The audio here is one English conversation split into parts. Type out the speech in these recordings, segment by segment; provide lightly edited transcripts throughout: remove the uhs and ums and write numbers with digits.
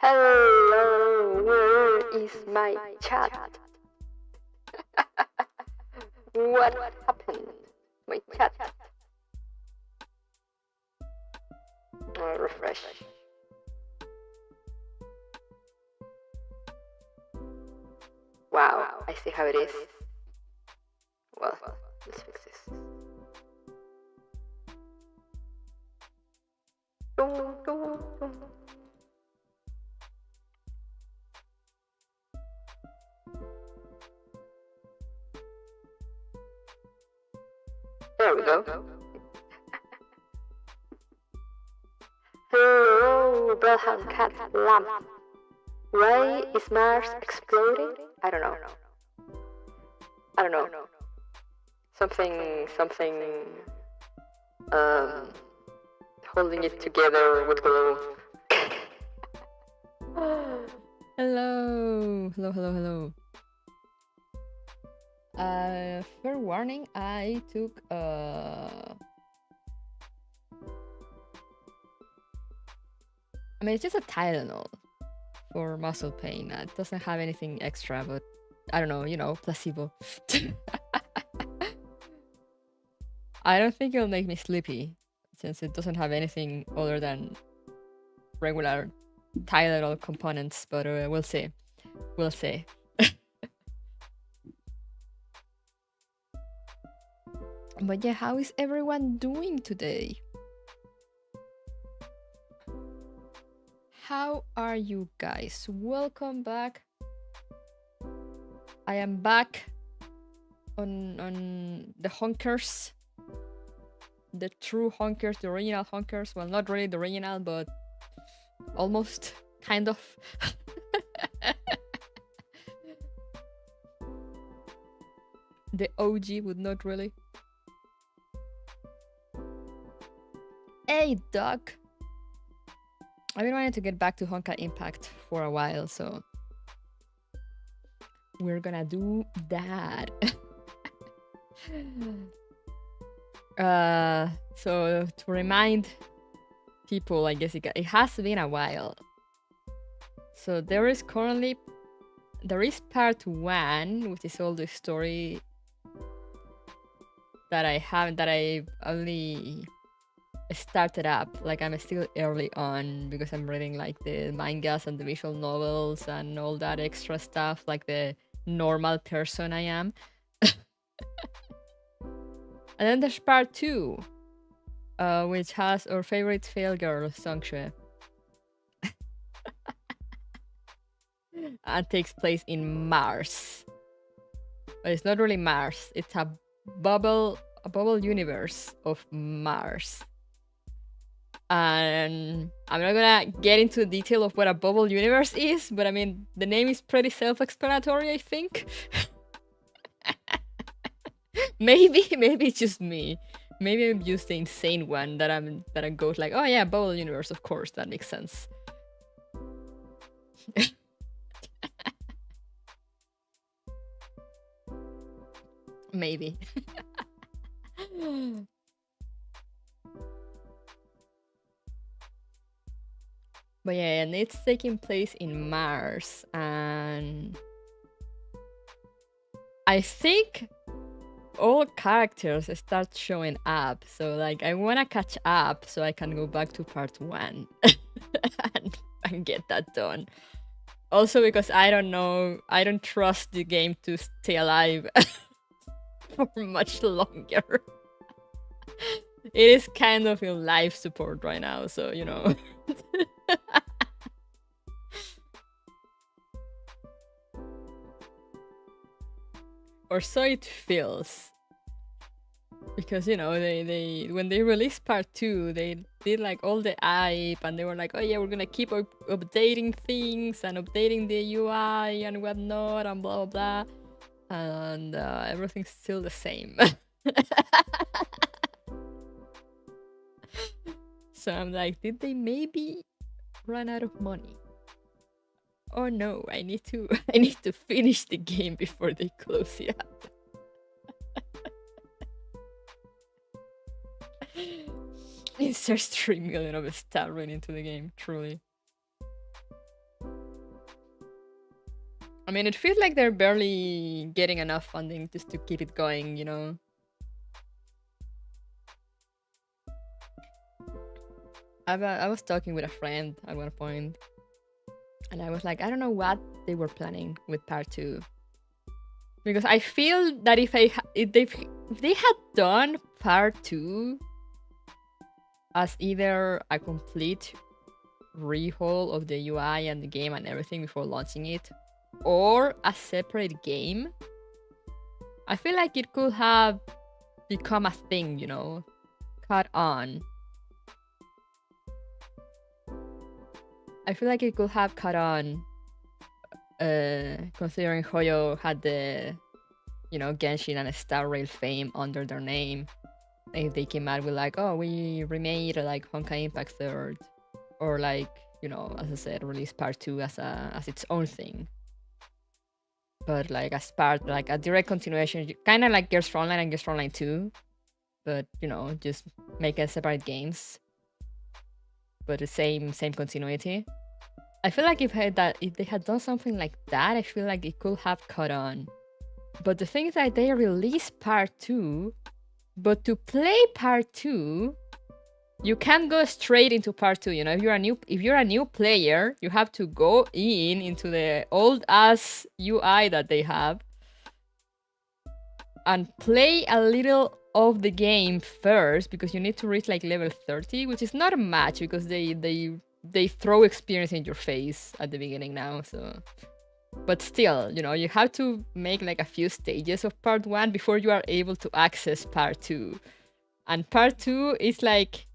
Hello, where is my chat? What happened? My chat. I'll refresh. Wow, I see how it is. Well, let's fix this. There we go. Hello, Belham Cat Lamp. Why is Mars exploding? I don't know. Something, holding it together with glue. Hello. Fair warning, I took I mean, it's just a Tylenol for muscle pain. It doesn't have anything extra, but I don't know, placebo. I don't think it'll make me sleepy, since it doesn't have anything other than regular Tylenol components, but we'll see. But yeah, how is everyone doing today? How are you guys? Welcome back. I am back on the honkers. The true honkers, the original honkers. Well, not really the original, but almost, kind of. The OG would not really. Hey, Doc. I've been wanting to get back to Honkai Impact for a while, so we're gonna do that. So to remind people, I guess it has been a while. So there is part 1, which is all the story that I only started up. Like, I'm still early on because I'm reading like the mangas and the visual novels and all that extra stuff, like the normal person I am. And then there's part 2, which has our favorite fail girl, Songshue. And takes place in Mars. But it's not really Mars, it's a bubble universe of Mars. And I'm not gonna get into the detail of what a bubble universe is, but I mean, the name is pretty self-explanatory, I think. Maybe it's just me. Maybe I'm just the insane one that goes like, oh yeah, bubble universe, of course, that makes sense. Maybe. But yeah, and it's taking place in Mars, and I think all characters start showing up. So like, I want to catch up so I can go back to part 1 and get that done. Also because I don't trust the game to stay alive for much longer. It is kind of in life support right now, so or so it feels. Because they when they released part 2, they did like all the hype, and they were like, oh yeah, we're gonna keep updating things and updating the UI and whatnot and blah blah blah, and everything's still the same. So I'm like, did they maybe run out of money? Oh no, I need to finish the game before they close it up. Insert 3 million of stuff right into the game, truly. I mean, it feels like they're barely getting enough funding just to keep it going, you know? I was talking with a friend at one point, and I was like, I don't know what they were planning with part 2. Because I feel that if they had done part 2 as either a complete rehaul of the UI and the game and everything before launching it, or a separate game, I feel like it could have become a thing, you know, caught on. I feel like it could have caught on, considering Hoyo had the, you know, Genshin and Star Rail fame under their name. If they came out with like, oh, we remade like Honkai Impact 3rd, or like, you know, as I said, release part 2 as its own thing. But like as part, like a direct continuation, kind of like Gears Frontline and Gears Frontline 2, but you know, just make it separate games, but the same continuity. I feel like if they had done something like that, I feel like it could have caught on. But the thing is that they released part 2, but to play part 2, you can't go straight into part 2. You know, if you're a new player, you have to go into the old ass UI that they have and play a little of the game first, because you need to reach like level 30, which is not a match because they throw experience in your face at the beginning now. So, but still, you know, you have to make like a few stages of part 1 before you are able to access part 2. And part 2 is like,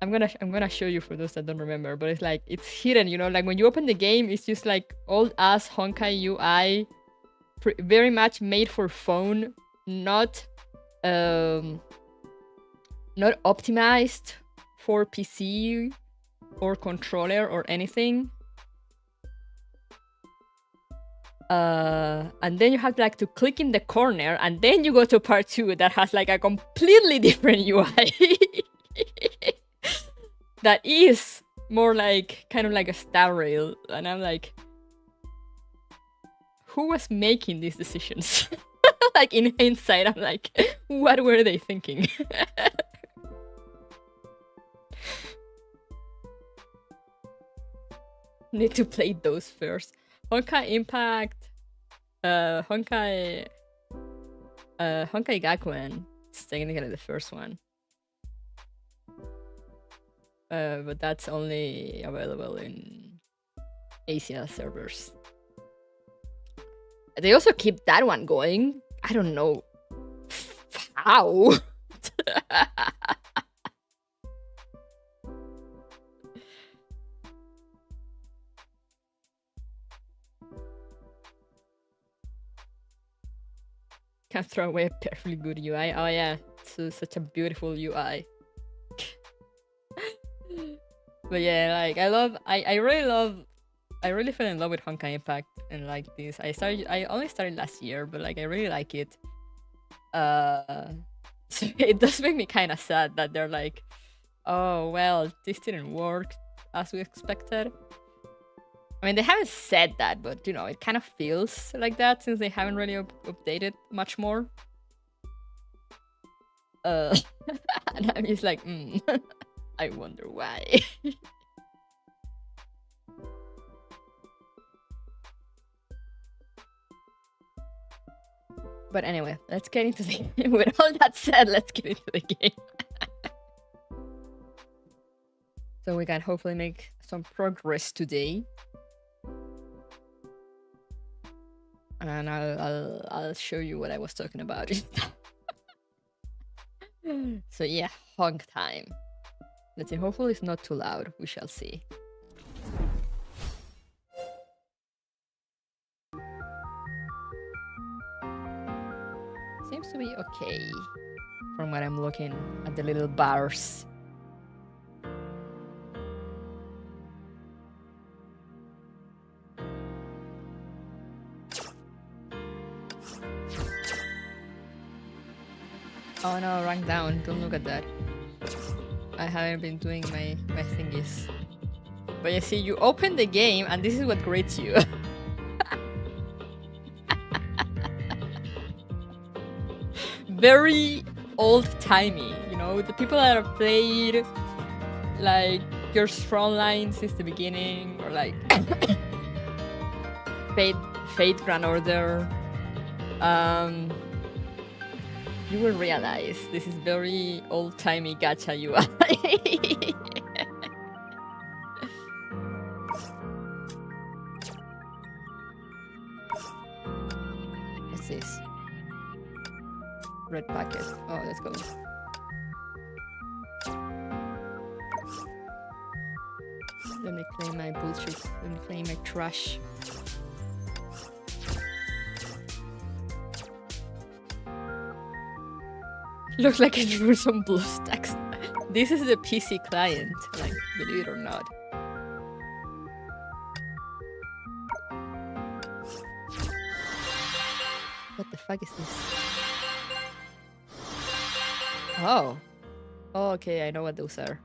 I'm gonna show you for those that don't remember, but it's like, it's hidden, you know, like when you open the game, it's just like old ass Honkai UI, very much made for phone, not optimized for PC or controller or anything. And then you have like to click in the corner, and then you go to part 2 that has like a completely different UI. That is more like, kind of like a star rail. And I'm like, who was making these decisions? Like in hindsight, I'm like, what were they thinking? Need to play those first. Honkai Impact, Honkai Gakuen. It's technically the first one. But that's only available in Asia servers. They also keep that one going. I don't know how. Can't throw away a perfectly good UI. Oh yeah, it's such a beautiful UI. But yeah, like I really fell in love with Honkai Impact and like this. I only started last year, but like I really like it. So it does make me kind of sad that they're like, oh well, this didn't work as we expected. I mean, they haven't said that, but you know, it kind of feels like that since they haven't really updated much more. And I'm just like, I wonder why. But anyway, let's get into the game. With all that said, let's get into the game. So we can hopefully make some progress today. And I'll show you what I was talking about. So yeah, honk time. Let's see, hopefully it's not too loud. We shall see. Seems to be okay from what I'm looking at the little bars. Oh no, rank down. Don't look at that. I haven't been doing my thingies. But you see, you open the game and this is what greets you. very old-timey, you know, the people that have played like your strong line since the beginning, or like Fate Grand Order, you will realize this is very old-timey gacha UI. What's this? Red packet. Oh, let's go. Let me claim my bullshit. Let me claim my trash. Looks like it drew some blue stacks. This is the PC client, like, believe it or not. What the fuck is this? Oh. Oh, okay, I know what those are.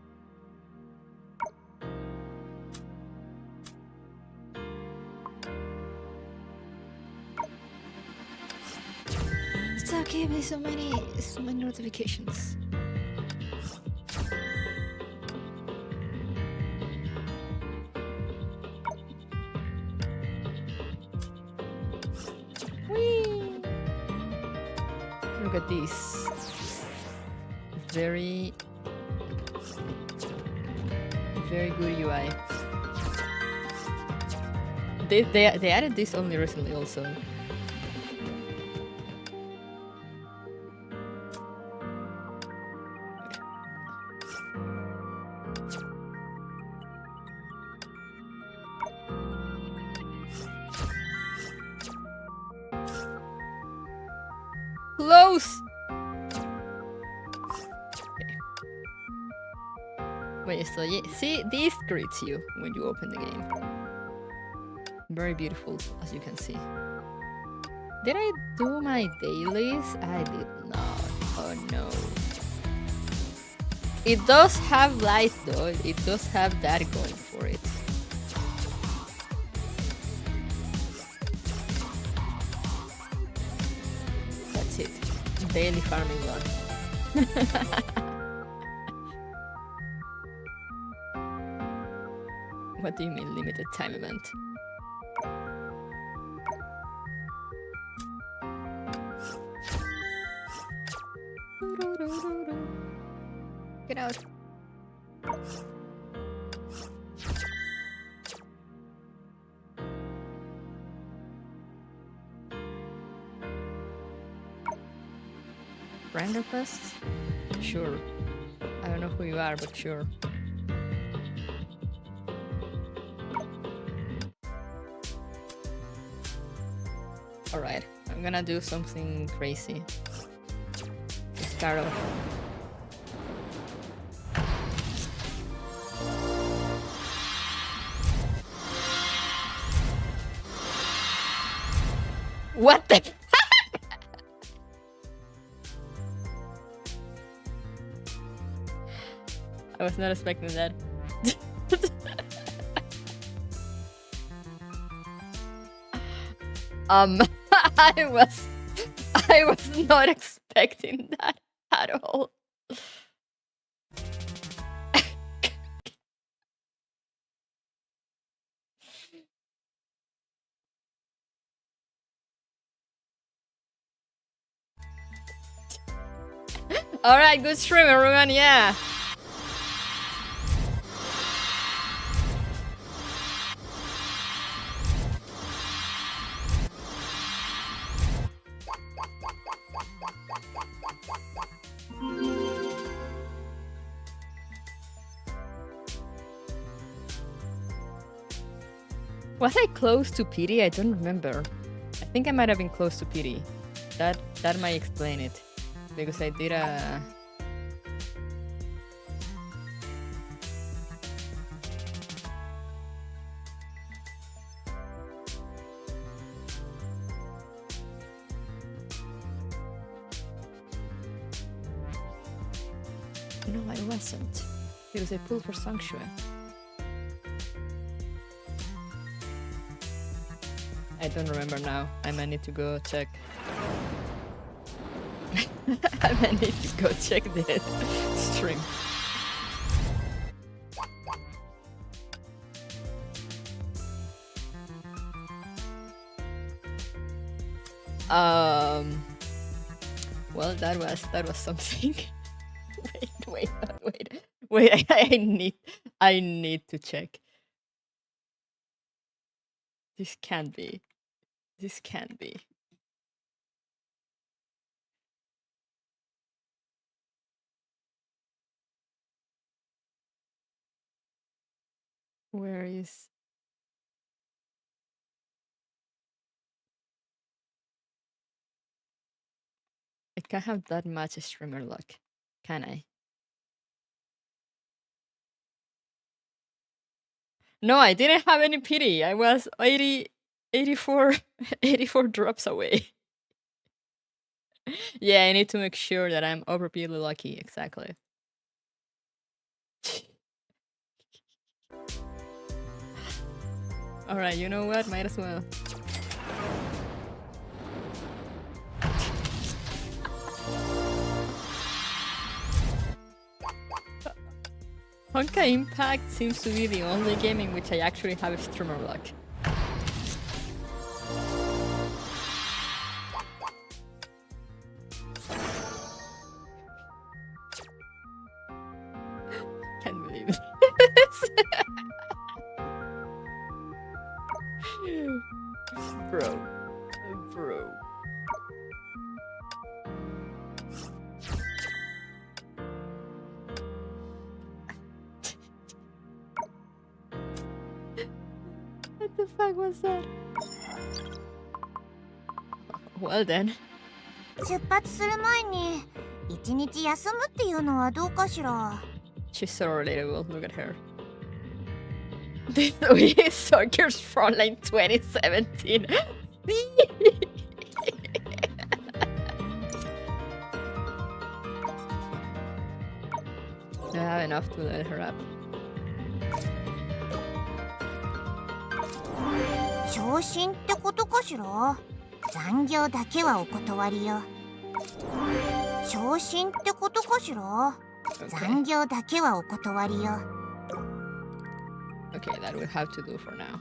Stop giving me so many notifications. Whee! Look at this. Very good UI. They added this only recently also. Close! Wait, so yeah, see, this greets you when you open the game. Very beautiful, as you can see. Did I do my dailies? I did not. Oh no. It does have light though, it does have that going for it. That's it. Daily farming one. What do you mean limited time event? Get out. Friend requests? Sure. I don't know who you are, but sure. Alright, I'm gonna do something crazy. Start off. What the fuck? I was not expecting that. I was not expecting that at all. All right, good stream, everyone. Yeah. Was I close to pity? I don't remember. I think I might have been close to pity. That might explain it. Because I did a... No, I wasn't. Because I pulled for Sanctuary. I don't remember now. I might need to go check. I need to go check the stream. Well, that was something. Wait. I need to check. This can't be. Where is... I can't have that much streamer luck, can I? No, I didn't have any pity. I was 84 drops away. Yeah, I need to make sure that I'm appropriately lucky. Exactly. Alright, you know what? Might as well. Honkai Impact seems to be the only game in which I actually have streamer luck. Can't believe it. Bro. What the fuck was that? Well then. 出発する前に一日休むっていうのはどうかしら。 She's so relatable. Look at her. This is Soccer's Frontline 2017. I have enough to let her up. 昇進ってことかしら。残業だけはお断りよ。昇進ってことかしら。残業だけはお断りよ。 Okay, that will have to do for now.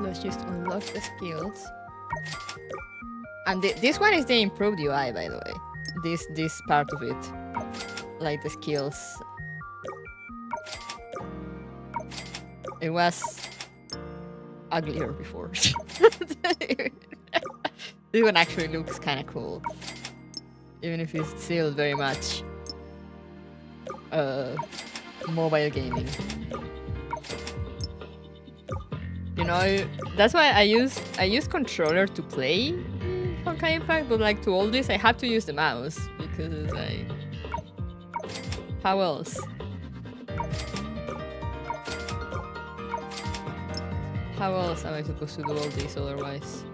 Let's just unlock the skills. And this one is the improved UI, by the way. This part of it, like the skills. It was uglier before. This one actually looks kind of cool, even if it's still very much mobile gaming. You know, that's why I use controller to play Honkai Impact, but like to all this I have to use the mouse because how else? How else am I supposed to do all this otherwise?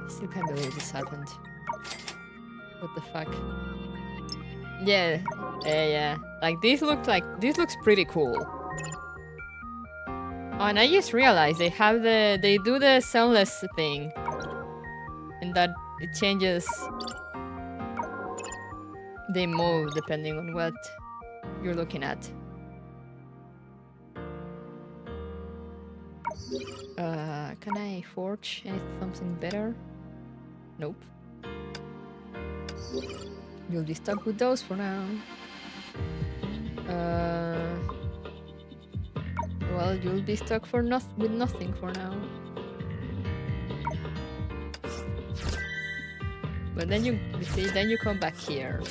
Still can't believe this happened. What the fuck? Yeah. Like this looks pretty cool. Oh, and I just realized they do the soundless thing, and that it changes the move depending on what you're looking at. Can I forge something better? Nope. You'll be stuck with those for now. Well, you'll be stuck with nothing for now. But then you see, then you come back here.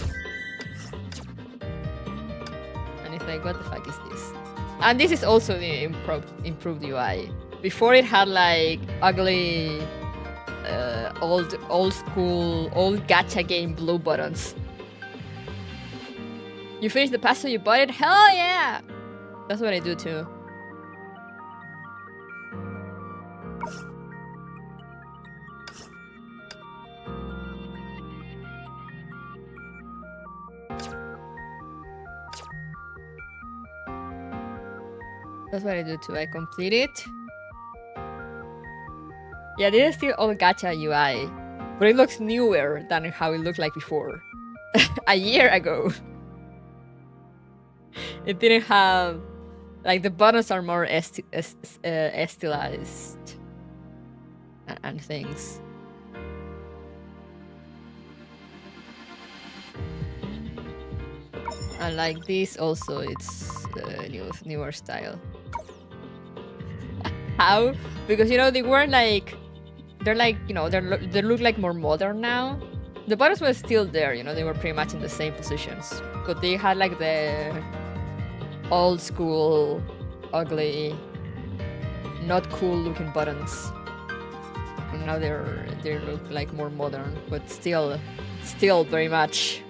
And it's like, what the fuck is this? And this is also the improved UI. Before it had like ugly, old school, old gacha game blue buttons. You finished the pasta, you bought it? Hell yeah! That's what I do too. That's what I do too. I complete it. Yeah, this is still old gacha UI, but it looks newer than how it looked like before. A year ago. It didn't have, like, the buttons are more stylized and things. And like this also, it's newer style. How? Because, you know, they weren't like, they're like, you know, they look like more modern now. The buttons were still there, you know, they were pretty much in the same positions, but they had like the old school, ugly, not cool looking buttons. And now they look like more modern, but still very much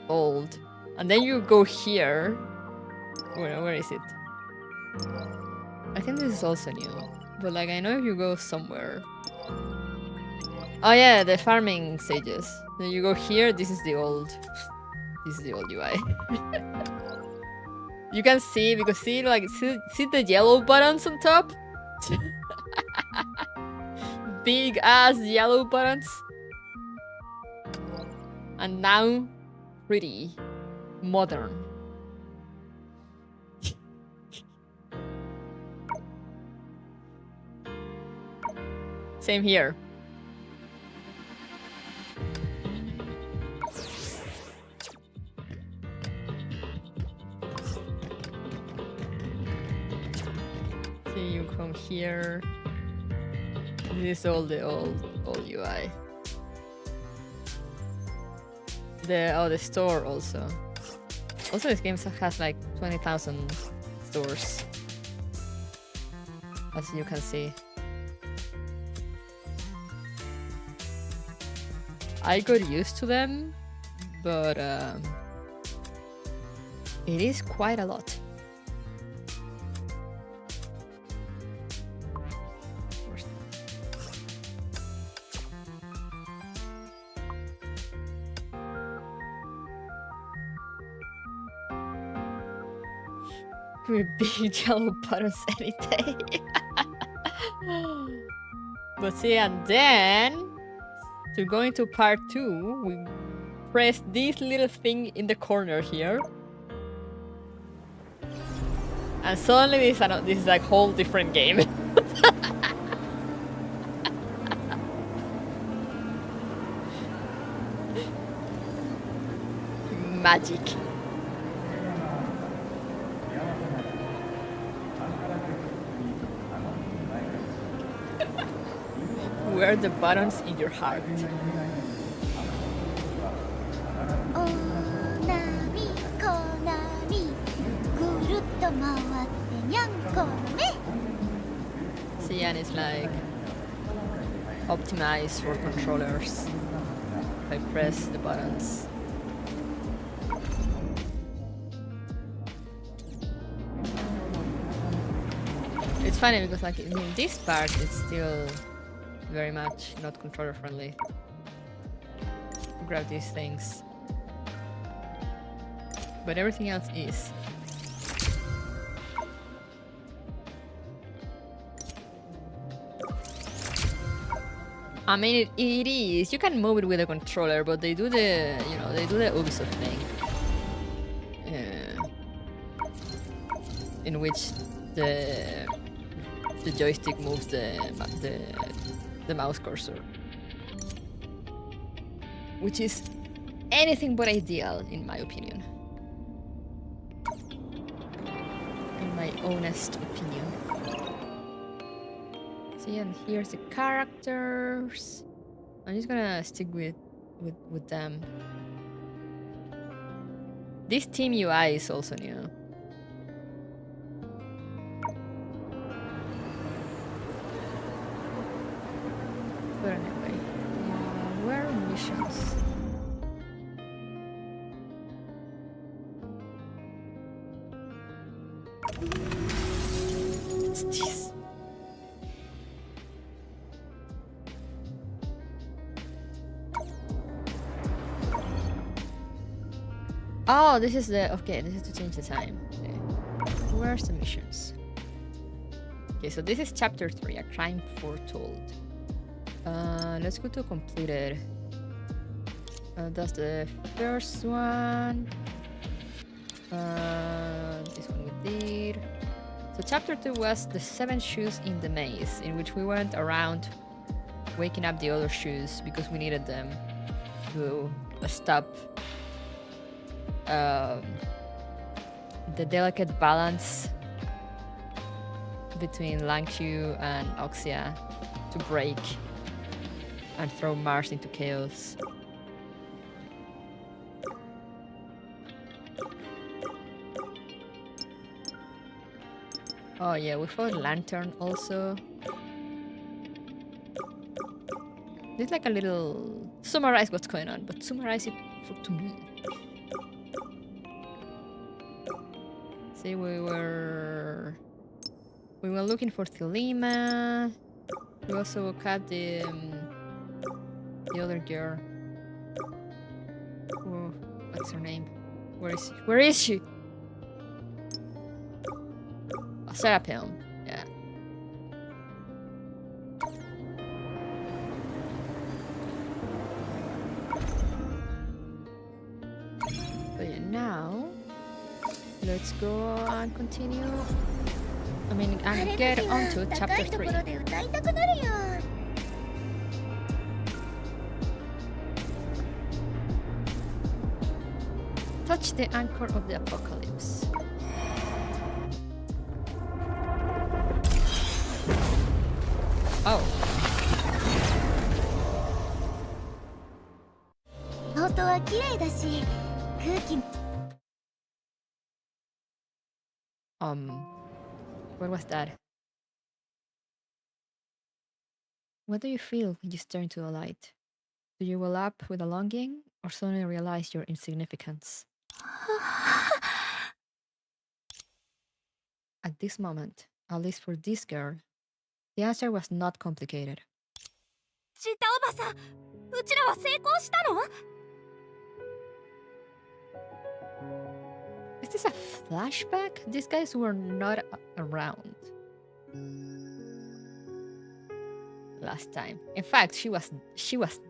old. And then you go here. Where is it? I think this is also new, but like I know if you go somewhere. Oh yeah, the farming stages. Then you go here. This is the old UI. You can see, because see the yellow buttons on top. Big ass yellow buttons. And now, pretty modern. Same here. So you come here. This is all the old UI. The store also. Also, this game has like 20,000 stores, as you can see. I got used to them, but it is quite a lot. With big yellow buttons any day. But see, and then to go into part 2, we press this little thing in the corner here, and suddenly this is like a whole different game. Magic. Where are the buttons in your heart? See, and it's like optimized for controllers. If I press the buttons. It's funny because like in this part it's still very much not controller friendly. Grab these things. But everything else is. I mean, it is. You can move it with a controller, but they do the, you know, they do the Ubisoft thing. In which the joystick moves the mouse cursor, which is anything but ideal in my opinion. In my honest opinion. See, and here's the characters. I'm just gonna stick with them. This team UI is also new. But anyway, where are missions? What's this? Oh, this is the... Okay, this is to change the time. Okay. Where's the missions? Okay, so this is chapter 3, a crime foretold. Let's go to completed. That's the first one. This one we did. So chapter 2 was the 7 shoes in the maze, in which we went around waking up the other shoes because we needed them to stop the delicate balance between Langshu and Oxia to break and throw Mars into chaos. Oh yeah, we found Lantern also. Did like a little summarize what's going on, but summarize it to me. See, we were looking for Thelema. We also caught the other girl. Oh, what's her name? Where is she? Where is she? Oh, Serapilm. Yeah. So yeah, now let's go and continue. I mean, and get on to chapter 3. Touch the anchor of the apocalypse. Oh. 音は綺麗だし、空気 What was that? What do you feel when you stare into the light? Do you well up with a longing, or suddenly realize your insignificance? At this moment, at least for this girl, the answer was not complicated. 知ったおばさん、うちらは成功したの？ Is this a flashback? These guys were not around last time. In fact, she was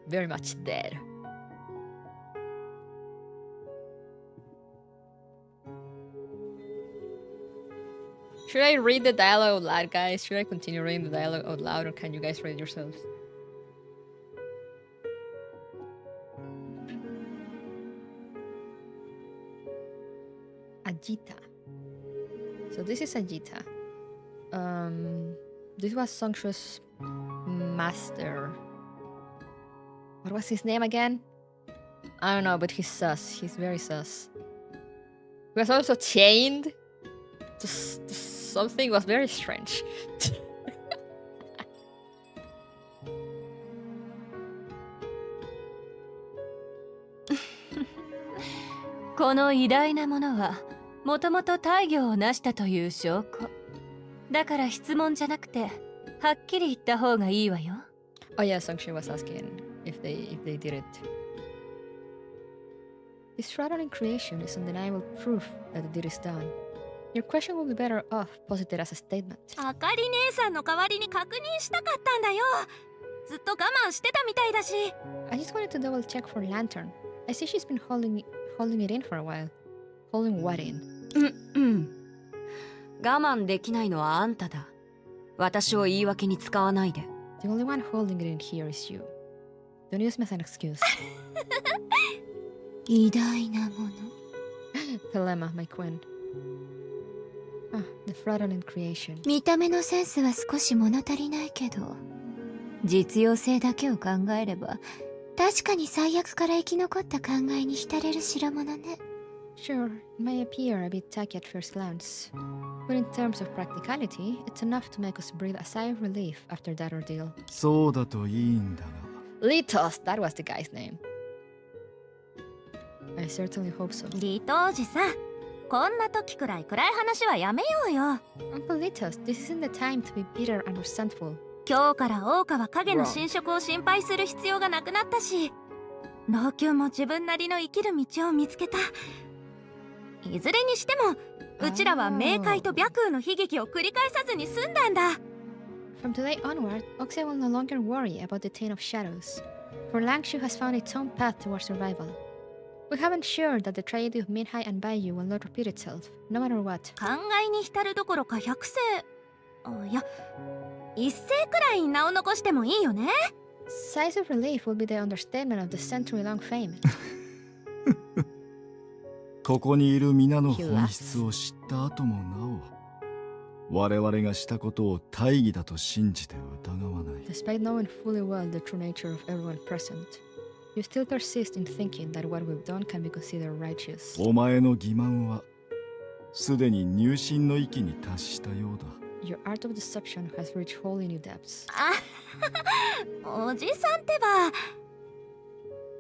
very much dead. Should I read the dialogue out loud, guys? Should I continue reading the dialogue out loud, or can you guys read it yourselves? Ajita. So this is Ajita. This was Songchu's master. What was his name again? I don't know, but he's sus. He's very sus. He was also chained to something. Was very strange. この偉大なものはもともと大業を成したという証拠だから質問じゃなくてはっきり言った方がいいわよ。 Oh yeah, Songchu was asking if they did it. This rattling creation is undeniable proof that the deed is done. Your question will be better off posited as a statement. あかり姉さんの代わりに確認したかったんだよ。ずっと我慢してたみたいだし。I just wanted to double check for Lantern. I see she's been holding it in for a while. Holding what in? 我慢できないのはあんただ。私を言い訳に使わないで。The only one holding it in here is you. Don't use me as an excuse. 偉大なもの。Thelema, my queen. Ah, the fraudulent creation. 見た目のセンスは少し物足りないけど、実用性だけを考えれば、確かに最悪から生き残った考えに浸れる代物ね。Sure, it may appear a bit tacky at first glance, but in terms of practicality, it's enough to make us breathe a sigh of relief after that ordeal. そうだといいんだが。Litos, that was the guy's name. I certainly hope so. リトージさん、こんな時くらい暗い話はやめようよ。Uncle Litos, this isn't the time to be bitter and resentful. 今日から桜花は影の侵食を心配する必要がなくなったし、老朽も自分なりの生きる道を見つけた。いずれにしてもうちらは冥界と白空の悲劇を繰り返さずに済んだんだ。 From today onward, Oxia will no longer worry about the Taint of Shadows, for Langshu has found its own path towards survival. We have ensured that the tragedy of Minhai and Baiyu will not repeat itself, no matter what. 考えに浸るどころか100世、いや1世くらい名を残してもいいよね。 Sighs of relief will be the understatement of the century-long fame. ここにいる皆の本質を知った後もなお、我々がしたことを大義だと信じて疑わない。Despite knowing fully well the true nature of everyone present, you still persist in thinking that what we've done can be considered righteous. お前の欺瞞はすでに入信の域に達したようだ。Your art of deception has reached wholly new depths. おじさんってば。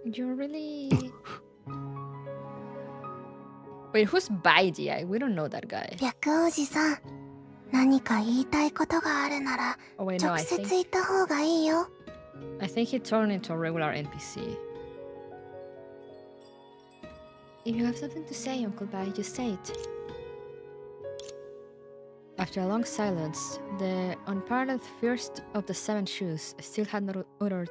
You're really... Wait, who's Baiji? We don't know that guy. 白おじさん、何か言いたいことがあるなら Oh wait, no, 直 I 接 think 言った方がいいよ。he turned into a regular NPC. If you have something to say, Uncle Bai, just say it. After a long silence, the unparalleled first of the seven shoes still had not uttered.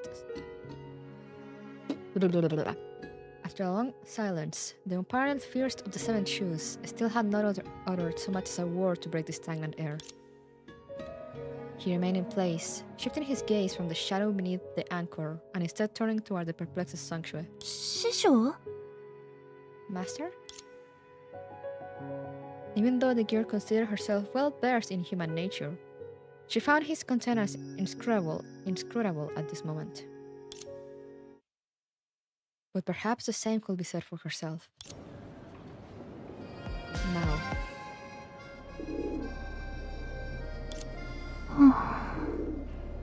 After a long silence, the unparalleled first of the seven shoes still had not uttered so much as a word to break the stagnant air. He remained in place, shifting his gaze from the shadow beneath the anchor and instead turning toward the perplexed sanctuary. 師匠？ Master? Even though the girl considered herself well versed in human nature, she found his countenance inscrutable at this moment. But perhaps the same could be said for herself. Now.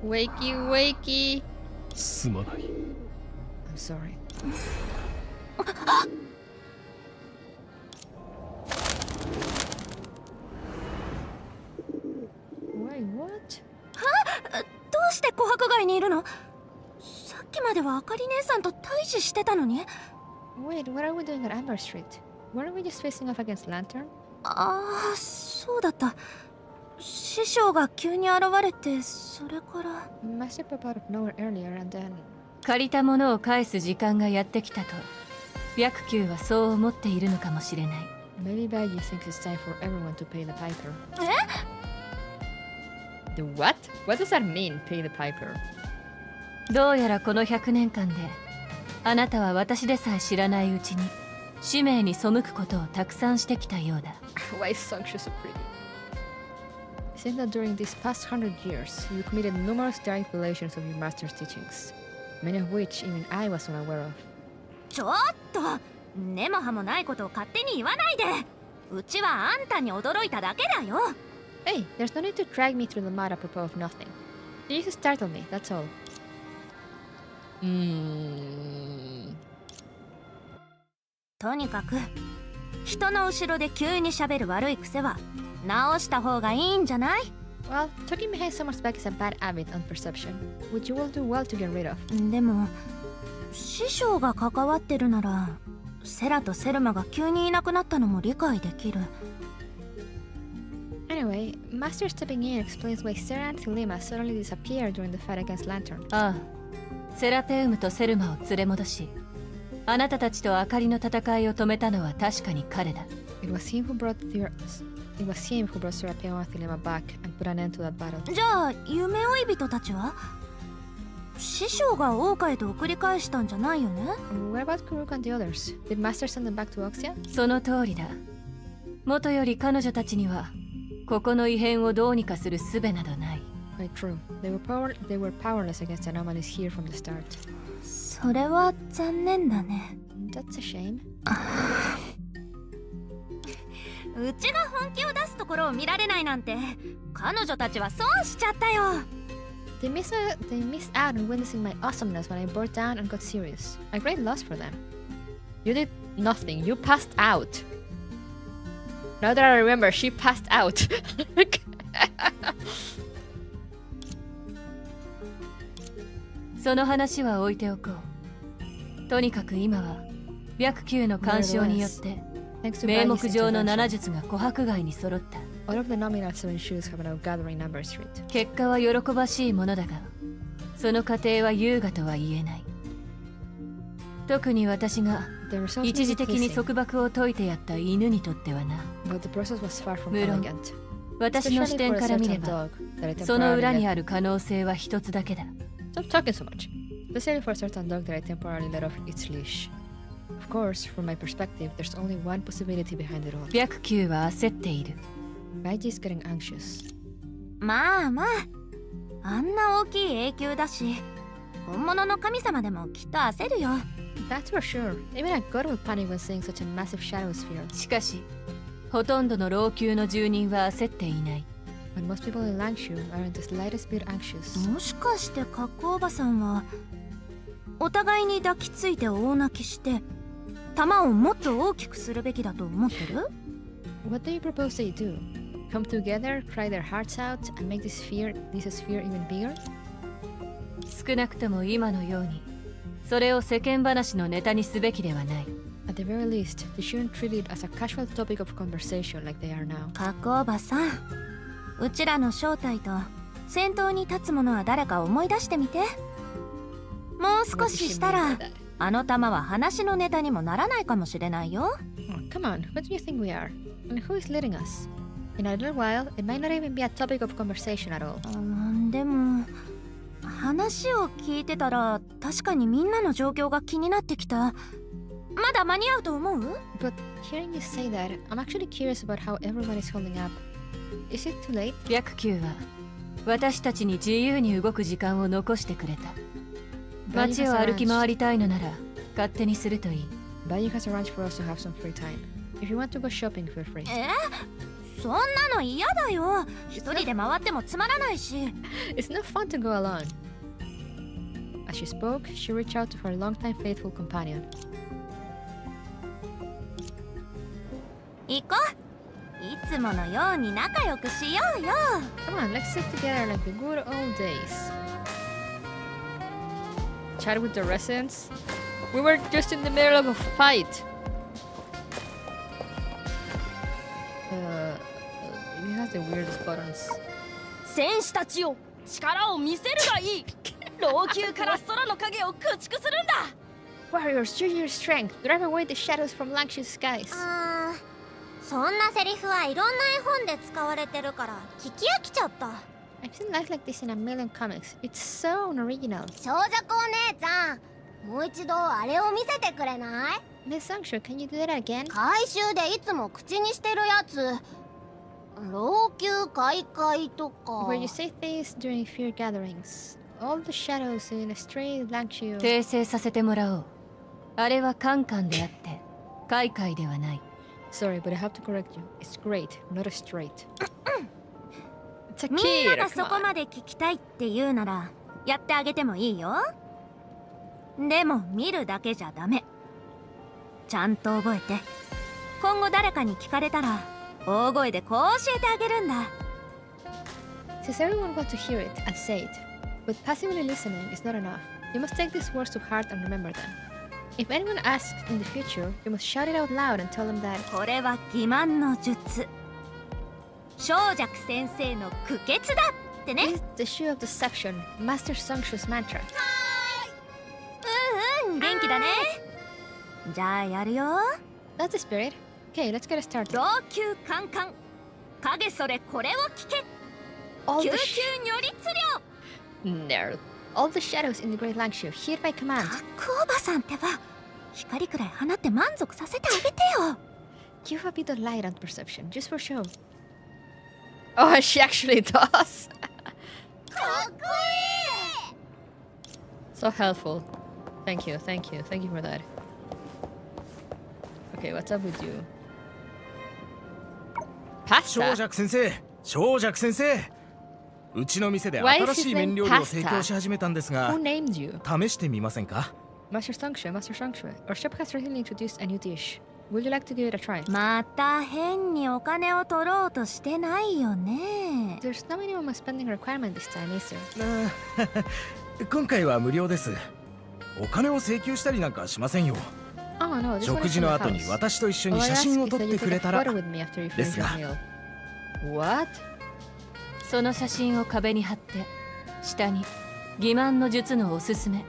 Wakey, wakey! すまない。 I'm sorry. Wait, what? どうして琥珀街にいるの？さっきまではあかり姉さんと対峙してたのに。 Wait, what are we doing at Amber Street? Weren't we just facing off against Lantern? ああ、そうだった。師匠が急に現れて、それから。 Master popped out of nowhere earlier and then... 借りたものを返す時間がやってきたと白球はそう思っているのかもしれない。 Maybe Baiji thinks it's time for everyone to pay the piper. え？ The what? What does that mean, pay the piper? どうやらこの100年間であなたは私でさえ知らないうちに使命に背くことをたくさんしてきたようだ。 Why is Sangshu so pretty? It seems that during these past 100 years, you committed numerous direct violations of your master's teachings, many of which even I was unaware of. ちょっと根も葉もないことを勝手に言わないで。うちはあんたに驚いただけだよ。 Hey, there's no need to drag me through the mud apropos of nothing. You just startled me, that's all. とにかく人の後ろで急に喋る悪い癖は直した方がいいんじゃない？ Well, talking behind someone's back is a bad habit on perception, which you will do well to get rid of. でも師匠が関わってるならセラとセルマが急にいなくなったのも理解できる。 Anyway, Master stepping in explains why Sarah and Thelema suddenly disappeared during the fight against Lantern. ああ、セラテウムとセルマを連れ戻しあなたたちと明かりの戦いを止めたのは確かに彼だ。 It was him who brought Serapeum and Thelema back and put an end to that battle. じゃあ夢追い人たちは？師匠が大岡へと送り返したんじゃないよね？ What about Kuruk and the others? Did Master send them back to Oxia? その通りだ。元より彼女たちにはここの異変をどうにかする術などない。 Quite true. They were powerless against anomalies here from the start. それは残念だね。 That's a shame. うちが本気を出すところを見られないなんて彼女たちは損しちゃったよ。 They missed out on witnessing my awesomeness when I bore down and got serious. A great loss for them. You did nothing. You passed out. Now that I remember, she passed out. その話は置いておこう。とにかく今は白球の干渉によって Thanks to 名 Bai's 目上の intervention, 7術が琥珀街に揃った。 all of the nominal 7 shoes have now gathered in Amber Street. 結果は喜ばしいものだが、その過程は優雅とは言えない。特に私が The result 一 may 時 be 的に pleasing, 束縛を解いてやった犬にとってはな。 but the process was far from 無論 elegant. 私の視 Especially 点 for a から見れ certain ば、 dog that I その裏に temporarily ある可能性は一つだけだ。 Stop talking so much. Especially for a certain dog that I temporarily let off its leash. Of course, from my perspective, there's only one possibility behind it all. 白球は焦っている。 Baiji is getting anxious. まあまあ、あんな大きい永久だし、本物の神様でもきっと焦るよ。That's for sure. Even a god will panic when seeing such a massive shadow sphere. しかし、ほとんどの老朽の住人は焦っていない。 But most people in Langshu aren't the slightest bit anxious. もしかしてカッコおばさんはお互いに抱きついて大泣きして玉をもっと大きくするべきだと思ってる？ What do you propose they do? Come together, cry their hearts out, and make this sphere even bigger? 少なくとも今のように、それを世間話のネタにすべきではない。 At the very least, they shouldn't treat it as a casual topic of conversation like they are now. カッコおばさん、うちらの正体と先頭に立つ者は誰か思い出してみて。もう少ししたらあの玉は話のネタにもならないかもしれないよ。 Oh, come on, what do you think we are? And who is leading us? In a little while, it might not even be a topic of conversation at all. でも話を聞いてたら確かにみんなの状況が気になってきた。まだ間に合うと思う？ But hearing you say that, I'm actually curious about how everyone is holding up. Is it too late? 白球は私たちに自由に動く時間を残してくれた。 Baiji 街 has を歩き arranged- 回りたいのなら勝手にするといい。 Baiji has arranged for us to have some free time. If you want to go shopping, feel free. そんなの嫌だよ。一人で回ってもつまらないし。 It's no fun to go alone. As she spoke, she reached out to her longtime faithful companion. 行こう。いつものように仲良くしようよ。 Come on, let's sit together like the good old days. Chat with the residents? We were just in the middle of a fight. It has the weirdest buttons. 戦士たちよ、力を見せるがいい。老朽から空の影を駆逐するんだ。 Warriors, use your strength. Drive away the shadows from Langshu's skies. そんなセリフはいろんな絵本で使われてるから聞き飽きちゃった。 I've seen life like this in a million comics. It's so unoriginal. 長尺お姉ちゃん、もう一度あれを見せてくれない？ Miss Sangshu, can you do that again? 回収でいつも口にしてるやつ。老朽開会とか。 Where you say things during fear gatherings. All the shadows in a stray Langshu. 訂正させてもらおう。あれはカンカンであって開会ではない。 Sorry, but I have to correct you. It's great, not a straight. It's a みん kid. ながそこまで聞きたいって言うならやってあげてもいいよ。でも見るだけじゃダメ。ちゃんと覚えて。今後誰かに聞かれたら大声でこう教えてあげるんだ。 Since everyone wants to hear it and say it, but passively listening is not enough. You must take these words to heart and remember them. If anyone asks in the future, you must shout it out loud and tell them that これは欺瞞の術。小尺先生の苦血だってね。 this is the shoe of deception, Master Sangshu's mantra. 元気だね。じゃあやるよ。 That's the spirit. Okay, let's get started. 老朽カンカン。影それこれを聞け。 All 救 the 急如律令。 Nerd. All the shadows in the Great Langshu, hear my command. カックおばさんってば光くらい放って満足させてあげてよ。 Give a bit of light and perception, just for show. Oh, she actually does. かっこいい。 So helpful. Thank you, thank you, thank you for that. Okay, what's up with you? 長 Pasta? 尺先生、長尺先生。うちの店で Why is 新しい his 麺 name 料理を提供し始めたんですが Who named you? 試してみませんか？ Master Sangshu, Master Sangshu. Our shop has recently introduced a new dish. Would you like to give it a try? また変にお金を取ろうとしてないよね。 There's no minimum spending requirement this time, is there? 今回は無料です。お金を請求したりなんかしませんよ。Oh, Oh no, this 食事の後に私と一緒に写真を撮ってくれたらですが。What? その写真を壁に貼って下に欺瞞の術のおすすめ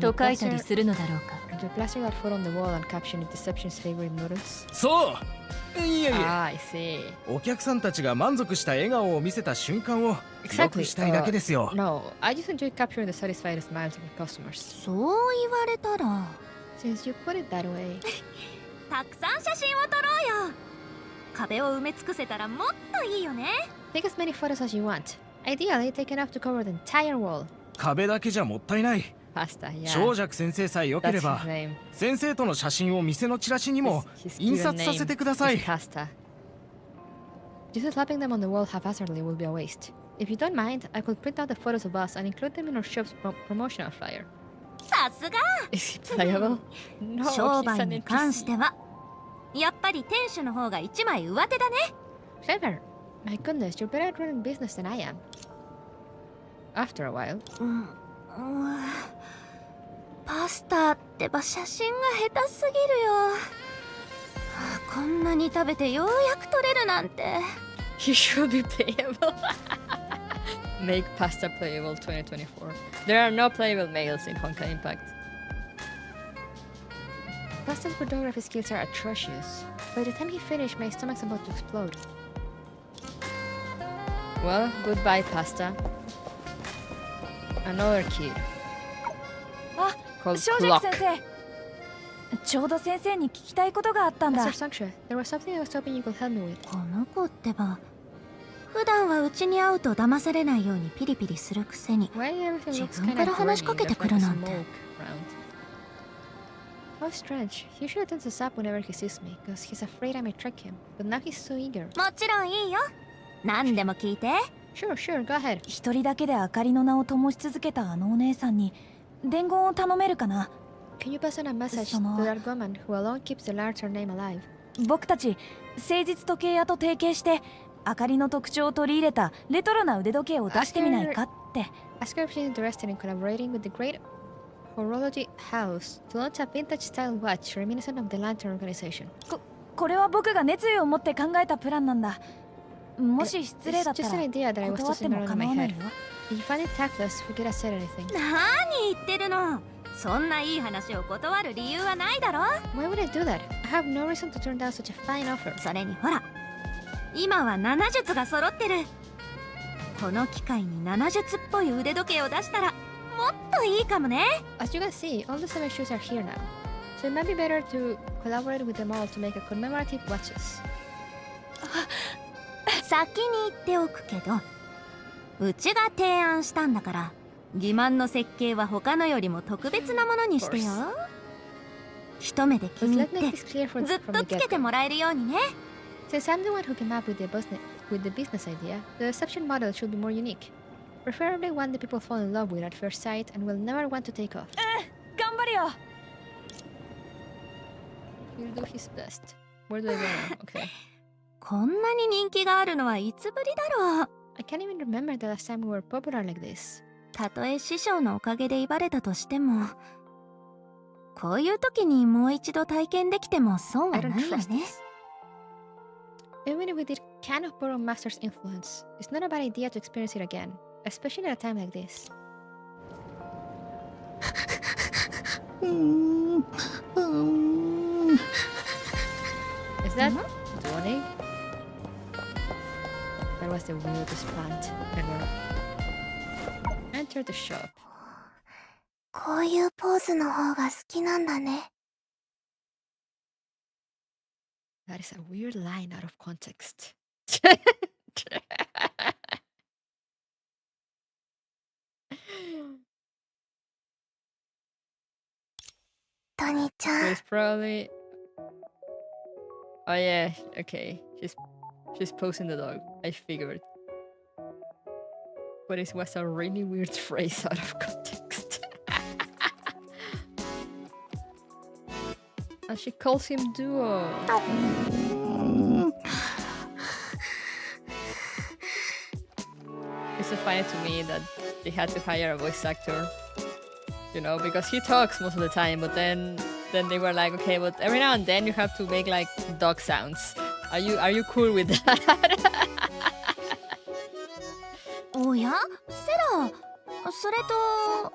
と書いたりするのだろうか。And you plaster that photo on the wall and caption it Deception's favorite noodles? そういえいえ、I see. お客さんたちが満足した笑顔を見せた瞬間を記録したいだけですよ。No, I just enjoy capturing the satisfied smiles of your customers. そう言われたら Since you put it that way. たくさん写真を撮ろうよ。壁を埋め尽くせたらもっといいよね。Take as many photos as you want. Ideally, take enough to cover the entire wall. 壁だけじゃもったいない。Pasta, yeah. 長尺先生さえ良けれ That's ば his name. 先生との写真を店のチラシにも His 印 given 刷さ name せてください。 is Pasta. Just slapping them on the wall haphazardly will be a waste. If you don't mind, I could print out the photos of us and include them in our shop's promotional flyer. さすが Is he playable? No, 商 he's 売 an に関 NPC. してはやっぱり店主の方が一枚上手だね。 Clever. My goodness, you're better at running business than I am. After a while. パスタってば写真が下手すぎるよ。こんなに食べてようやく撮れるなんて。 You should be playable. Make pasta playable 2024. There are no playable males in Honkai Impact. Pasta's photography skills are atrocious. By the time he finished, my stomach's about to explode. Well, goodbye, Pasta. Another kid. あ、 Called 正直 Clock. 先生。ちょうど先生に聞きたいことがあったんだ。 Mr. Sanksha, there was something I was hoping you could help me with. この子ってば普段はうちに会うと騙されないようにピリピリするくせに Why everything looks 自分 kind か of ら話しかけてくるなんて smoke around. How strange. He usually tends to stop whenever he sees me, because he's afraid I might trick him. But now he's so eager. もちろんいいよ。何でも聞いて。 Sure, sure, go ahead. 一人だけであかりの名を灯し続けたあのお姉さんに伝言を頼めるかな。 Can you pass on a message to that woman who alone keeps the larger name alive? 僕たち誠実時計屋と提携してあかりの特徴を取り入れたレトロな腕時計を出してみないかって。 Ask her if she's interested in collaborating with the great horology house to launch a vintage-style watch reminiscent of the Lantern Organization. これは僕が熱意を持って考えたプランなんだ。もし失礼だったら It's just an idea that I was 断って tossing も around in 構 my わない head. よ。 If you find it tactless, forget I said anything. 何言ってるの。そんないい話を断る理由はないだろ。 Why would I do that? I have no reason to turn down such a fine offer. それにほら、今は7術が揃ってる。この機会に7術っぽい腕時計を出したらもっといいかもね。 As you can see, all the 7 shoes are here now. So it might be better to collaborate with them all to make a commemorative watches. 先に言っておくけど、うちが提案したんだから欺瞞の設計は他のよりも特別なものにしてよ。一目で気 But に入 let's って make this clear ずっ from と the つけて get-go. もらえるようにね。 Since I'm the one who came up with the business idea, the reception model should be more unique. Preferably one that people fall in love with at first sight and will never want to take off. 頑張るよ。 He'll do his best. Where do I go now? Okay. こんなに人気があるのはいつぶりだろう。 I can't even remember the last time we were popular like this. たとえ師匠のおかげで威張れたとしても、こういう時にもう一度体験できても損 I は don't ないよ trust ね。 this. Even if we did kind of borrow Master's influence, it's not a bad idea to experience it again, especially at a time like this. Is that Donning? That was the weirdest plant ever. Enter the shop. こういうポーズの方が好きなんだね。 That is a weird line out of context. トニーちゃ So ん it's probably. Oh yeah, okay. She's posing the dog. I figured. But it was a really weird phrase out of context. And she calls him Duo. It's so funny to me that they had to hire a voice actor. You know, because he talks most of the time, but then then they were like, okay, but every now and then you have to make like dog sounds. Are you cool with that? おやセラ、それと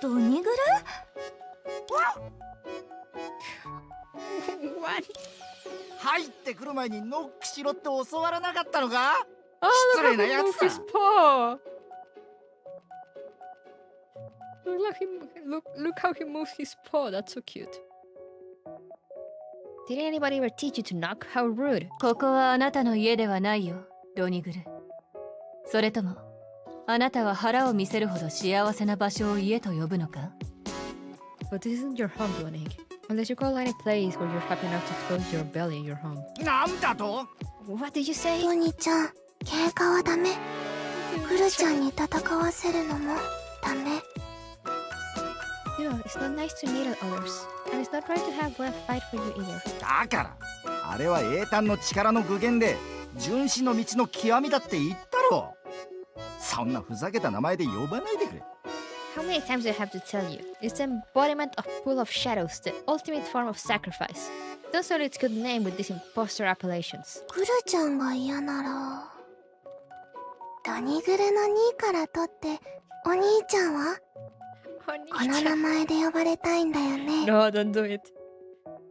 ドニグル？ What? 入ってくる前にノックしろって教わらなかったのか？ Oh, 失 look 礼 how な he や moved つ his だ。 paw. Look how he moves his paw. That's so cute. Did anybody ever teach you to knock? How rude. ここはあなたの家ではないよ、ドニグル。それともあなたは腹を見せるほど幸せな場所を家と呼ぶのか？ But this isn't your home, Donig. Unless you call any place where you're happy enough to expose your belly your home. なんだと？ What did you say? ドニちゃん、喧嘩はダメ。グルちゃんに戦わせるのもダメ。 No, it's not nice to needle others. And it's not right to have one fight for you either. だからあれは英単の力の具現で純子の道の極みだって言ったろ。そんなふざけた名前で呼ばないでくれ。 How many times do I have to tell you? It's the embodiment of Pool of Shadows, the ultimate form of sacrifice. Don't soil its good name with these imposter appellations. グルちゃんが嫌ならドニグルの2から取ってお兄ちゃんはこの名前で呼ばれたいんだよね。 No, don't do it.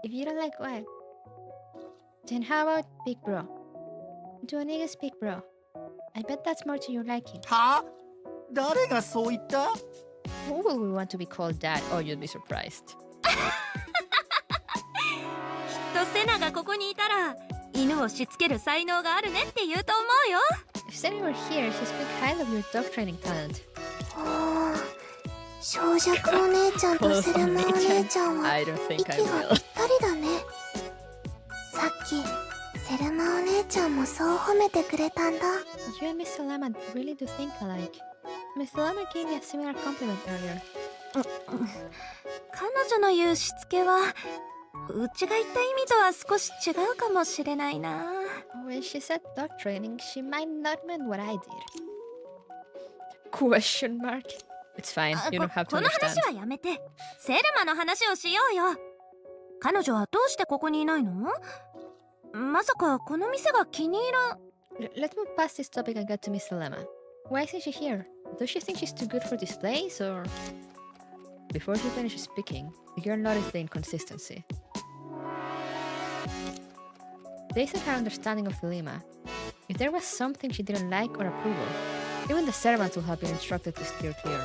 If you don't like what? Then how about Big Bro? Donig is Big Bro. I bet that's more to your liking. は？誰がそう言った？ Who will we want to be called that? Oh, you'd be surprised. きっとセナがここにいたら犬をしつける才能があるねって言うと思うよ。 If Senna were here, she'd speak highly of your dog training talent. おー、小弱お姉ちゃんとセルマお姉ちゃんは I don't 息 think が I ぴ will. ったりだね。さっきセルマお姉ちゃんもそう褒めてくれたんだ。 You and Miss Salama really do think alike. Miss Salama gave me a similar compliment earlier. 彼女の言うしつけはうちが言った意味とは少し違うかもしれないな。 When she said dog training, she might not mean what I did. Question mark. It's fine. You don't have to この understand. 話はやめてセルマの話をしようよ。彼女はどうしてここにいないの？まさかこの店が気に入らん。 Let's move past this topic and get to Miss Salama. Why isn't she here? Does she think she's too good for this place, or...? Before she finishes speaking, the girl noticed the inconsistency. Based on her understanding of the Lima, if there was something she didn't like or approve of, even the servants would have been instructed to steer clear.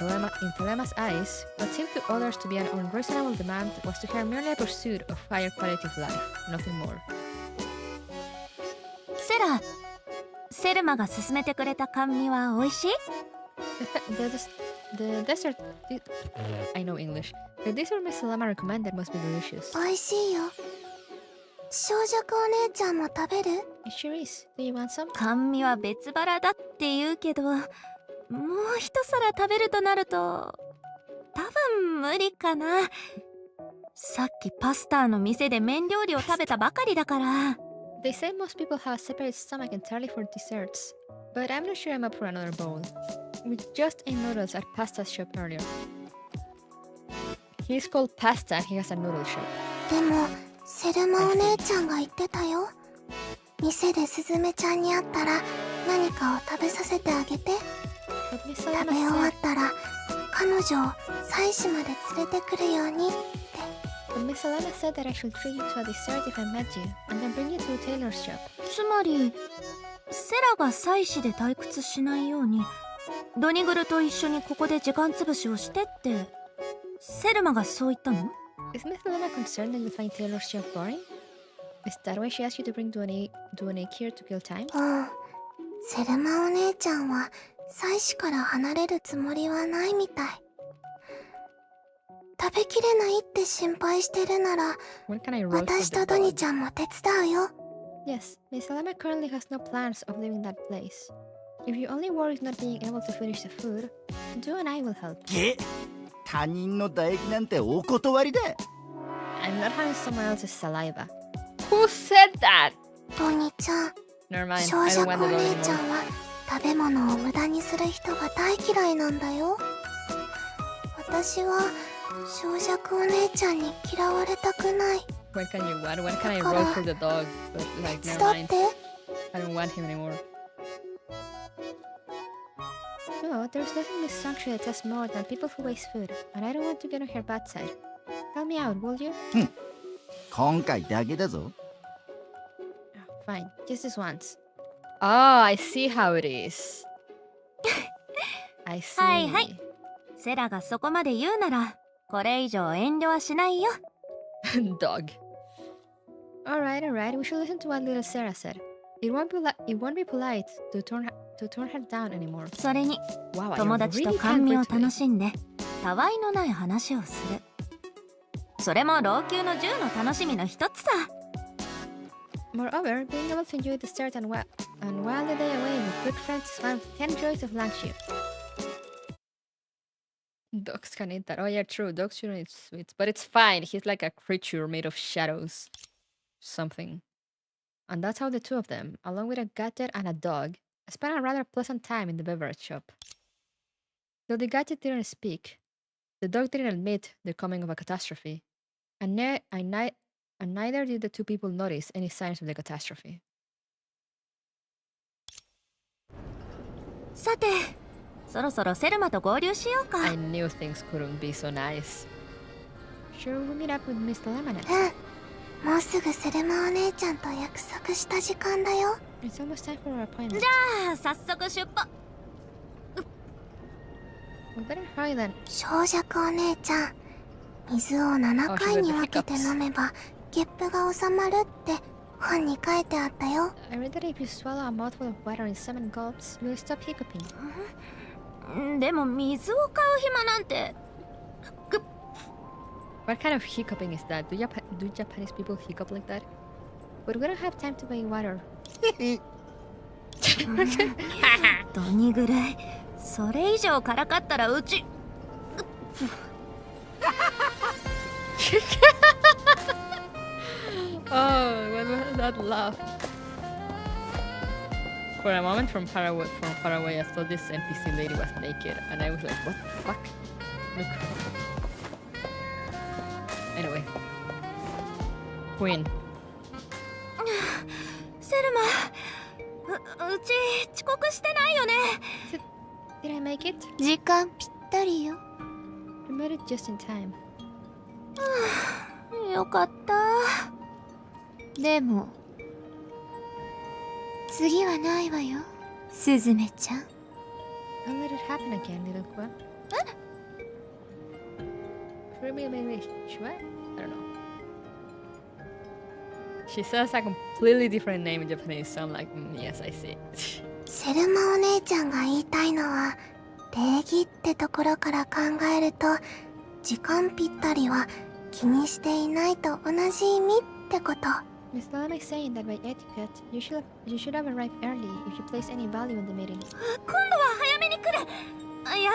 In Telema's eyes, what seemed to others to be an unreasonable demand was to her merely a pursuit of higher quality of life, nothing more. セルマが勧めてくれた甘味は美味しい？ The dessert... I know English. The dessert Miss Telema recommended must be delicious. 美味しいよ。小弱お姉ちゃんも食べる？ It sure is. Do you want some? 甘味は別腹だって言うけど、もう一皿食べるとなると多分無理かな。さっきパスタの店で麺料理を食べたばかりだから。 They say most people have a separate stomach entirely for desserts, but I'm not sure I'm up for another bowl. We just ate noodles at Pasta's shop earlier. He's called Pasta and he has a noodle shop. でもセルマお姉ちゃんが言ってたよ。店でスズメちゃんに会ったら何かを食べさせてあげて。食べ終わったら彼女を妻子まで連れてくるようにって。 But Miss Alana said that I should treat you to a dessert if I met you, and then bring you to a tailor's shop. つまりセラが妻子で退屈しないようにドニグルと一緒にここで時間つぶしをしてってセルマがそう言ったの？ Is Miss Alana concerned that you find tailor's shop boring? Is that why she asked you to bring Duane here to kill time? うん。セルマお姉ちゃんは妻子から離れるつもりはないみたい。食べきれないって心配してるなら、私とドニちゃんも手伝うよ。 Yes, Miss Alana currently has no plans of leaving that place. If you only worry not being able to finish the food, Du and I will help. 他人の唾液なんてお断りだ。 I'm not having someone else's saliva. Who said that? ドニちゃん、 Never mind, 小 I don't 弱 want お the 姉 dog ちゃん anymore. は食べ物を無駄にする人が大嫌いなんだよ。私は小弱お姉ちゃんに嫌われたくない。 What can you want? What can I roll for the dog? But like, 手 never 伝っ mind. て。 I don't want him anymore. No, there's nothing this song should detest more than people who waste food, and I don't want to get on her bad side. Help me out, will you? 今回だけだぞ。 Oh, fine, just this once. Oh, I see how it is. I see. はいはい。セラがそこまで言うなら、これ以上遠慮はしないよ。Dog. Alright, we should listen to what little Sarah said. It won't be polite to turn her down anymore. それに、 Wow, I 友達と really 甘 can't 味を wait to 楽しんで、たわいのない話をする。それも老朽の10の楽しみの一つさ。Moreover, being able to enjoy the start and while the day away with good friends is one of the 10 joys of Langshu. Dogs can eat that. Oh yeah, true. Dogs shouldn't eat sweets. But it's fine. He's like a creature made of shadows. Something. And that's how the two of them, along with a gadget and a dog, spent a rather pleasant time in the beverage shop. Though the gadget didn't speak, the dog didn't admit the coming of a catastrophe, and neither did the two people notice any signs of the catastrophe. さて、そろそろセルマと合流しようか。 I knew things couldn't be so nice. Sure, we'll meet up with Miss Lemonade. もうすぐセルマお姉ちゃんと約束した時間だよ。 It's almost time for our appointment. じゃあ、早速出発。We better hurry then. 小弱お姉ちゃん、水を7回に分けて飲めばゲップが収まるって本に書いてあったよ。 I read that if you swallow a mouthful of water in 7 gulps, you'll stop hiccuping. でも水を買う暇なんて。 What kind of hiccuping is that? Do Japanese people hiccup like that? But we don't have time to buy water. どにぐらい。それ以上からかったらうち。Oh, what was that laugh? For a moment from far away, I thought this NPC lady was naked, and I was like, what the fuck? Look. Anyway. Queen. セルマ、うち遅刻してないよね。Did I make it? 時間ぴったりよ。 We made it just in time. よかった。でも次はないわよ、スズメちゃん。 Don't let it happen again, little Kwa. Maybe sure? I don't know. She says a completely different name in Japanese, so I'm like, yes, I see. セルマお姉ちゃんが言いたいのは礼儀ってところから考えると時間ぴったりは気にしていないと同じ意味ってこと。 Miss Lama is saying that by etiquette, you should have arrived early if you place any value in the meeting. 今度は早めに来る。いや、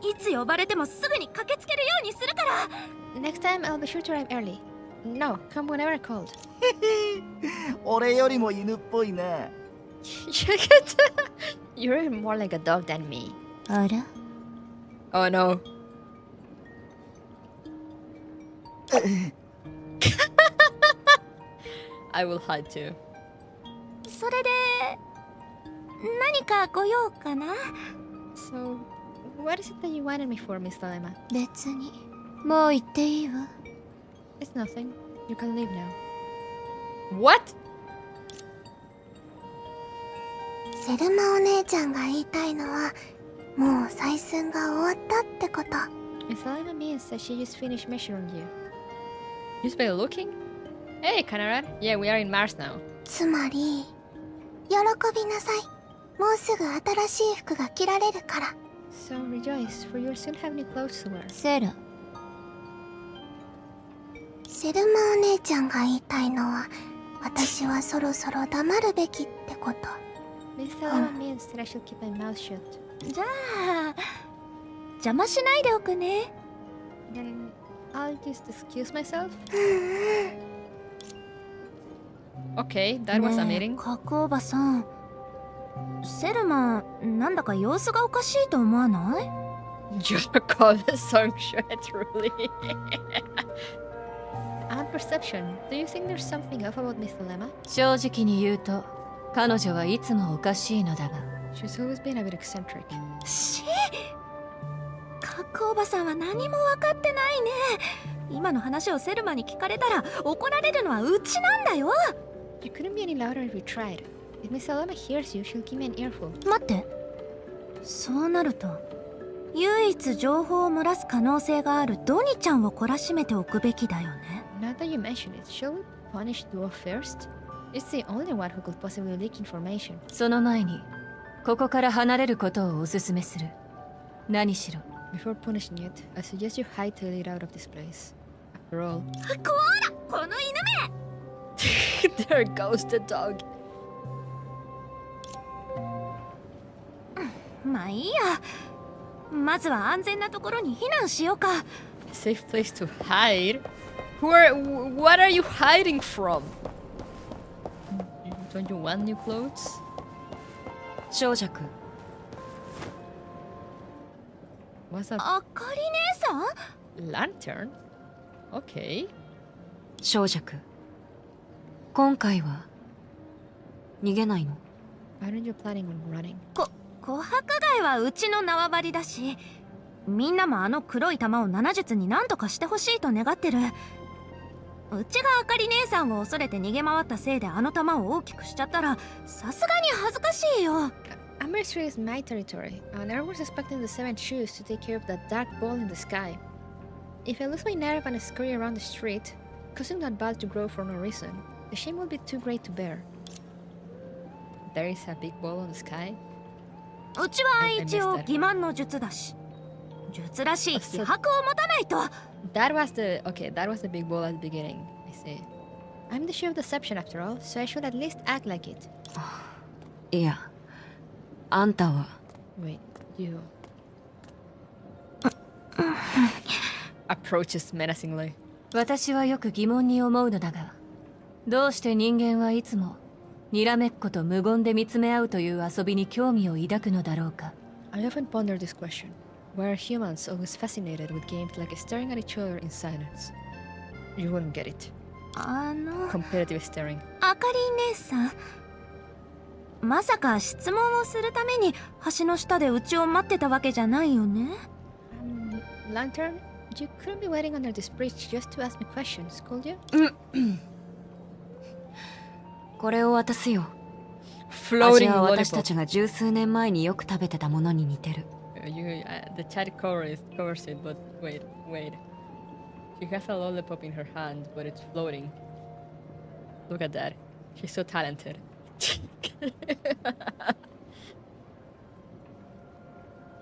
いつ呼ばれてもすぐに駆けつけるようにするから。 Next time, I'll be sure to arrive early. No, come whenever called. 俺よりも犬っぽいな。You're even more like a dog than me. あら Oh no. I will hide too. それで何かご用かな。 So, what is it that you wanted me for, Miss Lama? 別にもう行っていいわ。 It's nothing. You can leave now. What? セルマお姉ちゃんが言いたいのはもう採寸が終わったってこと。 Miss Lama means that she just finished measuring you. Just by looking? Hey, Kanaran. Yeah, we are in Mars now. つまり喜びなさい。もうすぐ新しい服が着られるから。 So rejoice, for you'll soon have new clothes to wear. セルマお姉ちゃんが言いたいのは私はそろそろ黙るべきってこと。 Miss Lama means that I should keep my mouth shut. じゃあ邪魔しないでおくね。 Then I'll just excuse myself. Okay, that was a ねえ meeting. 角おばさん、セルマなんだか様子がおかしいと思わない？ Jacob song truly. On perception, do you think there's something off about Miss Dilemma? 正直に言うと彼女はいつもおかしいのだが She's always been a bit eccentric. カックおばさんは何も分かってないね。今の話をセルマに聞かれたら怒られるのはうちなんだよ。 You couldn't be any louder if you tried. If Miss Dilemma hears you, she'll give me an earful. 待って、そうなると唯一情報を漏らす可能性があるドニちゃんを懲らしめておくべきだよね。 Now that you mention it, shall we punish Duo first? It's the only one who could possibly leak information. その前にここから離れることをお勧めする。何しろ Before punishing it, I suggest you hightail it out of this place. After all, こら、この犬 There goes the dog. め。まあいいや。まずは安全なところに避難しようか。 Safe place to hide? What are you hiding from? Don't you want new clothes? 小弱 What's that? あかり姉さん Lantern? Okay. 小弱今回は逃げないの why aren't you planning on running? 琥珀街はうちの縄張りだし、みんなもあの黒い玉を7術に何とかしてほしいと願ってる。うちがあかり姉さんを恐れて逃げ回ったせいであの玉を大きくしちゃったらさすがに恥ずかしいよ。Amber Street is my territory, and I was expecting the seven shoes to take care of that dark ball in the sky. If I lose my nerve and scurry around the street, causing that ball to grow for no reason, the shame will be too great to bear. There is a big ball on the sky. うちは一応欺瞞の術だし、術らしい気迫を持たないと。That was the big ball at the beginning. I see. I'm the shoe of deception after all, so I should at least act like it. いやあんたは Wait, you approaches menacingly. 私はよく疑問に思うのだがどうして人間はいつもにらめっこと無言で見つめ合うという遊びに興味を抱くのだろうか I often ponder this question. Why are humans always fascinated with games like staring at each other in silence? You wouldn't get it. あ Competitive staring. かり姉さん、まさか質問をするために橋の下でうちを待ってたわけじゃないよね。Lantern, you couldn't be waiting under this bridge just to ask me questions, could you? これを渡すよ Floating 味は私た lollipop. ちが十数年前によく食べてたものに似てる The chat covers it, but wait. She has a lollipop in her hand, but it's floating. Look at that. She's so talented.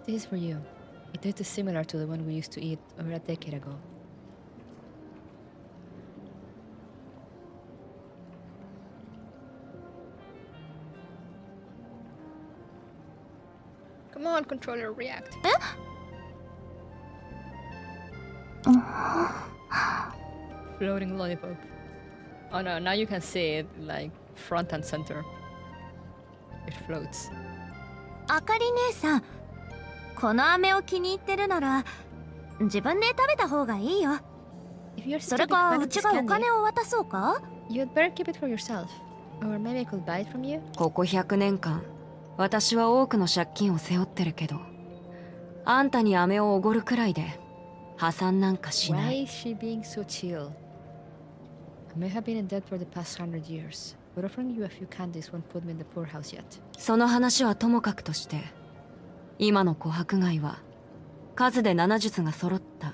This is for you. It tastes similar to the one we used to eat over a decade ago. Come on, controller, react. Floating lollipop. Oh no, now you can see it like front and center. It floats. あかり姉さん、この飴を気に入ってるなら自分で食べた方がいいよ。 If you're そ such a れ big か fan う of ち this がお candy, 金を渡そうか。 you'd better keep it for yourself. Or maybe I could buy it from you. ここ100年間私は多くの借金を背負ってるけどあんたに飴をおごるくらいで破産なんかしな Why い is she being so chill? I may have been in debt for the past 100 years, but offering you a few candies won't put me in the poorhouse yet. その話はともかくとして今の琥珀街は数で7術が揃った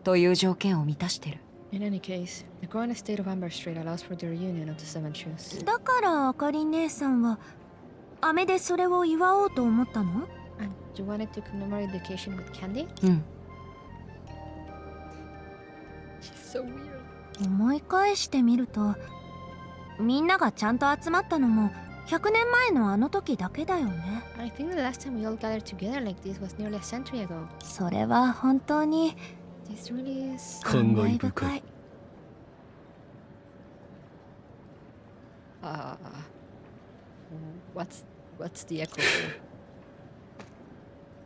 という条件を満たしてる In any case, the current state of Amber Street allows for the reunion of the seven shoes. だからあかり姉さんは飴でそれを祝おうと思ったの？ And you wanted to commemorate the occasion with candy? うん She's so weird. 思い返してみるとみんながちゃんと集まったのも100年前のあの時だけだよね。 I think the last time we all gathered together like this was nearly a century ago. それは本当に This really is... 感慨深い。What's the echo?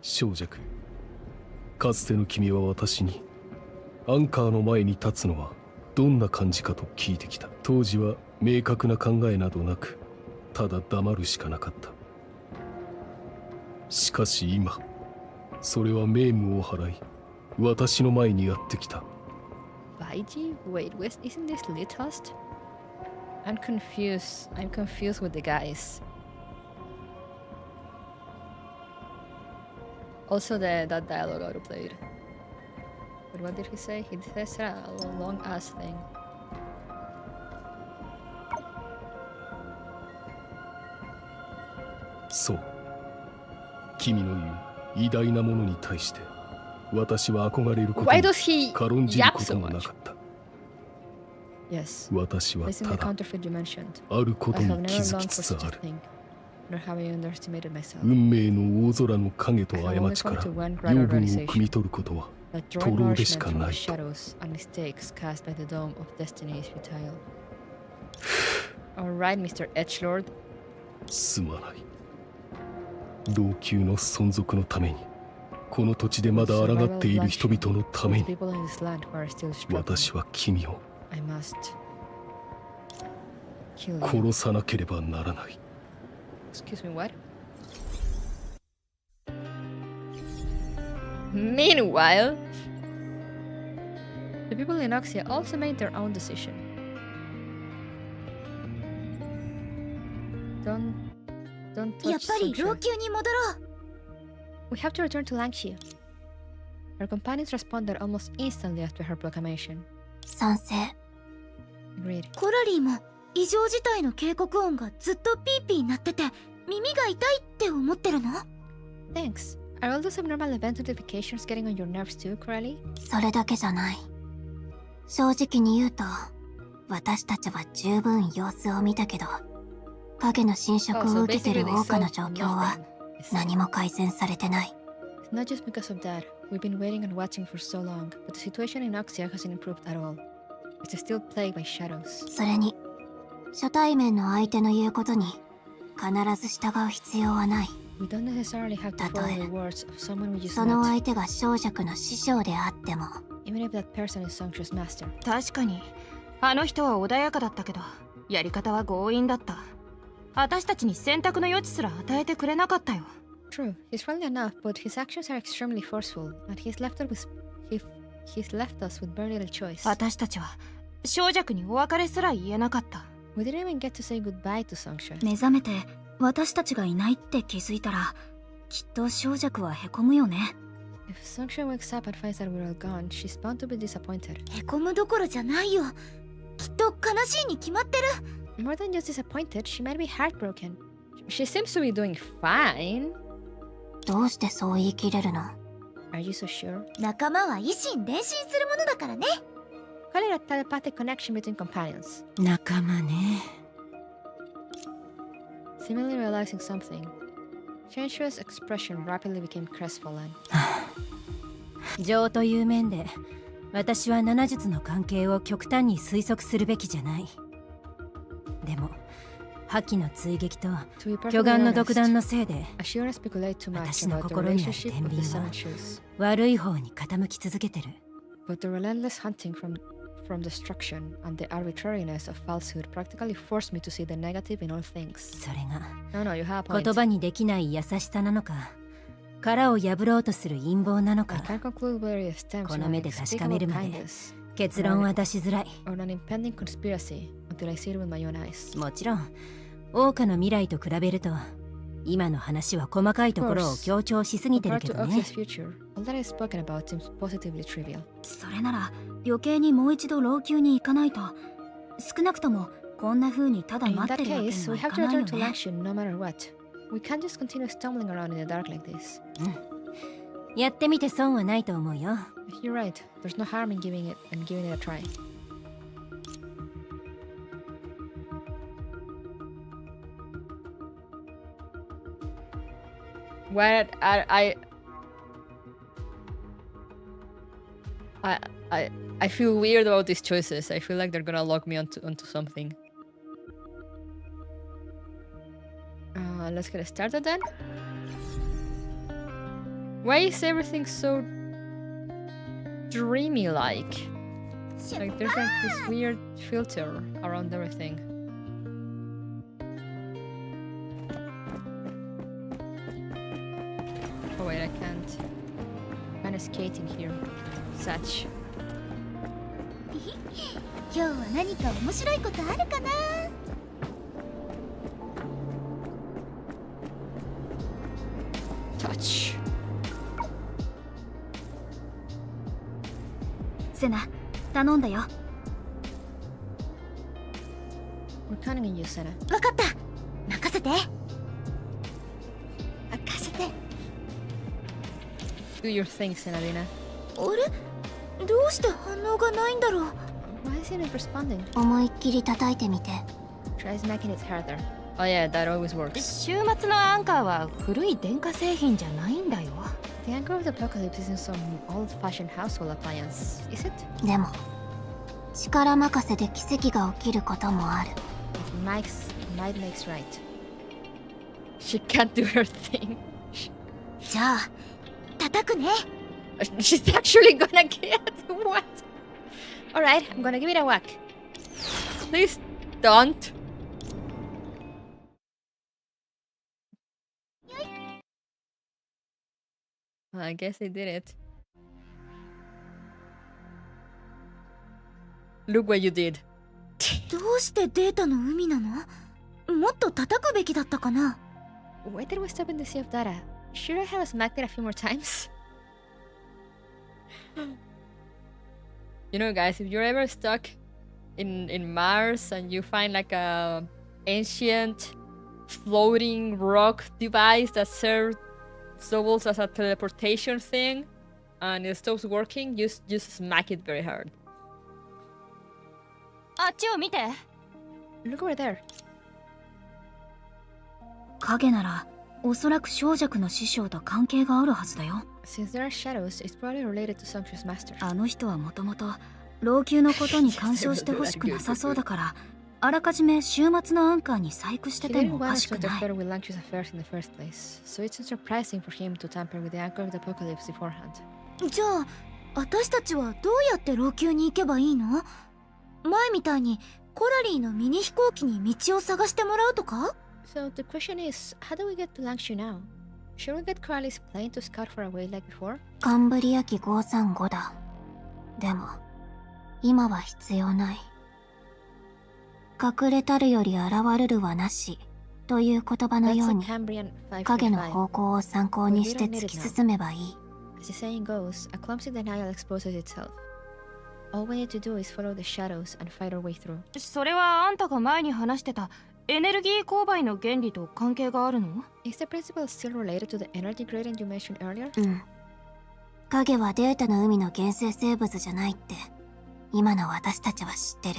小弱かつての君は私にアンカーの前に立つのはどんな感じかと聞いてきた。当時は明確な考えなどなく、ただ黙るしかなかった。しかし今、それは名務を払い、私の前にやってきた。Baiji? Wait, isn't this Lithust? I'm confused with the guys. Also that dialogue autoplayed. But what did he say? He said a long ass thing. そう。君の言う偉大なものに対して、私は憧れることに軽んじることもなかった。Yes. 私はただ、あることに気づきつつある。運命の大空の影と過ちから養分を汲み取ることは徒労でしかないと。Alright, Mr. Edgelord. すまない。老朽の存続のために、この土地でまだ抗っている人々のために、私は君を殺さなければならない。Excuse me, what? Meanwhile, the people in Oxia also made their own decision. Don't touch Sunshine. We have to return to Langxia. Her companions responded almost instantly after her proclamation. 賛成。 Agreed. コラリーも異常事態の警告音がずっとピーピー鳴ってて耳が痛いって思ってるの？ Thanks. Are all those abnormal event notifications getting on your nerves too, Coralie? それだけじゃない。正直に言うと、私たちは十分様子を見たけど、影の侵食を受けてる桜花の状況は何も改善されてない。It's not just because of that. We've been waiting and watching for so long, but the situation in Oxia hasn't improved at all. It's still plagued by shadows. それに、初対面の相手の言うことに必ず従う必要はない。We don't necessarily have to follow the words of someone we just その met, 相手が小弱の師匠であっても。even if that person is Songchu's master. 確かに、あの人は穏やかだったけど、やり方は強引だった。私たちに選択の余地すら与えてくれなかったよ。True, he's friendly enough, but his actions are extremely forceful, and he's left us with very little choice. 私たちは小弱にお別れすら言えなかった。We didn't even get to say goodbye to Songchu. 目覚めて私たちがいないって気づいたら、きっと小弱はへこむよね。If Songchu wakes up and finds that we're all gone, she's bound to be disappointed. へこむどころじゃないよ。きっと悲しいに決まってる。More than just disappointed, she might be heartbroken. She seems to be doing fine. どうしてそう言い切れるの？ Are you so sure? 仲間は以心伝心するものだからね。Call it a telepathic connection between companions. 仲間ね。Seemingly realizing something, Shenchua's expression rapidly became crestfallen. 情という面で、私は7術の関係を極端に推測するべきじゃない。でも、覇気の追撃と巨岩の独断のせいで、私の心にある天秤は悪い方に傾き続けてる。But the relentless hunting from destruction and the arbitrariness of falsehood practically forced me to see the negative in all things. それが No, you have a point. 言葉にできない優しさなのか、殻を破ろうとする陰謀なのか、 I can't conclude whether it stems こ from の an 目で確かめ inexplicable るまで kindness 結論は出しづらい。 or an impending conspiracy until I see it with my own eyes. もちろん、桜花の未来と比べると、今の話は細かいところを強調しすぎてる Compared け to どね。 Oxy's future, all that I've spoken about seems positively trivial. それなら余計にもう一度老朽に行かないと。少なくともこんな風にただ In 待っ that てるわけに case, は we い have か to ないよ return to ね。 Langxia no matter what. We can't just continue stumbling around in the dark like this. やってみて損はないと思うよ。 You're right. There's no harm in giving it a try. What I feel weird about these choices. I feel like they're gonna lock me onto something. Let's get started then. Why is everything so dreamy like. Like there's like this weird filter around everything. Oh wait, I can't. I'm kind of skating here. Such. 今日は何か面白いことあるかな。Touch. セナ、頼んだよ。We're counting on you, Senna. わかった。任せて。任せて。Do your thing, Senadina. あれ？どうして反応がないんだろう。Why is he not responding? 思いっきり叩いてみて。Tries making it harder. Oh yeah, that always works. 週末のアンカーは古い電化製品じゃないんだよ。The anchor of the apocalypse isn't some old-fashioned household appliance, is it? でも力任せで奇跡が起きることもある。Might makes right. She can't do her thing. じゃあ叩くね。She's actually gonna get what? Alright, I'm gonna give it a whack. Please don't. I guess I did it. Look what you did. どうしてデータの海なの？もっと叩くべきだったかな。 Why did we stop in the sea of data? Should I have smacked it a few more times? You know, guys, if you're ever stuck in Mars and you find like a ancient floating rock device that serves doubles as a teleportation thing and it stops working, just smack it very hard. あっちを見て。 Look over there. 影ならおそらく小弱の師匠と関係があるはずだよ。 Since there are shadows, it's probably related to Sumptuous Master. あの人はもともと老朽のことに干渉してほしくなさそうだからあらかじめ週末のアンカーに細工して He て didn't もお want か us し to くない。 interfere with Lancio's affairs in the first place, so it's not surprising for him to tamper with the anchor of the apocalypse beforehand. じゃあ私たちはどうやって老朽に行けばいいの？前みたいにコラリーのミニ飛行機に道を探してもらうとか？ So the question is, how do we get to Langshu now? Should we get Coralie's plane to scout for a way like before? カンブリア機535だ。でも今は必要ない。隠れたるより現るるはなしという言葉のように影の方向を参考にして突き進めばいい。 As the saying goes, a clumsy denial exposes itself. All we need to do is follow the shadows and fight our way through. それはあんたが前に話してたエネルギー勾配の原理と関係があるの？ Is the principle still related to the energy gradient you mentioned earlier? うん。影はデータの海の原生生物じゃないって今の私たちは知ってる。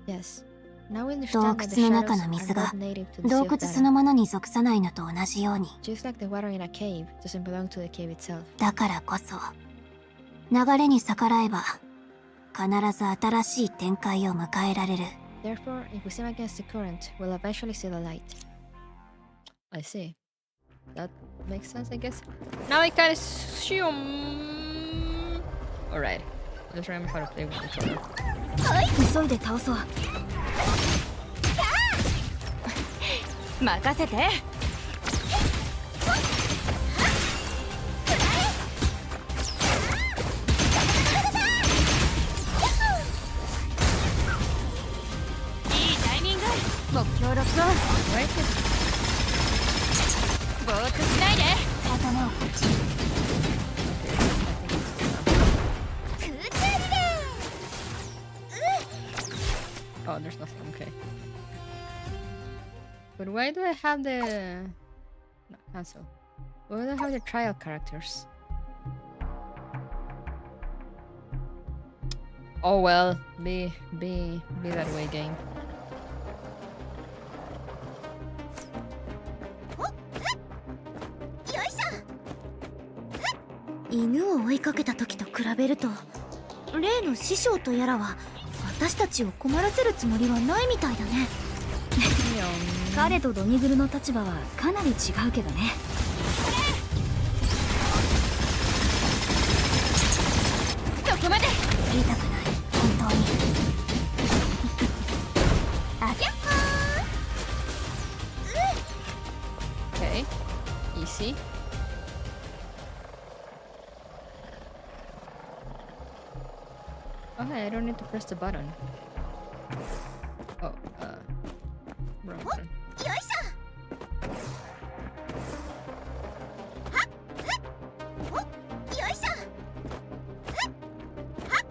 Yes. Now we 洞 understand that 窟 the の shadows 中の水 are が not native to the 洞 sea 窟 of その data. ものに属さないのと同じように。 Just like the water in a cave doesn't belong to the cave itself. だからこそ流れに逆らえば必ず新しい展開を迎えられる。 Therefore, if we swim against the current, we'll eventually see the light. I see. That makes sense, I guess. Now I can assume. Alright. Let's remember how to play with the controller. 急いで倒そう。任せて。目標ロックオン。ぼーっとしないで。頭をこっち。Oh, there's nothing. Okay. But why do I have the... No, cancel. Why do I have the trial characters? Oh well, be that way, game. 犬を追いかけた時と比べると例の師匠とやらは私たちを困らせるつもりはないみたいだね。彼とドニグルの立場はかなり違うけどね。そこまで。言いたくない、本当に。あひゃっほー。Okay, easy. Okay, I don't need to press the button. Oh, wrong button. よいしょ。はっふっ。お、よいしょ。ふっ。はっ。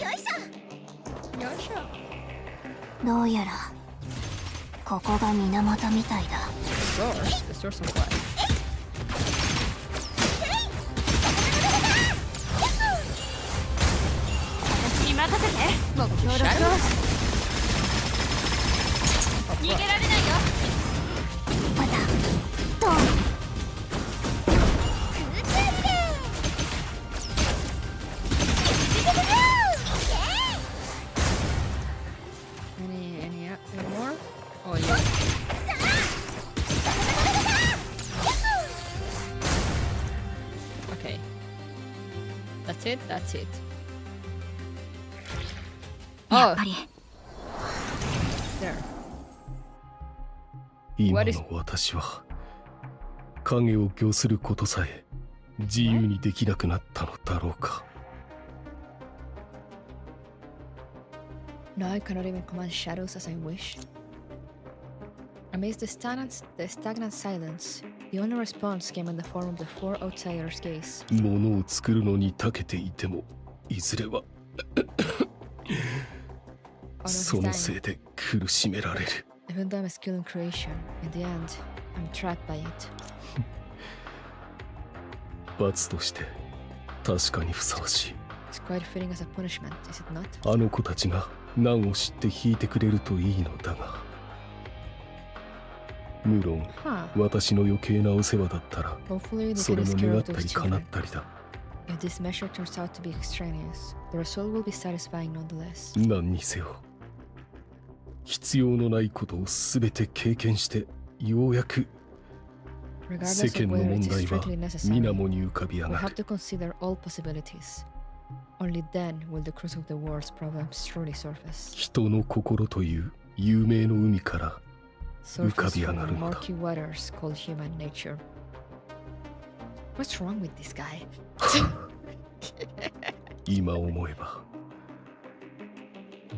よいしょ。よいしょ。どうやらここが源みたいだ。The source of what? 私に任せて。もう協力を。逃げられないよ。またドン。空中リレー。Any more? Oh yeah. Okay. That's it. That's it. やっぱり。There. 今の私は影を御することさえ自由にできなくなったのだろうか。 Now I cannot even command shadows as I wish. Amidst the stagnant silence, the only response came in the form of the four outsiders' gaze. 物を作るのに長けていてもいずれはそのせいで苦しめられる。 Even though I'm a skilled in creation, in the end, I'm trapped by it. 罰として確かにふさわしい。 It's quite fitting as a punishment, is it not? あの子たちが難を知って引いてくれるといいのだが、無論私の余計なお世話だったら Hopefully, they そ can れも escape 願 of ったり those 叶っ children. たりだ。 If this measure turns out to be extraneous, the result will be satisfying nonetheless. 何にせよ必要のないことをすべて経験してようやく 世 Regardless 間 of の whether 問 it is 題は strictly necessary, 皆もに浮かび上 we が have る。 to consider all possibilities. Only then will the crux of the world's problems truly surface. 人の心という有名の海から浮か Surface び上 from が the るのだ。 murky waters called human nature. What's wrong with this guy? 今思えば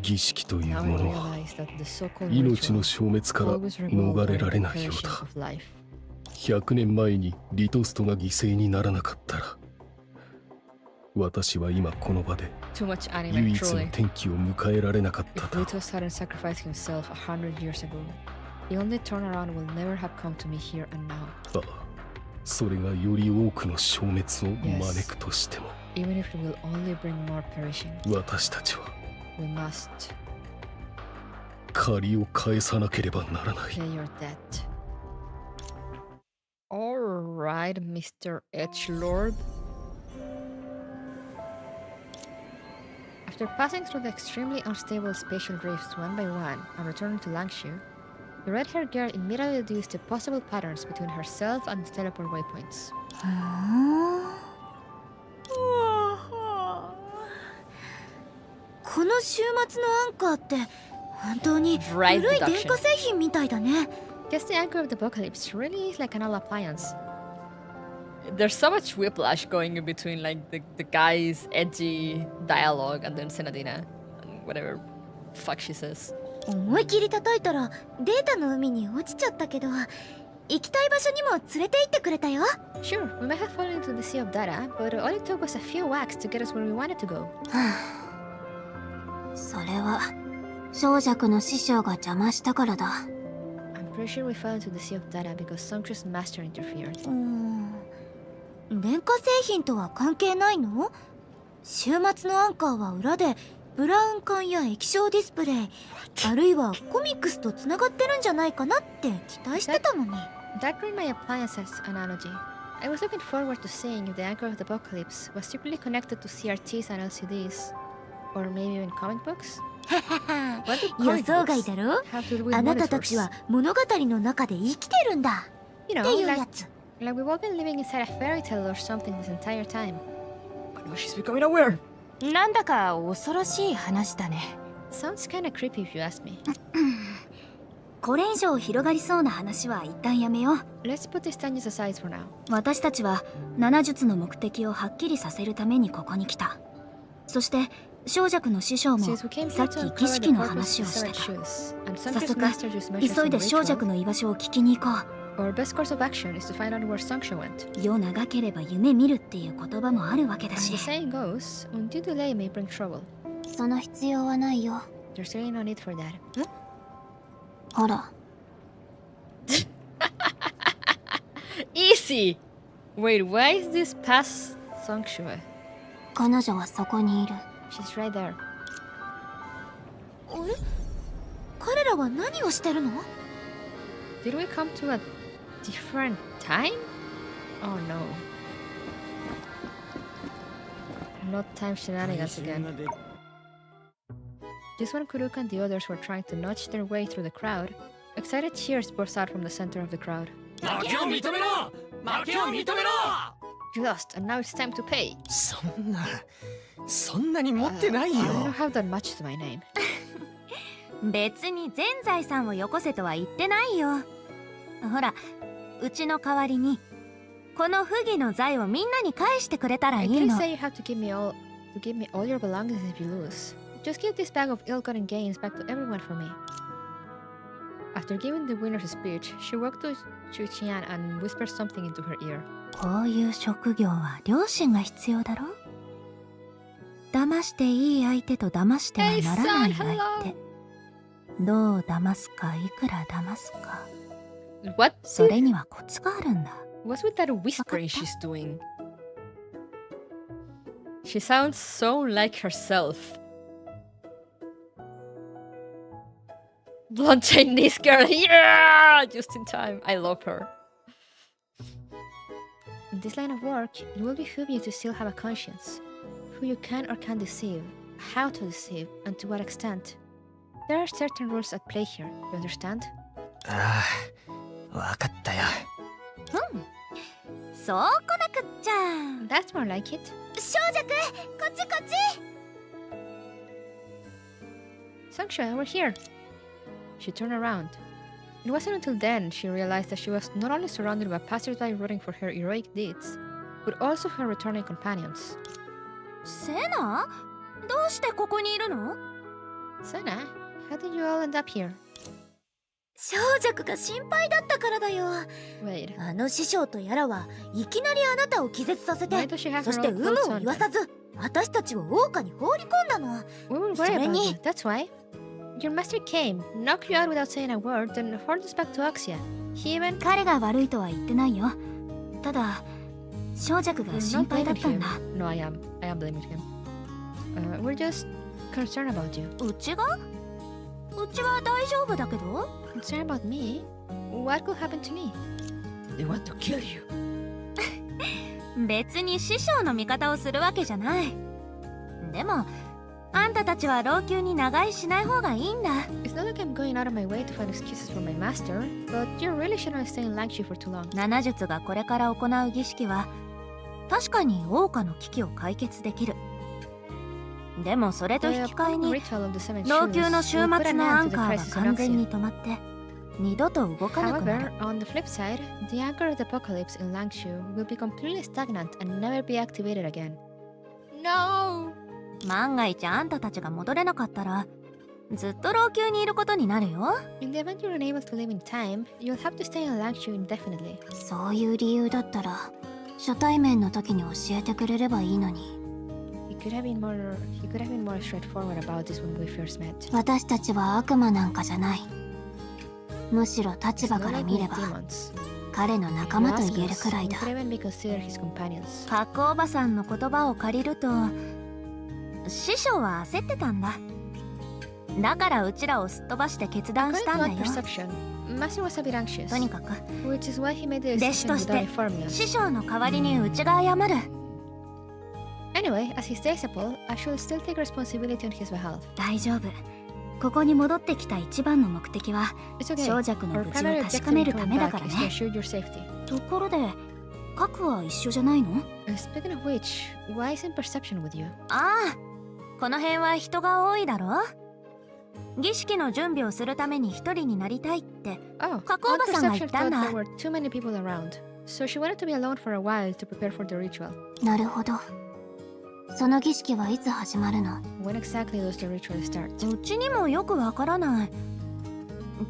儀式という Now も I のは realize that the so-called 命の ritual 消滅から always revolve 逃れ around ら the れないよう perishing だ。 of life. 100年前にリトストが犠牲にならなかったら私は今この場で Too much 唯 anime, 一の truly. 転機を迎えられなかった If だろう。 Litos hadn't sacrificed himself 100 years ago, the only turnaround will never have come to me here and now. ああ、それがより多くの消滅を招くとしても Even if it will only bring more perishing, 私たちは we must 借りを返さなければならない。 pay your debt. Alright, Mr. Edgelord. After passing through the extremely unstable spatial drifts one by one and returning to Langshu, the red-haired girl immediately deduced the possible patterns between herself and the teleport waypoints. この週末のアンカーって本当に古 Right い電 deduction. 化製品みたいだね。 Guess the anchor of the apocalypse really is like an old appliance. There's so much whiplash going in between like the guy's edgy dialogue and then Senadina and whatever fuck she says. 思い切り叩いたらデータの海に落ちちゃったけど、行きたい場所にも連れて行ってくれたよ。 Sure, we might have fallen into the sea of data, but all it took was a few whacks to get us where we wanted to go. それは小弱の師匠が邪魔したからだ。 I'm pretty sure we fell into the sea of data because Sumptuous Master interfered. 電化製品とは関係ないの？週末のアンカーは裏でブラウン管や液晶ディスプレイ、あるいはコミックスとつながってるんじゃないかなって期待してたのに。 That brings my appliances analogy. I was looking forward to seeing if the anchor of the apocalypse was secretly connected to CRTs and LCDs. Or maybe even comic books? What do 予 comic 想外 books だろ？ have to do with あなたたち monitors? は物語の中で生きてるんだ。 You って know, いうや like つ。Like we've all been living inside a fairy tale or something this entire time. But now she's becoming aware. なんだか恐ろしい話だね。Sounds kinda creepy if you ask me. これ以上広がりそうな話は一旦やめよう。Let's put these tangents aside for now. 私たちは7術の目的をはっきりさせるためにここに来た。そして小弱の師匠もさっき儀式の話をしてた。早速急いで小弱の居場所を聞きに行こう。Our best course of action is to find out where Sancho went. 世長ければ夢見るっていう言葉もあるわけだ As し。 the saying goes, undue delay may bring trouble. その必要はないよ。 There's really no need for that. ほら。Easy! Wait, why is this past Sancho? 彼女はそこにいる。 She's right there. あれ？彼らは何をしてるの？ Did we come to a different time? Oh no. Not time shenanigans again. Just when Kuruka and the others were trying to nudge their way through the crowd, excited cheers burst out from the center of the crowd. You lost, and now it's time to pay. そんなに持ってないよ。 I don't have that much to my name. 別に全財産をよこせとは言ってないよ。ほら、うちの代わりにこの不義の財をみんなに返してくれたらい I い didn't の。 say you have to give me all your belongings if you lose. Just give this bag of ill-gotten gains back to everyone for me. After giving the winner's speech, she walked to Chu Qian and whispered something into her ear. こういう職業は良心が必要だろ。騙していい相手と騙してはならない相手。どう騙すか、いくら騙すか。What? それにはコツがあるんだ。What's with that whispering she's doing? She sounds so like herself. Blonde Chinese girl, yeah! Just in time. I love her. In this line of work, it will behoove you to still have a conscience. Who you can or can't deceive, how to deceive, and to what extent. There are certain rules at play here, you understand? ああ、わかったよ。そうこなくっちゃ。 That's more like it. 小弱、こっちこっち。 Sanksha, we're here. She turned around. It wasn't until then she realized that she was not only surrounded by passersby rooting for her heroic deeds, but also her returning companions. セナ？どうしてここにいるの？ Sena, how did you all end up here? 小弱が心配だったからだよ。 Wait, あの師匠とやらはいきなりあなたを気絶させて、 why does she have そ her して own 有無 clothes を on 言わ then? さず私たちを謳歌に放り込んだの。 We were worried about Sereni. you, that's why. Your master came, knocked you out without saying a word, then hauled us back to Oxia. He even... 彼が悪いとは言ってないよ。ただ小弱が We're 心 not 配だっ blaming たん him. だ。 No, I am blaming him. We're just concerned about you. うちが？うちは大丈夫だけど。 Concerned about me? What could happen to me? They want to kill you. 別に師匠の味方をするわけじゃない。でもあんたたちは老朽に長居しない方がいいんだ。 It's not like I'm going out of my way to find excuses for my master, but you really shouldn't stay in Langshu for too long. 七術がこれから行う儀式は確かに桜花の危機を解決できる。でもそれと引き換えに老朽の終末のアンカーが完全に止まって二度と動かなくなる。 However, on the flip side, the anchor of the apocalypse in Langshu will be completely stagnant and never be activated again. No! 万が一あんたたちが戻れなかったらずっと老朽にいることになるよ。 In the event you're unable to live in time, you'll have to stay in Langshu indefinitely. そういう理由だったら初対面の時に教えてくれればいいのに。 He could have been more straightforward about this when we first met. 私たちは悪魔なんかじゃない。むしろ立場から見れば彼の仲間と言えるくらいだ。白おばさんの言葉を借りると師匠は焦ってたんだ。だからうちらをすっ飛ばして決断したんだよ。とにかく弟子として師匠の代わりにうちが謝る。 Anyway, as his disciple, I should still take responsibility on his behalf. 大丈夫。ここに戻ってきた一番の目的は It's okay. 小弱の Our 無事を primary 確 objective かめ in るため coming だから back is to ね。 assure your safety. ところで核は一緒じゃないの？ Speaking of which, why isn't perception with you? ああ、この辺は人が多いだろ。儀式の準備をするために一人になりたいって核おばさんが言ったんだ。 There were too many people around, so she wanted to be alone for a while to prepare for the ritual. なるほど。その儀式はいつ始まるの？ When exactly does the ritual start? うちにもよくわからない。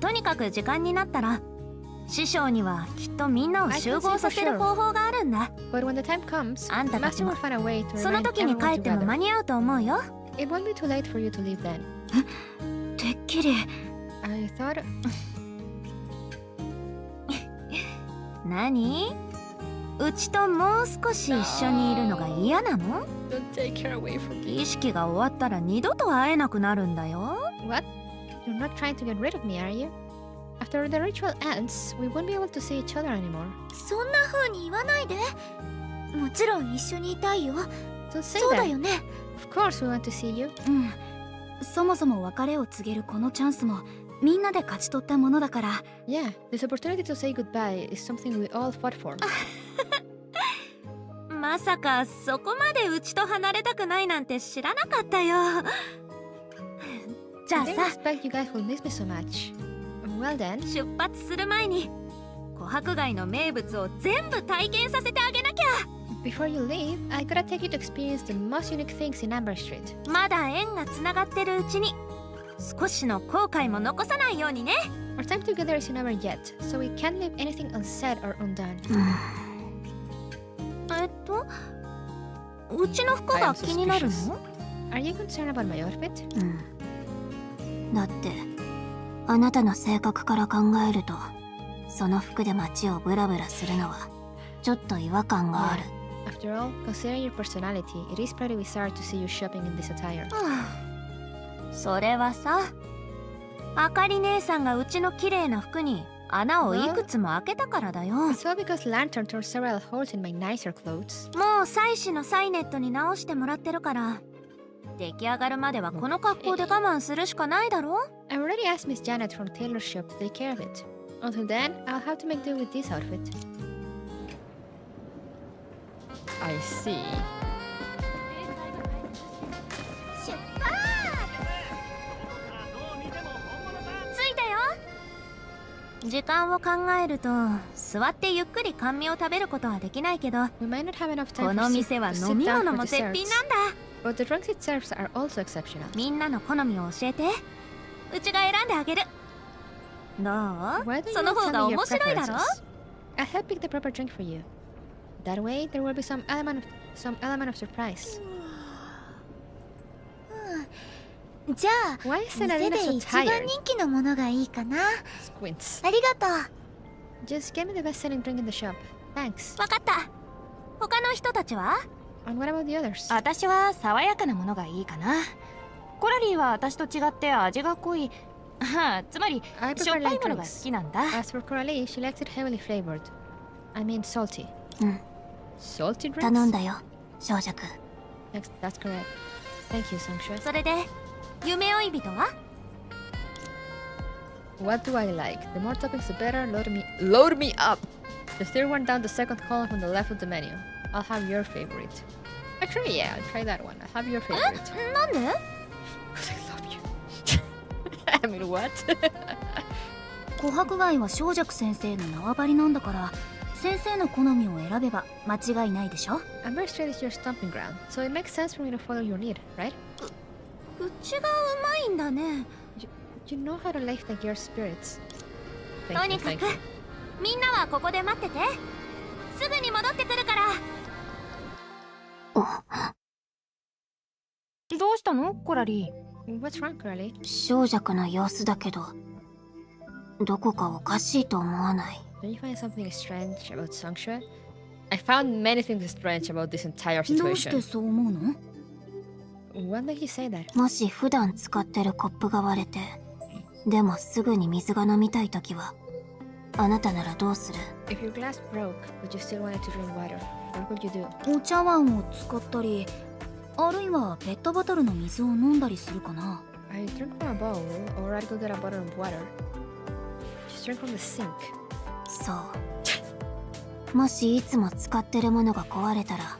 とにかく時間になったら師匠にはきっとみんなを集合させる方法があるんだ。But when the time comes, あんたたち Master も will find a way to その remind 時に帰 everyone っても間 together. に合うと思うよ。 It won't be too late for you to leave then. てっきり。I thought. 何？うちともう少し一緒にいるのが嫌なの？ Don't take her away from me. 儀式が終わったら二度と会えなくなるんだよ。 What? You're not trying to get rid of me, are you? After the ritual ends, we won't be able to see each other anymore. そんな風に言わないで。もちろん一緒にいたいよ。 Don't say そう that. だよね。 Of course we want to see you. うん。そもそも別れを告げるこのチャンスもみんなで勝ち取ったものだから。Yeah, this opportunity to say goodbye is something we all fought for. まさかそこまでうちと離れたくないなんて知らなかったよ。じゃあ I さ、 didn't expect you guys will miss me so much. Well then, 出発する前に琥珀街の名物を全部体験させてあげなきゃ。 before you leave, I gotta take you to experience the most unique things in Amber Street. まだ縁がつながってるうちに少しの後悔も残さないようにね。 Our time together is never yet, so we can't leave anything unsaid or undone. うちの服が気になるの？ Are you concerned about my outfit? だってあなたの性格から考えるとその服で街をブラブラするのはちょっと違和感がある。 After all, considering your personality, it is pretty bizarre to see you shopping in this attire. それはさ、あかり姉さんがうちの綺麗な服に穴をいくつも開けたからだよ。 It's all because Lantern tore several holes in my nicer clothes. もう妻子のサイネットに直してもらってるから出来上がるまではこの格好で我慢するしかないだろ。 I already asked Miss Janet from Taylor's shop to take care of it. Until then, I'll have to make do with this outfit. I see. 出発！着いたよ。時間を考えると座ってゆっくり甘味を食べることはできないけど、 We might not have enough time この店は飲み物も絶品なんだ。 But the drinks it serves are also exceptional. みんなの好みを教えて。うちが選んであげる。どう？ Why don't そ you の方 tell が me your 面白いだろ？ preferences? I'll help pick the proper drink for you. That way, there will be some element of surprise. じゃあ Why is 店 Senarina で so 一番 tired? 人気のものがいいかな。 Squints. ありがとう。 Just give me the best-selling drink in the shop. Thanks. わかった。他の人たちは？ And what about the others? 私は爽やかなものがいいかな。コラリーは私と違って味が濃い。つまり I しょっ prefer ぱい light ものが好 drinks. きなんだ。 As for Coralie, she likes it heavily flavored. I mean salty. Salty drinks? 頼んだよ、小弱。That's correct. Thank you, Sangsha. それで夢追い人は？ What do I like? The more toppings, the better. Load me up! The third one down the second column from the left of the menu. I'll have your favorite. Actually, yeah, I'll try that one. I'll have your favorite. なんで？ Because I love you. I mean, what? 琥珀街は小弱先生の縄張りなんだから先生の好みを選べば間違いないでしょ。 Amber Street is your stomping ground, so it makes sense for me to follow your lead, right? 口がうまいんだね。You know how to lift the gear spirits. とにかくみんなはここで待ってて。すぐに戻ってくるから。どうしたのコラリー？ What's wrong, Coralie? 小弱の様子だけどどこかおかしいと思わない？ Don't you find something strange about Sangsha? I found many things strange about this entire どうして situation. そう思うの？ What makes you say that? もし普段使ってるコップが割れてでもすぐに水が飲みたいときはあなたならどうする？ If your glass broke, but you still wanted to drink water, what would you do? お茶碗を使ったりあるいはペットボトルの水を飲んだりするかな。 I drink from a bowl, or I'd go get a bottle of water. Just drink from the sink. そうもしいつも使ってるものが壊れたら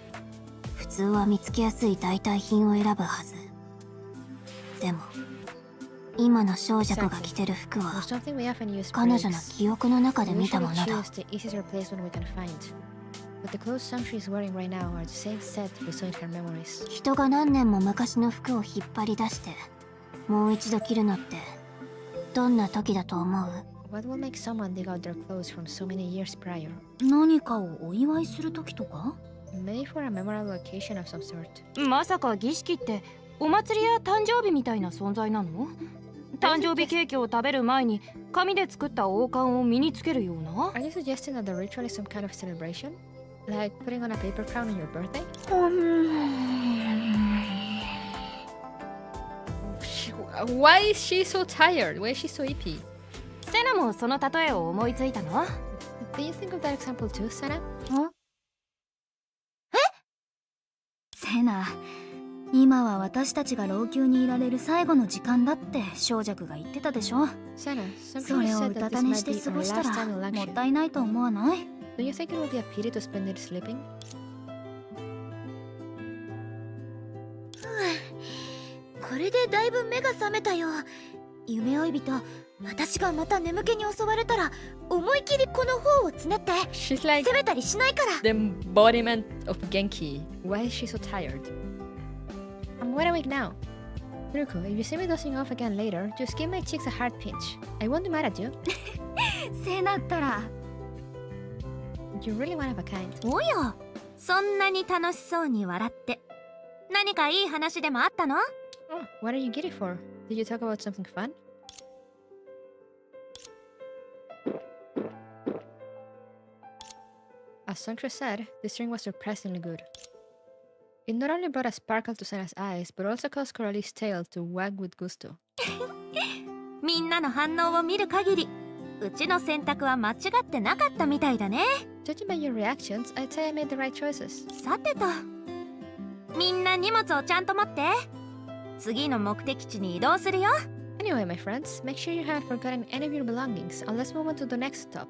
普通は見つけやすい代替品を選ぶはず。でも今の小弱が着てる服は彼女の記憶の中で見たものだ。人が何年も昔の服を引っ張り出してもう一度着るのってどんな時だと思う？何かをお祝いする時とか？まさか儀式ってお祭りや誕生日みたいな存在なの？誕生日ケーキを食べる前に紙で作った王冠を身につけるような？ Are you suggesting that the ritual is some kind of celebration? Like putting on a paper crown on your birthday? Why is she so tired? Why is she so ippy? セナもその例えを思いついたの？ Do you think of that example too, Senna? セナ、今は私たちが老朽にいられる最後の時間だって小弱が言ってたでしょ。それをうたた寝して過ごしたらもったいないと思わない？ Do you think it would be a pity to spend it sleeping? これでだいぶ目が覚めたよ。夢追い人、私がまた眠気に襲われたら思い切りこの方をつねって。She's like 攻めたりしないから。 the embodiment of Genki. Why is she so tired? I'm wide awake now. Ruko, if you see me dozing off again later, just give my cheeks a hard pinch. I won't be mad at you. せなったら You're really one of a kind. おや、そんなに楽しそうに笑って。何かいい話でもあったの？ Oh, what are you giddy for? Did you talk about something fun? As Sancho said, this ring was surprisingly good. It not only brought a sparkle to Senna's eyes, but also caused Coralie's tail to wag with gusto. みんなの反応を見る限り、うちの選択は間違ってなかったみたいだね。Judging by your reactions, I'd say I made the right choices. さてと、みんな荷物をちゃんと持って。次の目的地に移動するよ。Anyway, my friends, make sure you haven't forgotten any of your belongings, and let's move on to the next stop.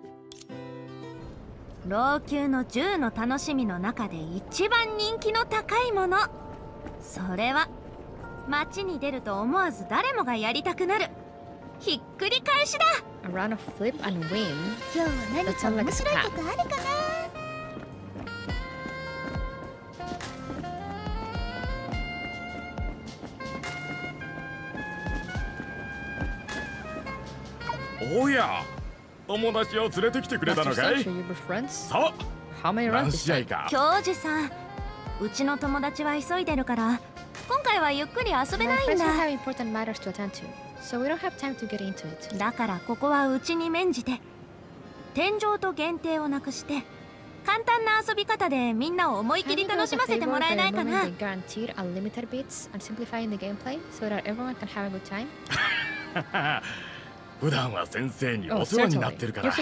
老朽の銃の楽しみの中で一番人気の高いもの。それは街に出ると思わず誰もがやりたくなるひっくり返しだ。 A round of flip and win. 今日は何か面白いことあるかな？おや、友達を連れてきてくれたのかい？そう、何試合か。教授さん、うちの友達は急いでるから今回はゆっくり遊べないんだ。だからここはうちに免じて天井と限定をなくして簡単な遊び方でみんなを思い切り楽しませてもらえないかな。普段は先生にお世話になってるからそ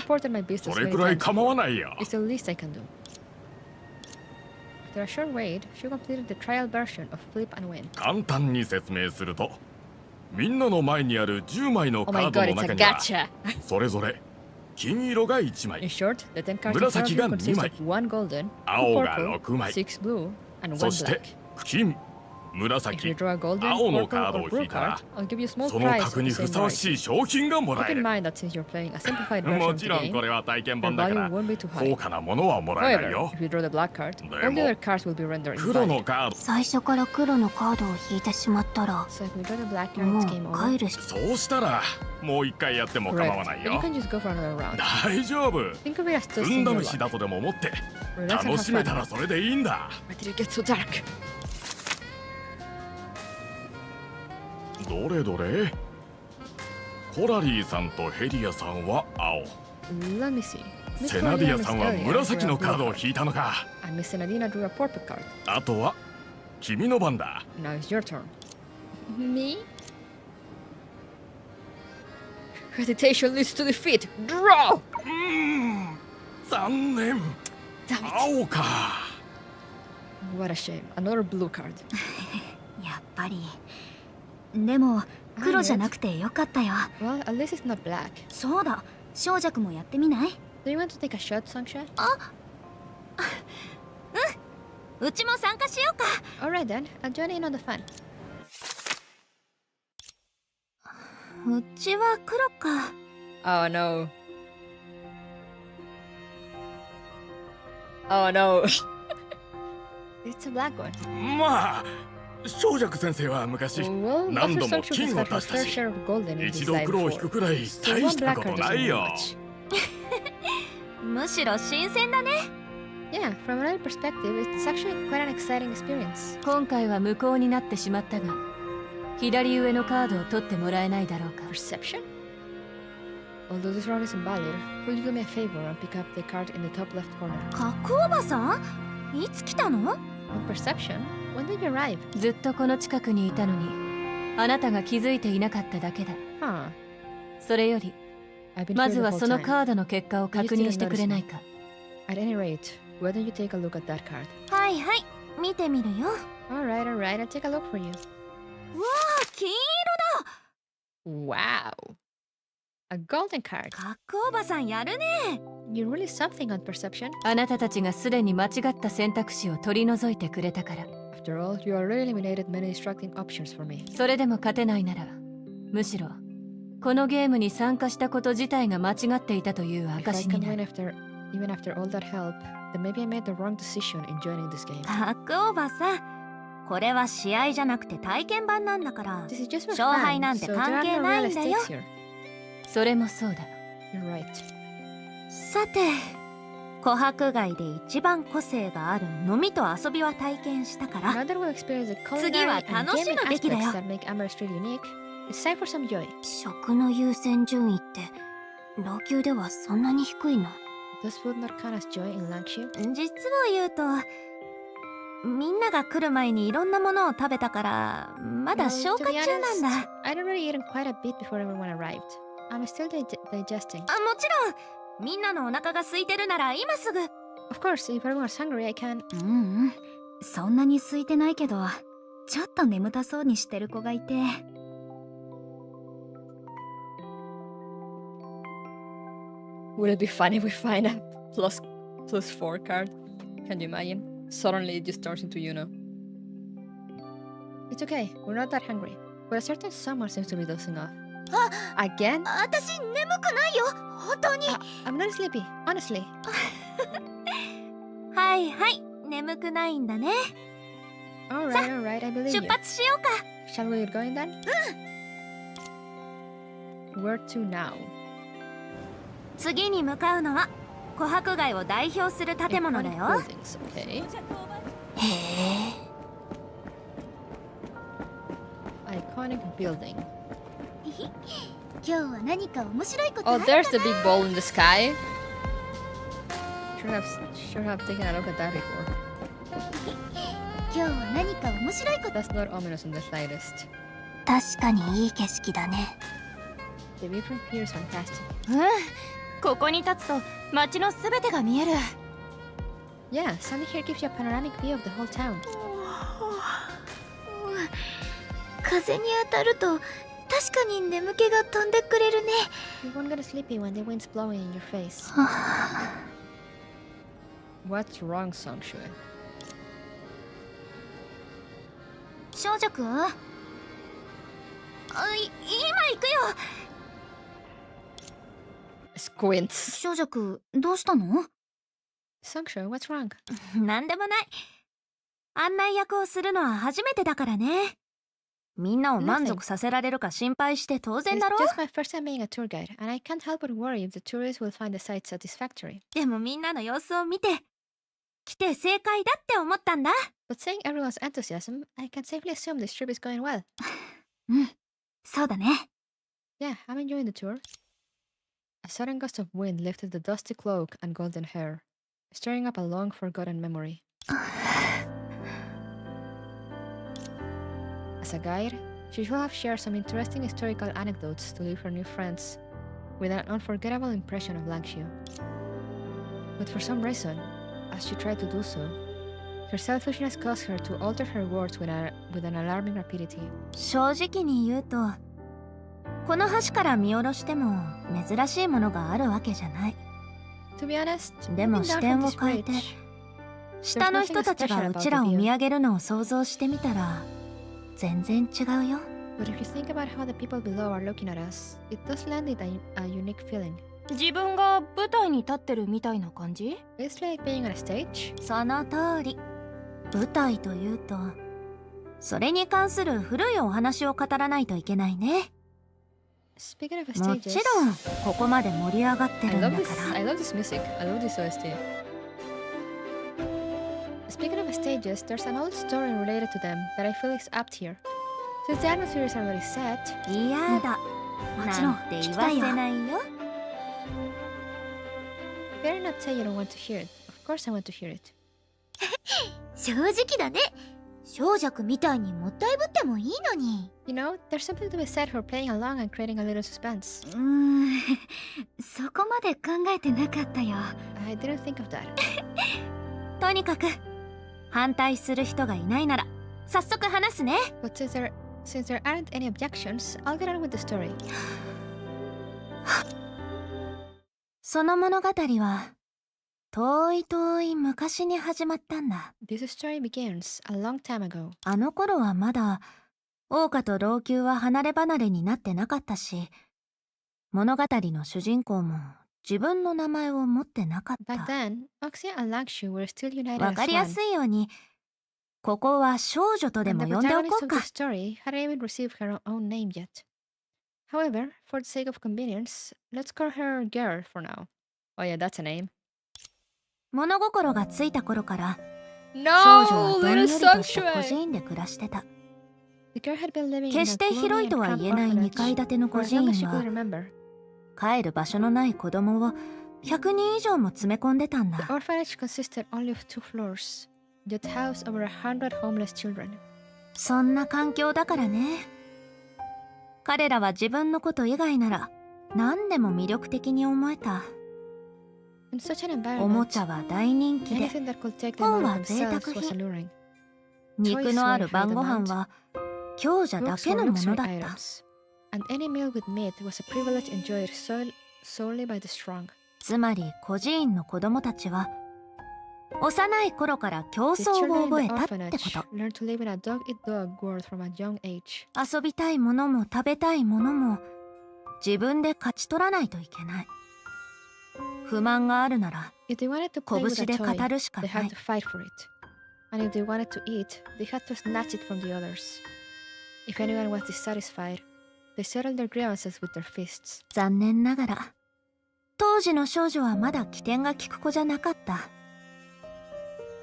れくらい構わないよ。簡単に説明すると、みんなの前にある10枚のカードの中にはそれぞれ金色が1枚、紫が2枚、青が6枚、そして金、紫、青のカードを引いたらその格にふさわしい商品がもらえる。もちろんこれは体験版だから高価なものはもらえないよ。でも黒のカード、最初から黒のカードを引いてしまったらもう帰るし。そうしたらもう一回やっても構わないよ。大丈夫、運試しだとでも思って楽しめたらそれでいいんだ。どれどれ、コラリーさんとヘリアさんは青、セナディアさんは紫のカードを引いたのか。あとは君の番だ。Hesitation leads to defeat. Draw! 残念。青か。What a shame. Another blue card. やっぱり。でも黒じゃなくてよかったよ。Well, at least it's not black. そうだ、小弱もやってみない？ Do you want to take a shot, Sangsha? あ、うちも参加しようか。 Alright then, I'll join in on the fun. うちは黒か。 Oh no. Oh no. It's a black one. まあ小雀先生は昔 Well, 何度 Master も Sancho 金 has を had 出 her した fair し share of golden in 一 his 度 life 黒を引く before. くらい So 大 one した black こ card とな doesn't い mean よ。 much. むしろ新鮮だね。 Yeah, from another perspective, it's actually quite an exciting experience. 今回は無効になってしまったが、左上のカードを取ってもらえないだろうか。 Perception? Although this round is invalid, will you do me a favor and pick up the card in the top left corner? 角おばさん、いつ来たの？ On perception? When did you arrive? ずっとこの近くにいたのに、あなたが気づいていなかっただけだ。Huh. それより、 I've been ま here ず the は whole その time. カードの結果を確認してくれないか。 At any rate, why don't you take a look at that card? はいはい、見てみるよ。 Alright, alright, I'll take a look for you. わあ、金色だ。 Wow. A golden card. 角おばさんやるね。 You're really something on perception. あなたたちがすでに間違った選択肢を取り除いてくれたから。 After all, you already eliminated many distracting options for me. それでも勝てないなら、むしろこのゲームに参加したこと自体が間違っていたという If I 証 can にな win る。 even after all that help, then maybe I made the wrong decision in joining this game. 角おばさん、これは試合じゃなくて体験版なんだから、 This is just for 勝敗 fun, なんて so there 関 are 係 no ない real んだよ。 stakes here. それもそうだ。 You're right. さて、琥珀街で一番個性がある飲みと遊びは体験したから、 Now that we'll experience the 次 culinary は and 楽し gaming むべきだ aspects よ。 that make Amber Street unique, it's time for some joy. 食の優先順位って老朽ではそんなに低いの？ Does food not count as joy in Lancashire? 実を言うと、みんなが来る前にいろんなものを食べたから、まだ Well, 消 to 化 be 中なん honest, だ。 I'd already eaten quite a bit before everyone arrived. I'm still digesting. もちろん、みんなのお腹が空いてるなら今すぐ。 Of course, if everyone's hungry, I can. そんなに空いてないけど、ちょっと眠たそうにしてる子がいて。Would it be funny if we find a +4 card? Can you imagine? Suddenly it just turns into It's okay, we're not that hungry. But a certain someone seems to be dozing off. あ、 Again? 私眠くないよ、本当に。I'm not sleepy, honestly. はいはい、眠くないんだね。 Alright, alright, I believe 出 you. 発しようか。 Shall we get going then? Where to now? 次に向かうのは琥珀街を代表する建物だ Iconic よ。 buildings, okay. Iconic building. 今日は何か面白いこと Oh, あるか there's な？ the big ball in the sky. Should have taken a look at that before. 今日は何か面白いこと。 That's not ominous in the slightest. 確かにいい景色だね。 The view from here is fantastic. ここに立つと街のすべてが見える。 Yeah, standing here gives you a panoramic view of the whole town. 風に当たると確かに眠気が飛んでくれるね。 You won't get sleepy when the wind's blowing in your face. What's wrong, Songshui? 少女くん？今行くよ。 Squints. 少女くん、どうしたの？ Songshui, what's wrong? なんでもない。案内役をするのは初めてだからね。みんなを満足させられるか心配して当然 It's だろ。 just my first time being a tour guide, and I can't help but worry if the tourists will find the site satisfactory. でもみんなの様子を見て、来て正解だって思ったんだ。 But seeing everyone's enthusiasm, I can safely assume this trip is going well. そうだね。 Yeah, I'm enjoying the tour. A sudden gust of wind lifted the dusty cloak and golden hair, stirring up a long-forgotten memory. As a guide, she should have shared some interesting historical anecdotes to leave her new friends with an unforgettable impression of Lancashire. But for some reason, as she tried to do so, her selfishness caused her to alter her words with an alarming rapidity. 正直に言うと、この橋から見下ろしても珍しいものがあるわけじゃない。 To be honest, でも looking 視 down 点 from を this 変えて、 bridge, 下の人たちがうちらを見上げるのを想像してみたら全然違うよ。 But if you think about how the people below are looking at us, it does lend it a unique feeling. 自分が舞台に立ってるみたいな感じ？ It's like being on a stage. その通り。舞台というとそれに関する古いお話を語らないといけないね。Speaking of も stages, ちろんここまで盛り上がってるんだから。 I love this music. I love this OST. speaking of stages, there's an old story related to them that I feel is apt here. Since the atmosphere is already set, 嫌だ。もちろんなんて聞きたいよ。better not say you don't want to hear it. Of course I want to hear it. 正直だね。小弱みたいにもったいぶってもいいのに。You know, there's something to be said for playing along and creating a little suspense. そこまで考えてなかったよ。I didn't think of that. とにかく反対する人がいないなら早速話すね。 But since there aren't any objections, I'll get on with the story. その物語は遠い遠い昔に始まったんだ。 This story begins a long time ago. あの頃はまだ桜花と老朽は離れ離れになってなかったし、物語の主人公も自分の名前を持ってなかっ Back た。 then, Oxia and Lakshu were still united わ as かりや one. すいようにここは少女とで And も the 呼んでお protagonist こう of か。 the story hadn't even received her own name yet. However, for the sake of convenience, let's call her Girl for now. Oh yeah, that's a name. 物心がついた頃から少女 No, はどんよ little りとした孤 sanctuary. 児院で暮らしてた。 The girl had been living in 決 a して広い gloomy と and は cramped 言えない2階 orphanage 建ての for 孤 as 児 long 院 as she は could remember. 帰る場所のない子供を100人以上も詰め込んでたん The だ。 orphanage consisted only of 2 floors, yet housed over 100 homeless children. そんな環境だからね。彼らは自分のこと以外なら何でも魅力的に思えた。 In such an おも environment, ちゃは大人気で、 anything that could take them 本 out は of 贅沢 themselves was 品、 alluring. 肉のある晩ご飯は強者だ Books け were のもの luxury だった。 items, and any meal with meat was a privilege enjoyed solely by the strong. つまり孤児院の子供たちは幼い頃から競 The 争 children を in 覚 the えたってこ orphanage と。 learned to live in a dog-eat-dog world from a young age. 遊びたいものも食べたいものも自分で勝ち取らないといけない。不満があるなら If they wanted to play with 拳 a で語 toy, るしか they な had い to。fight for it. And if they wanted to eat, they had to snatch it from the others. If anyone was dissatisfied, they settled their grievances with their fists. 残念ながら当時の少女はまだ起点が利く子じゃなかった。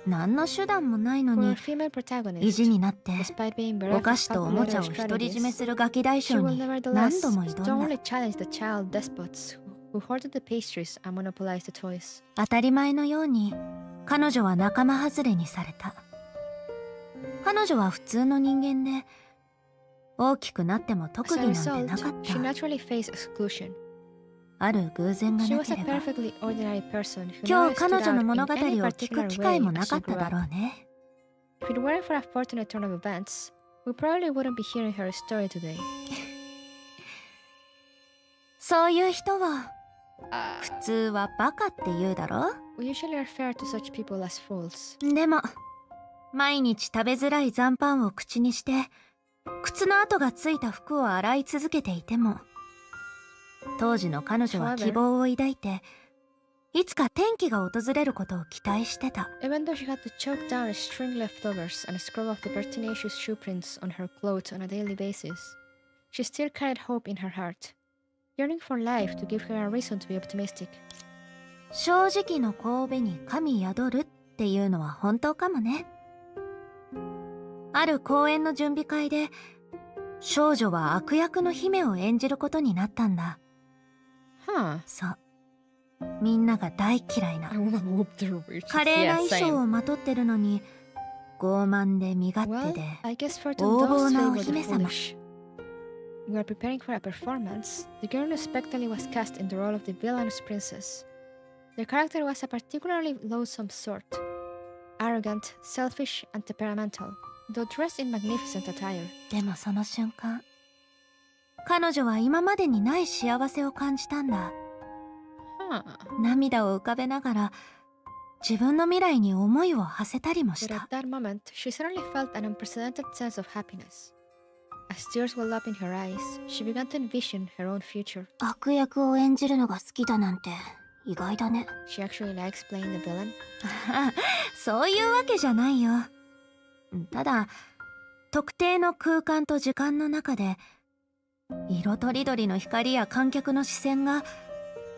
何の手段もないの For a に female 意 protagonist, 地になって despite being お bereft 菓 of 子とおもちゃを calculated 独り占め strategies, するガキ大 she 将 will に nevertheless 何度も挑んだ。 sternly challenge the child despots who hoarded the pastries and monopolized the toys. 当たり前のように彼女は仲間外れにされた。彼女は普通の人間で大きくなっても As 特 a 技なんて result, なかっ she た。 naturally faced exclusion. ある偶然が She な was け a れば perfectly ordinary person who 今 never 日 stood 彼女 out の in 物語を any 聞く particular 機会 way もな as か she った grew だ up. ろうね。 If it weren't for a fortunate turn of events, we probably wouldn't be hearing her story today. そういう人は普通はバカって言うだろ。 We usually refer to such people as fools. でも毎日食べづらい残飯を口にして靴の跡がついた服を洗い続けていても当時の彼女は希望を抱いていつか転機が訪れることを期待してた。 Even though she had to choke down string leftovers and scrub off the pertinacious shoe prints on her clothes on a daily basis, she still carried hope in her heart, yearning for life to give her a reason to be optimistic. 正直の神戸に神宿るっていうのは本当かもね。ある公演の準備会で少女は悪役の姫を演じることになったんだ。そう。みんなが大嫌いな華麗な衣装をまとってるのに傲慢で身勝手で I guess for 横暴 those なお filled with 姫 the 様。 foolish. While preparing for a performance, the girl unexpectedly was cast in the role of the villainous princess. Their character was a particularly loathsome sort, arrogant, selfish, and temperamental, though dressed in magnificent attire. でもその瞬間彼女は今までにない幸せを感じたんだ。涙を浮かべながら自分の未来に思いを馳せたりもし But た。 at that moment, she suddenly felt an unprecedented sense of happiness. As tears welled up in her eyes, she began to envision her own future. 悪役を演じるのが好きだなんて意外だね。She actually likes playing the villain. そういうわけじゃないよ。ただ、特定の空間と時間の中で、色とりどりの光や観客の視線が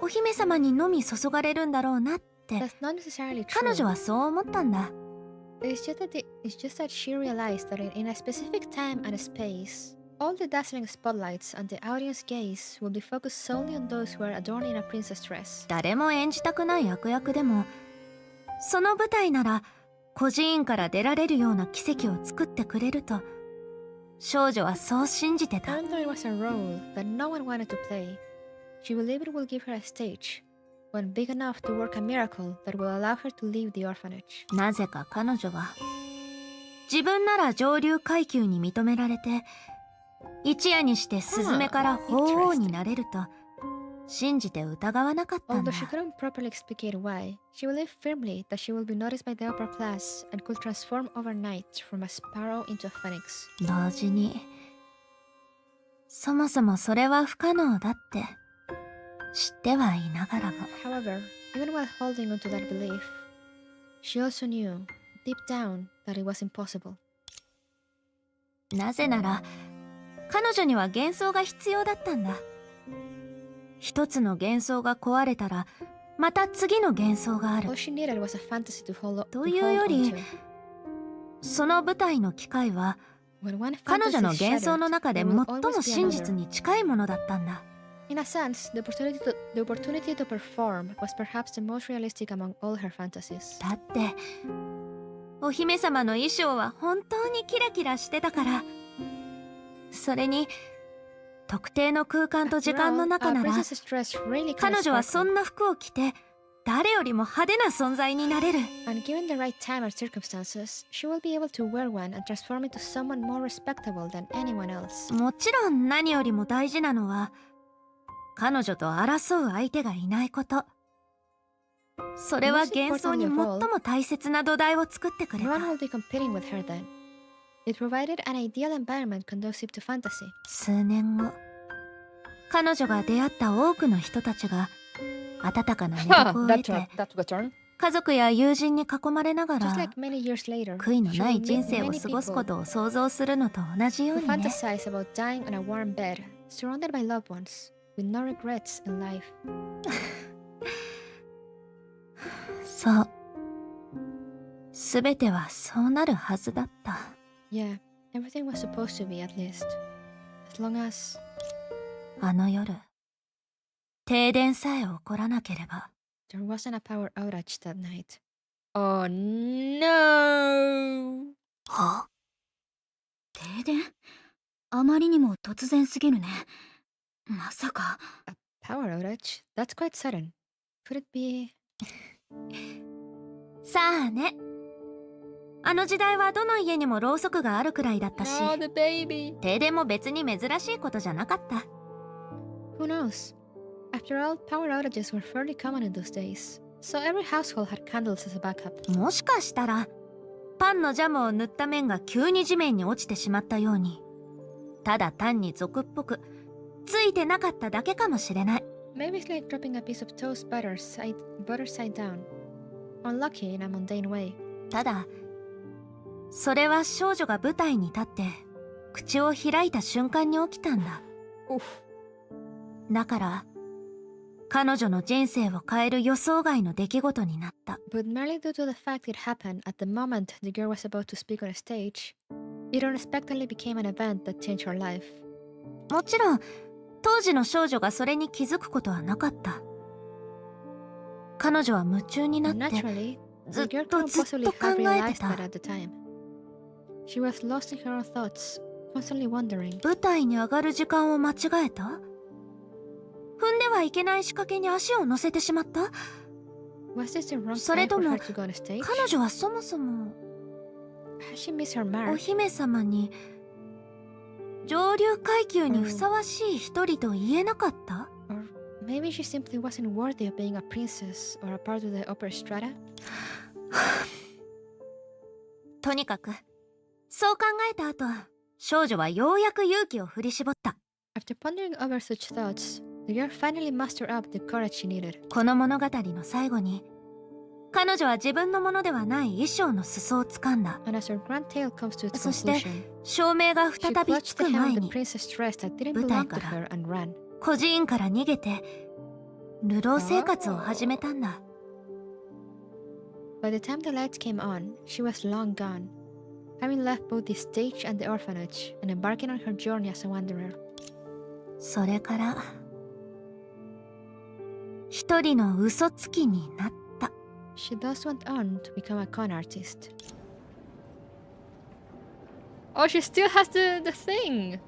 お姫様にのみ注がれるんだろうなって、That's not necessarily true. 彼女はそう思ったんだ。It's just that she realized that in a specific time and space, all the dazzling spotlights and the audience gaze will be focused solely on those who are adorned in a princess dress. 誰も演じたくない悪役でも、その舞台なら孤児院から出られるような奇跡を作ってくれると、少女はそう信じてた。Even though it was a role that no one wanted to play, she believed it will give her a stage, one big enough to work a miracle that will allow her to leave the orphanage. なぜか彼女は、自分なら上流階級に認められて、一夜にしてスズメから鳳凰になれると信じて疑わなかったんだ。 Although she couldn't properly explicate why, she believed firmly that she will be noticed by the upper class and could transform overnight from a sparrow into a phoenix. 同時に、そもそもそれは不可能だって知ってはいながらも。 However, even while holding on to that belief, she also knew, deep down, that it was impossible. なぜなら、彼女には幻想が必要だったんだ。一つの幻想が壊れたら、また次の幻想がある。 All she needed was a fantasy to hold というより、 on to. その舞台の機会は、 When one 彼女 fantasy の幻想の shattered, 中で there 最 will も always be 真実 another. に近いものだったんだ。 In a sense, the opportunity to perform was perhaps the most realistic among all her fantasies. だって、お姫様の衣装は本当にキラキラしてたから。それに、特定の空間と時間の中なら、彼女はそんな服を着て、誰よりも派手な存在になれる。And given the right time and circumstances, she will be able to wear one and transform into someone more respectable than anyone else. もちろん何よりも大事なのは、彼女と争う相手がいないこと。それは幻想に最も大切な土台を作ってくれ No た。 one will be competing with her then. It provided an ideal environment conducive to fantasy. 数年後、彼女が出会った多くの人たちが温かな寝床を得て、 That took a turn. 家族や友人に囲まれなが Just ら like many years later, 悔いの she な will い人 meet 生を many 過ごすこ people とを想像するのと同じよう who にね。 fantasize about dying on a warm bed, surrounded by loved ones, with no regrets in life. そう。すべてはそうなるはずだった。 Yeah, everything was supposed to be at least. As long as... あの夜、停電さえ起こらなければ。 there wasn't a power outage that night. Oh no! は？停電？あまりにも突然すぎるね。まさか。A power outage? That's quite sudden. Could it be... さあね。あの時代はどの家にもろうそくがあるくらいだったし、 Oh, the baby! 停電も別に珍しいことじゃなかった。 Who knows? After all, power outages were fairly common in those days, so every household had candles as a backup. もしかしたら、パンのジャムを塗った面が急に地面に落ちてしまったように、ただ単に俗っぽく、ついてなかっただけかもしれない。 Maybe it's like dropping a piece of toast butter side down. Unlucky in a mundane way. ただ、それは少女が舞台に立って口を開いた瞬間に起きたんだ。だから彼女の人生を変える予想外の出来事になった。 But merely due to the fact it happened at the moment the girl was about to speak on a stage, it unexpectedly became an event that changed her life. もちろん当時の少女がそれに気づくことはなかった。彼女は夢中になって Naturally, ずっ the girl と couldn't ずっ possibly と考 have えて realized た。 that at the time. She was lost in her own thoughts, constantly wondering. 舞台に上がる時間を間違えた？踏んではいけない仕掛けに足を乗せてしまった？ Was this the wrong それ time と for も her to go on a stage? 彼女はそもそも Has she missed her お mark? 姫様に上流階級にふさわしい一人と言えなかった？ Or Maybe she simply wasn't worthy of being a princess or a part of the upper strata? とにかく、そう考えた後、少女はようやく勇気を振り絞った。After pondering over such thoughts, the girl finally mustered up the courage she needed. この物語の最後に、彼女は自分のものではない衣装の裾を掴んだ。And as her grand tale comes to its そして、 conclusion, 照明が再 she び clutched つ the く hem 前 of the に、 princess dress that didn't 舞台 belong か to ら her and ran. 孤児院から逃げて、流浪生活を始めたんだ。By the time the lights came on, she was long gone, having left both the stage and the orphanage and embarking on her journey as a wanderer. それから、一人の嘘つきになった。She thus went on to become a con artist. Oh, she still has the thing!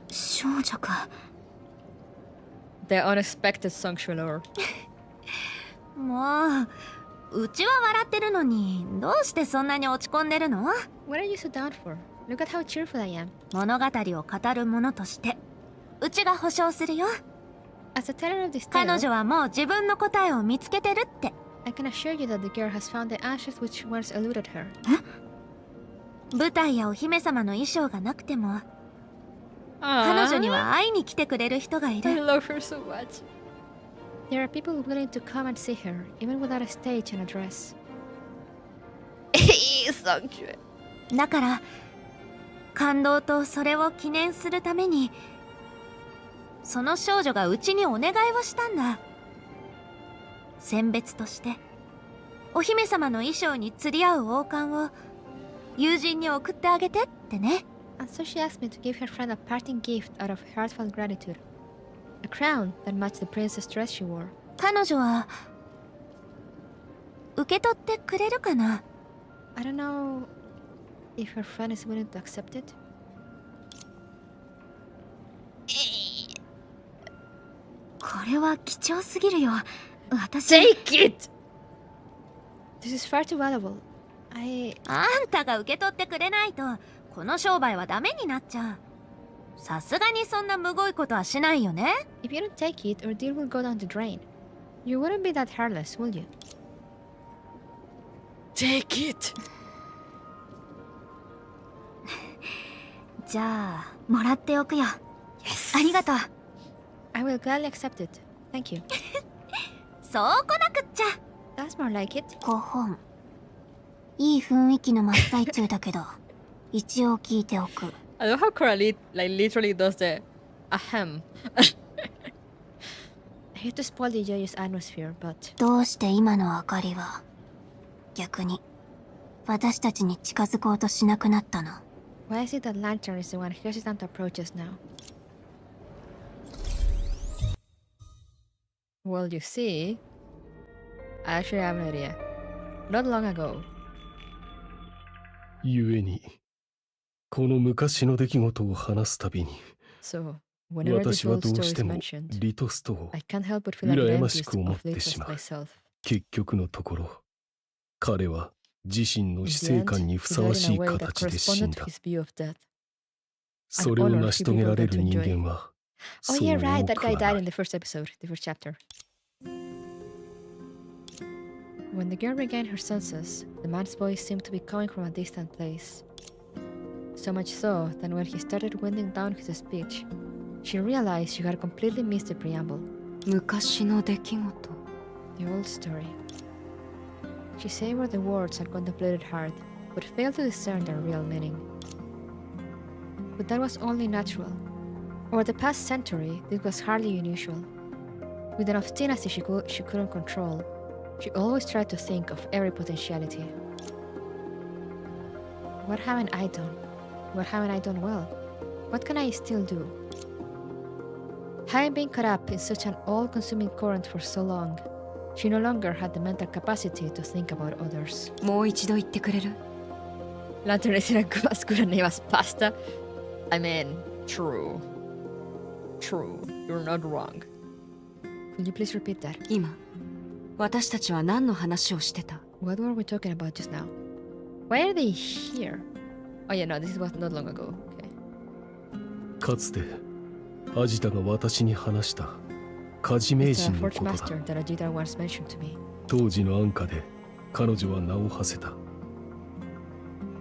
少女か。The unexpected sexual lore. もう、うちは笑ってるのに、どうしてそんなに落ち込んでるの？ What are you so down for? Look at how cheerful I am. 物語を語る者として、うちが保証するよ。As a teller of this 彼 tale, 女はもう自分の答えを見つけてるって。I can assure you that the girl has found the answers which once eluded her. 舞台やお姫様の衣装がなくても、彼女には会いに来てくれる人がい I る。 love her so much. There are people willing to come and see her, even without a stage and a dress. So cute. だから、感動とそれを記念するために、その少女がうちにお願いをしたんだ。選別として、お姫様の衣装に釣り合う王冠を友人に送ってあげてってね。And so she asked me to give her friend a parting gift out of heartfelt gratitude. A crown that matched the princess dress she wore. 彼女は、受け取ってくれるかな？ I don't know if her friend is willing to accept it. これは貴重すぎるよ。私。Take it! This is far too valuable. あんたが受け取ってくれないと、この商売はダメになっちゃう。さすがにそんなむごいことはしないよね。If you don't take it, our deal will go down the drain. You wouldn't be that heartless, will you? Take it! じゃあ、もらっておくよ。Yes! ありがとう。I will gladly accept it. Thank you. そうこなくっちゃ。That's more like it. 5本。いい雰囲気の真っ最中だけど、一応聞いておく。I love how Coralie like literally does the ahem. I hate to spoil the joyous atmosphere, but どうして今の明かりは逆に私たちに近づこうとしなくなったの？ why is it that Lantern is the one hesitant to approach us now? Well, you see, I actually have an idea. Not long ago. 故にこの昔の出来事を話すたびに So, whenever this 私は old どう story し is ても mentioned, リトストを I can't help but feel 羨ま envious しく思っ of て Litos しまう。 myself. 結局のところ彼は自身の In 死 the 生 end, 観に he ふさ died わ in し a い way that 形で死ん corresponded だ to his view of death. それを成し遂げられる人間は Oh そう yeah, 多 right. That く guy は died な in い the first episode, the first chapter. When the girl regained her senses, the man's voice seemed to be coming from a distant place. So much so that when he started winding down his speech, she realized she had completely missed the preamble. 昔の出来事 The old story. She savored the words and contemplated hard, but failed to discern their real meaning. But that was only natural. Over the past century, this was hardly unusual. With an obstinacy she couldn't control, she always tried to think of every potentiality. What haven't I done? What haven't I done well? What can I still do? Having been caught up in such an all-consuming current for so long, she no longer had the mental capacity to think about others. もう一度言ってくれる？ Lantern is as good a name as pasta. I mean, true. True. You're not wrong. Could you please repeat that? 今、私たちは何の話をしてた？ What were we talking about just now? Why are they here? Oh yeah, no, this was not long ago. Okay. かつてアジタが私に話した家事名人のことだ。当時の安価で彼女は名を馳せた。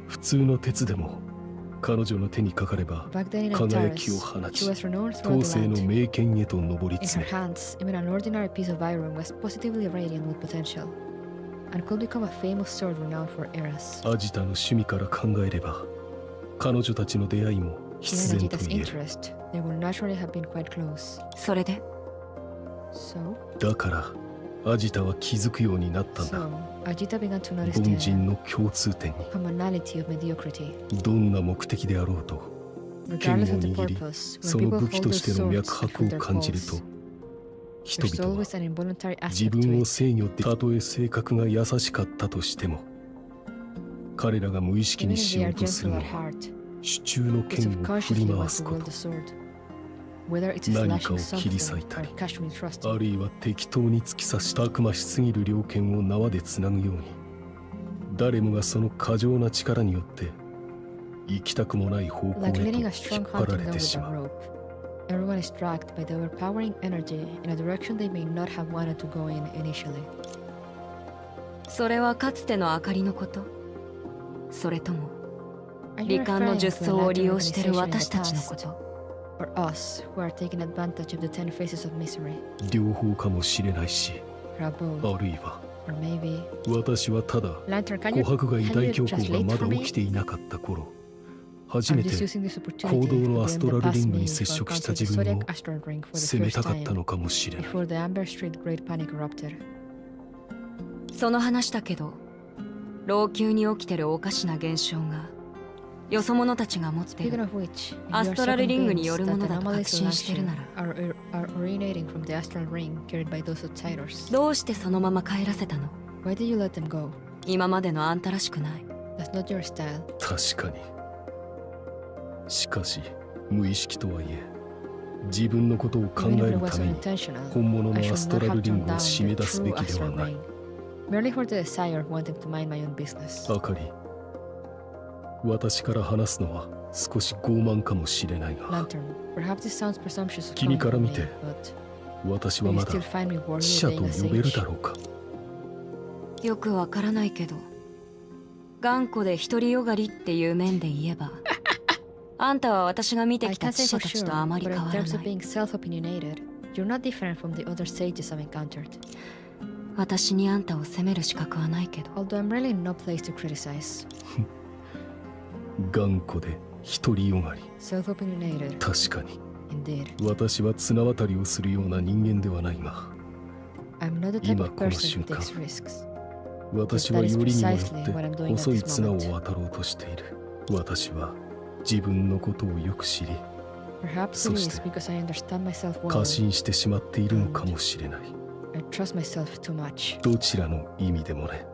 普通の鉄でも彼女の手にかかれば輝きを放ち、当世の名剣へと上り詰め、アジタの趣味から考えれば彼女たちの出会いも必然と言える。それでだからアジタは気づくようになったんだ。凡人の共通点に。どんな目的であろうと剣を握り、その武器としての脈拍を感じると、人々は自分を制御で、たとえ性格が優しかったとしても、彼らが無意識にしようとするのは手中の剣を振り回すこと。何かを切り裂いたり、あるいは適当に突き刺したくましすぎる猟剣を縄でつなぐように、誰もがその過剰な力によって行きたくもない方向へと引っ張られてしまう。それはかつての明かりのこと？それとも罹患の術草を利用している私たちのこと？両方かもしれないし、あるいは私はただ琥珀街大恐慌がまだ起きていなかった頃、初めて行動のアストラルリングに接触した自分を責めたかったのかもしれない。その話だけど、老朽に起きてるおかしな現象がよそ者たちが持っているアストラルリングによるものだと確信してるなら、どうしてそのまま帰らせたの？今までのあんたらしくない。確かに。しかし無意識とはいえ、自分のことを考えるために本物のアストラルリングを締め出すべきではない。あかり、私から話すのは少し傲慢かもしれないが、君から見て私はまだ死者と呼べるだろうか。よくわからないけど、頑固で独りよがりっていう面で言えばあんたは私が見てきた死者たちとあまり変わらない。私にあんたを責める資格はないけど。頑固で独りよがり。確かに私は綱渡りをするような人間ではないが、今この瞬間、私はよりにもよって細い綱を渡ろうとしている。私は自分のことをよく知り、そして過信してしまっているのかもしれない。どちらの意味でもね。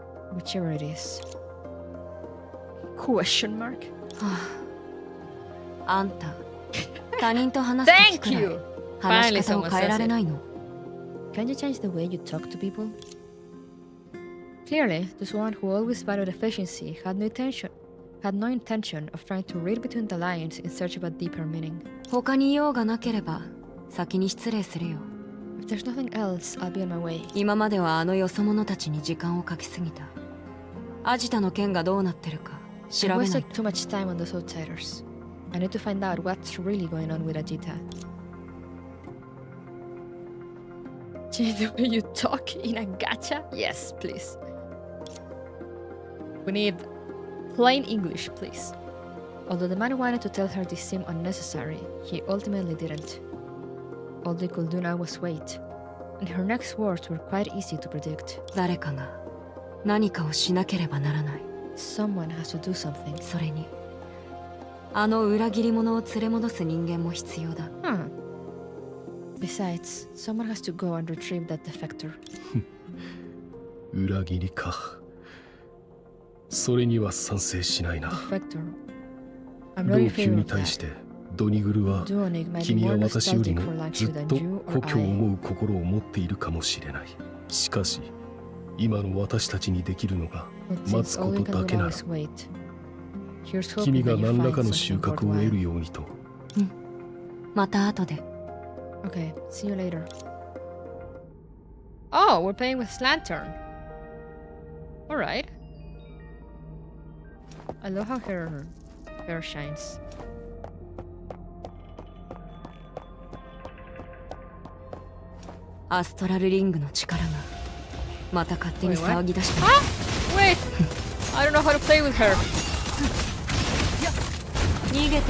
あんた、他人と話すときくらい話し方を変えられないの？Can you change the way you talk to people? Clearly, this one who always valued efficiency had no intention of trying to read between the lines in search of a deeper meaning. 他に用がなければ先に失礼するよ。If there's nothing else, I'll be on my way. 今まではあのよそ者たちに時間をかけすぎた。アジタの件がどうなってるか調べないと。I wasted too much time on those outsiders. I need to find out what's really going on with Ajita. Change the way you talk in a gacha? Yes, please. We need plain English, please. Although the man wanted to tell her this seemed unnecessary, he ultimately didn't. All they could do now was wait, and her next words were quite easy to predict. 誰かが何かをしなければならない。Someone has to do something. それに、あの裏切り者を連れ戻す人間も必要だ。Besides, someone has to go and retrieve that defector. 裏切りか。それには賛成しないな。老朽に対してドニグルは、君は私よりもずっと故郷を思う心を持っているかもしれない。しかし、今の私たちにできるのが待つことだけなら、君が何らかの収穫を得るようにと。また後で。Okay, see you later. Oh, we're playing with Lantern. Alright. I love how her hair shines. アストラルリングの力がまた勝手に騒ぎ出した。Wait! I don't know how to play with her. 逃げていいよ。ここ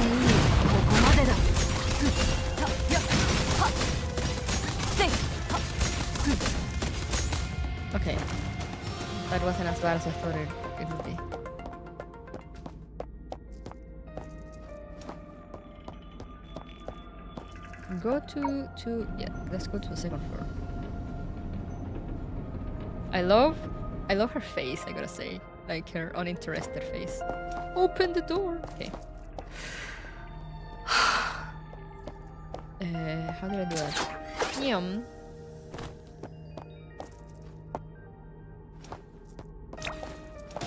までだ。Okay. That wasn't as bad as I thought it would be. Go to yeah, let's go to the second floor. I love her face, I gotta say. Like her uninterested face. Open the door. Okay. How did I do that? Yum.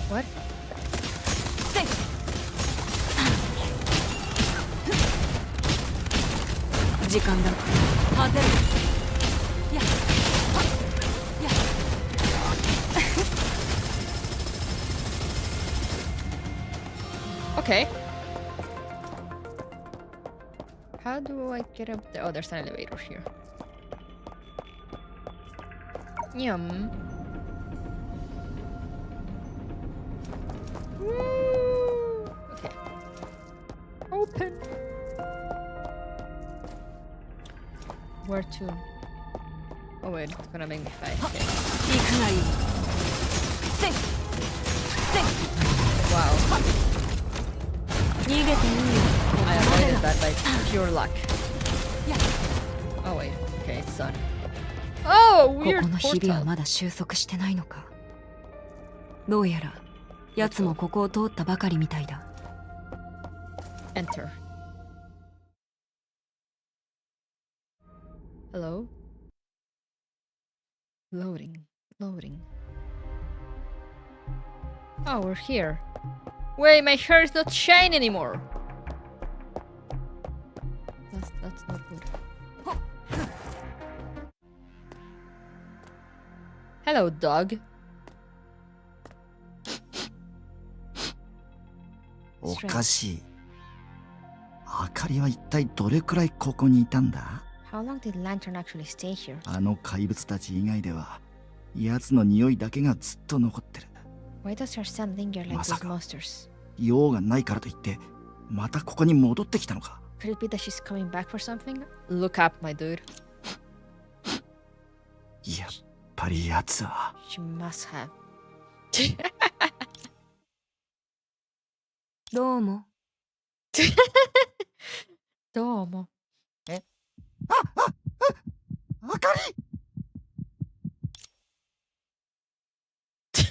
What? Okay. How do I get up there? Oh, there's an elevator here. Yum. Woo! Okay. Open. Where to? Oh wait, it's gonna make me fight. Okay. Wow. I avoided that by pure luck. Oh wait, okay, it's done. Oh, weird ここの日々は portal. まだ収束してないのか。どうやら奴もここを通ったばかりみたいだ。Enter. Hello? Loading. Loading. Oh, we're here. Wait, my hair is not shiny anymore. That's not good. Hello, dog. おかしい。あかりは一体どれくらいここにいたんだ？ How long did Lantern actually stay here? あの怪物たち以外では、奴の匂いだけがずっと残ってる。Why does her scent linger like those monsters? 用がないからといって、またここに戻ってきたのか？ Could it be that she's coming back for something? Look up, my dude. やっぱり奴は。She must have. どうも。どうも。あかり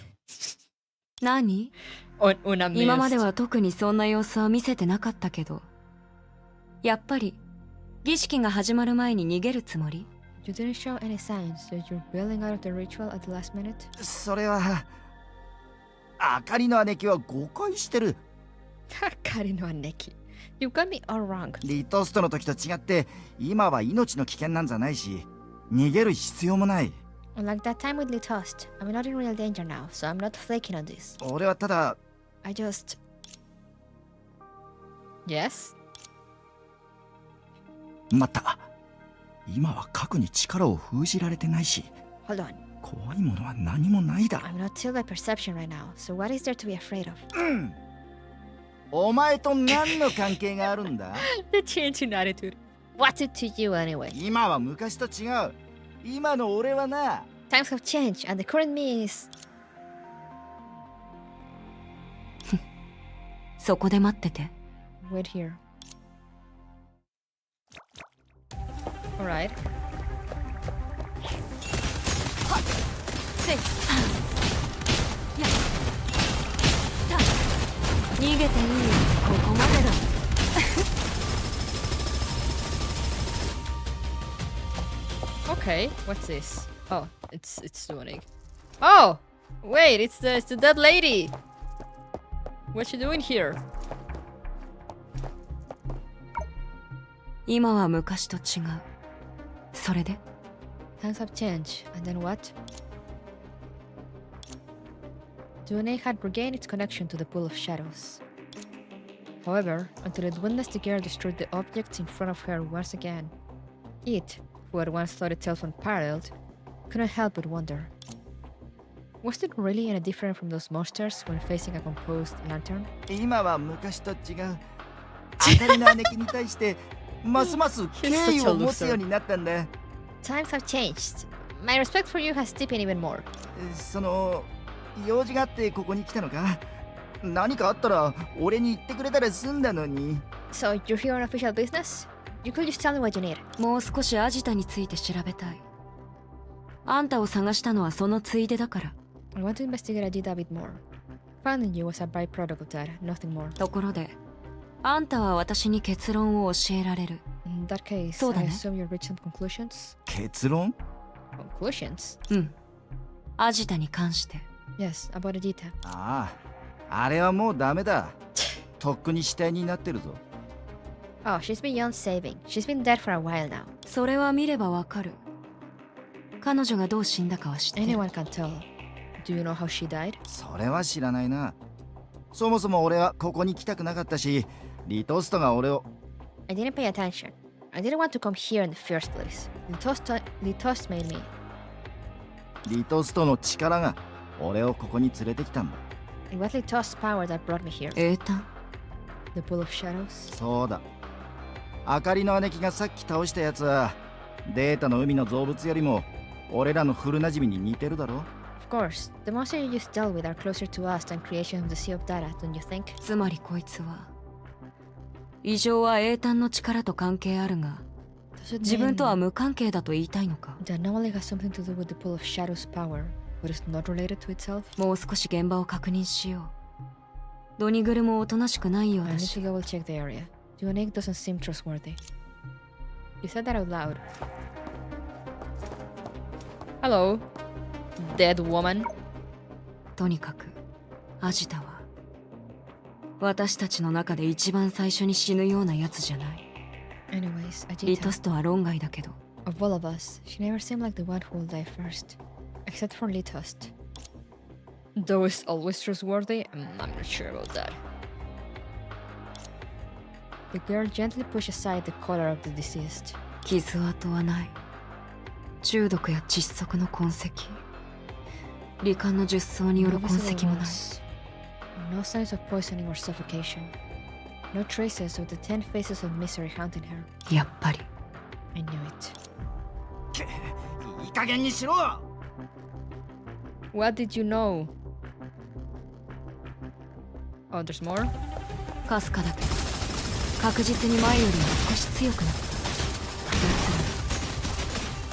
何？今までは特にそんな様子は見せてなかったけど、やっぱり儀式が始まる前に逃げるつもり？ You didn't show any signs that you're bailing out of the ritual at the last minute? それは、あかりの姉貴は誤解してる。あかりの姉貴。You got me all wrong. リトストの時と違って、今は命の危険なんじゃないし、逃げる必要もない。Like that time with Litost, I'm not in real danger now, so I'm not flaking on this. 俺はただ、I just... Yes? 待った。今は核に力を封じられてないし、 Hold on. 怖いものは何もないだろ。I'm not sealed by perception right now, so what is there to be afraid of? お前と何の関係があるんだ？ The change in attitude. What's it to you anyway? 今は昔と違う。今の俺はな。Times have changed, and the current me is... そこで待ってて。Wait here. Alright. 逃げていいよ。ここまでだ。Okay, what's this? Oh, it's Sonic. Oh, wait, it's the dead lady. What's she doing here? 今は昔と違う。それで Times have changed, and then what? Duane had regained its connection to the pool of shadows. However, until it witnessed the girl destroy the objects in front of her once again, it, who had once thought itself unparalleled, couldn't help but wonder. Was it really any different from those monsters when facing a composed lantern? 今は昔と違う。当たりの姉貴に対してますます敬意を持つようになったんだ。Times have changed. My respect for you has deepened even more. その用事があってここに来たのか？何かあったら俺に言ってくれたら済んだのに。So you're here on official business? You could just tell me what you need. もう少しアジタについて調べたい。あんたを探したのはそのついでだから。I want to investigate Ajita a bit more. Finding you was a byproduct of that, nothing more. ところで、あんたは私に結論を教えられる。In that case, そうだね。I assume you reached some conclusions? 結論？ Conclusions? うん。アジタに関して。Yes, about Ajita. ああ、あれはもうダメだ。とっくに死体になってるぞ。Oh, she's beyond saving. She's been dead for a while now. それは見ればわかる。彼女がどう死んだかは知ってる。Anyone can tell. Do you know how she died? それは知らないな。そもそも俺はここに来たくなかったし、リトストが俺を。I didn't pay attention. I didn't want to come here in the first place. Litos made me. リトストの力が俺をここに連れてきたんだ。It was Litos' power that brought me here. エータン The pool of shadows? そうだ。あかりの姉貴がさっき倒したやつは、データの海の造物よりも俺らの古馴染みに似てるだろ。Of course, the monster you just dealt with are closer to us than creation of the Sea of Data, don't you think? つまりこいつは異常はエータンの力と関係あるが自分とは無関係だと言いたいのか。 The anomaly has something to do with the pool of shadows power, but is not related to itself? もう少し現場を確認しよう。ドニグルもおとなしくないよう I だ need し。 to double check the area. Duane doesn't seem trustworthy. You said that out loud. Hello, dead woman. とにかくアジタは私たちの中で一番最初に死ぬようなやつじゃない。 Anyways, リト Ajita. ストは論外だけど。 Of all of us, she never seemed like the one who will die first. Except for Litos. Though is always trustworthy, I'm not sure about that. The girl gently pushed aside the collar of the deceased. 傷跡はない。中毒や窒息の痕跡。罹患の術草による痕跡もない。 No signs of poisoning or suffocation. No traces of the 10 faces of misery haunting her. やっぱり。 I knew it. いい加減にしろ。 What did you know? Oh, there's more? かすかだけど確実に前よりも少し強くなった。奴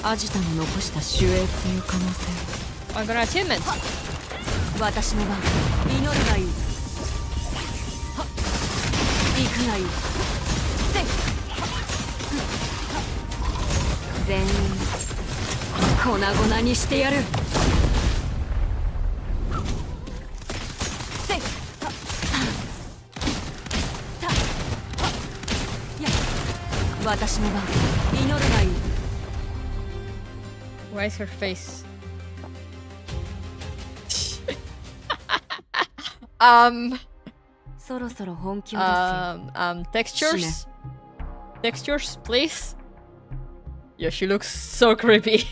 らアジタの残した守衛っていう可能性。 I got an achievement! 私の番祈るがいい。はっ行くがいい。せい全員粉々にしてやる。せい私の番祈るがいい。 Why is her face? um そろそろ本気を出すよ。 textures? Textures, please? Yeah, she looks so creepy.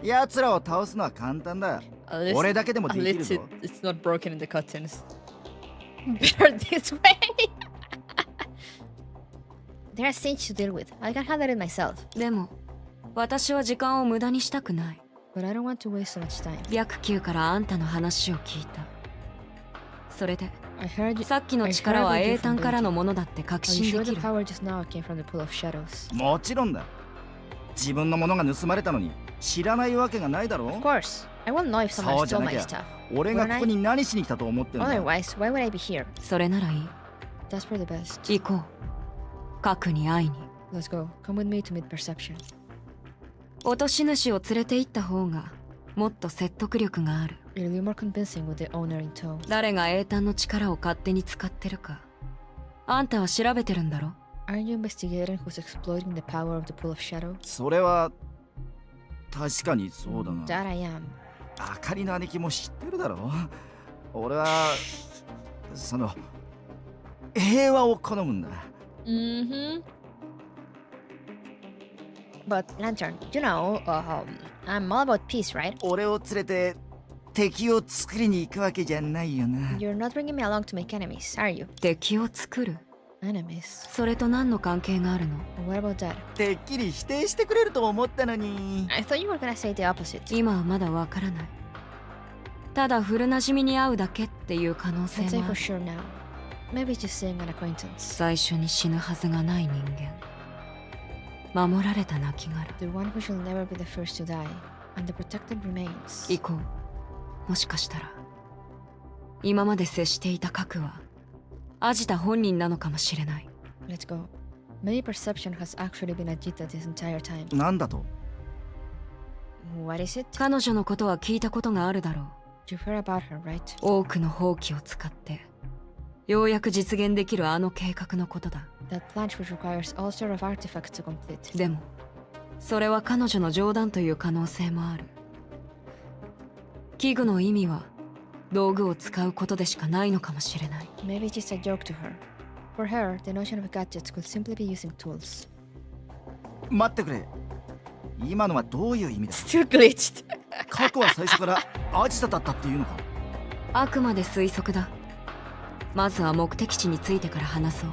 奴らを倒すのは簡単だ。俺だけでもできるぞ。 It's not broken in the cutscenes. Better this way. There are things to deal with. I can handle it myself. でも私は時間を無駄にしたくない。 But I don't want to waste so much time. 白球からあんたの話を聞いた。それで I heard you, さっきの力は英単からのものだって確 Are you 信 sure で the きる。 power just now came from the pool of shadows? もちろんだ。自分のものが盗まれたのに知らないわけがないだろ。 Of course. I won't know if そ someone うじゃ stole な my きゃ stuff. 俺がここに何しに来たと思ってんだ。 Otherwise, why would I be here? それならいい。 That's for the best. 行こう。核に会いに。 Let's go. Come with me to meet perception. 落とし主を連れて行った方がもっと説得力がある。It'll be more convincing with the owner in tow. 誰が英単の力を勝手に使ってるか。あんたは調べてるんだろ？ Aren't you investigating who's exploiting the power of the pool of shadow? それは確かにそうだが。That I am. あかりの姉貴も知ってるだろ。俺はその平和を好むんだ。But Lantern, you know, I'm all about peace, right? 俺を連れて敵を作りに行くわけじゃないよな。You're not bringing me along to make enemies, are you? 敵を作る？ Enemies. それと何の関係があるの？ What about that? てっきり否定してくれると思ったのに。I thought you were gonna say the opposite. 今はまだわからない。ただ古馴染みに会うだけっていう可能性 I'd say もあ for る。 sure now. Maybe just seeing an acquaintance. 最初に死ぬはずがない人間。守られた亡骸。The one who shall never be the first to die, and the protected remains. 行こう。もしかしたら今まで接していた核はアジタ本人なのかもしれない。 Let's go. Maybe perception has actually been Ajita this entire time. なんだと？ What is it? 彼女のことは聞いたことがあるだろう。 You've heard about her, right? 多くの放棄を使ってようやく実現できるあの計画のことだ。 That plant which requires all sort of artifacts to complete. でもそれは彼女の冗談という可能性もある。器具の意味は道具を使うことでしかないのかもしれない。 Maybe it's just a joke to her. For her, the notion of gadgets could simply be using tools. 待ってくれ。今のはどういう意味だ？ Still glitched. 過去は最初からアジタだったっていうのか？あくまで推測だ。まずは目的地についてから話そう。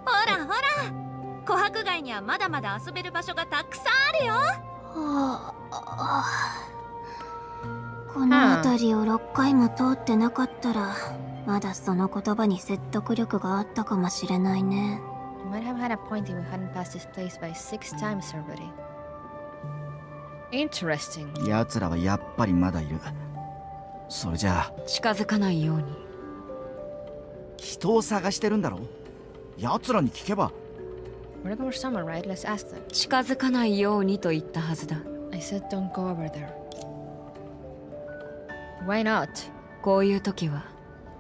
ほらほら、琥珀街にはまだまだ遊べる場所がたくさんあるよ。この辺りを6回も通ってなかったらまだその言葉に説得力があったかもしれないね。 You might have had a point if we hadn't passed this place by 6 times already. Interesting. 奴らはやっぱりまだいる。それじゃあ近づかないように。人を探してるんだろ？奴らに聞けば。 We're looking for someone, right? Let's ask them. 近づかないようにと言ったはずだ。 I said don't go over there. Why not? こういう時は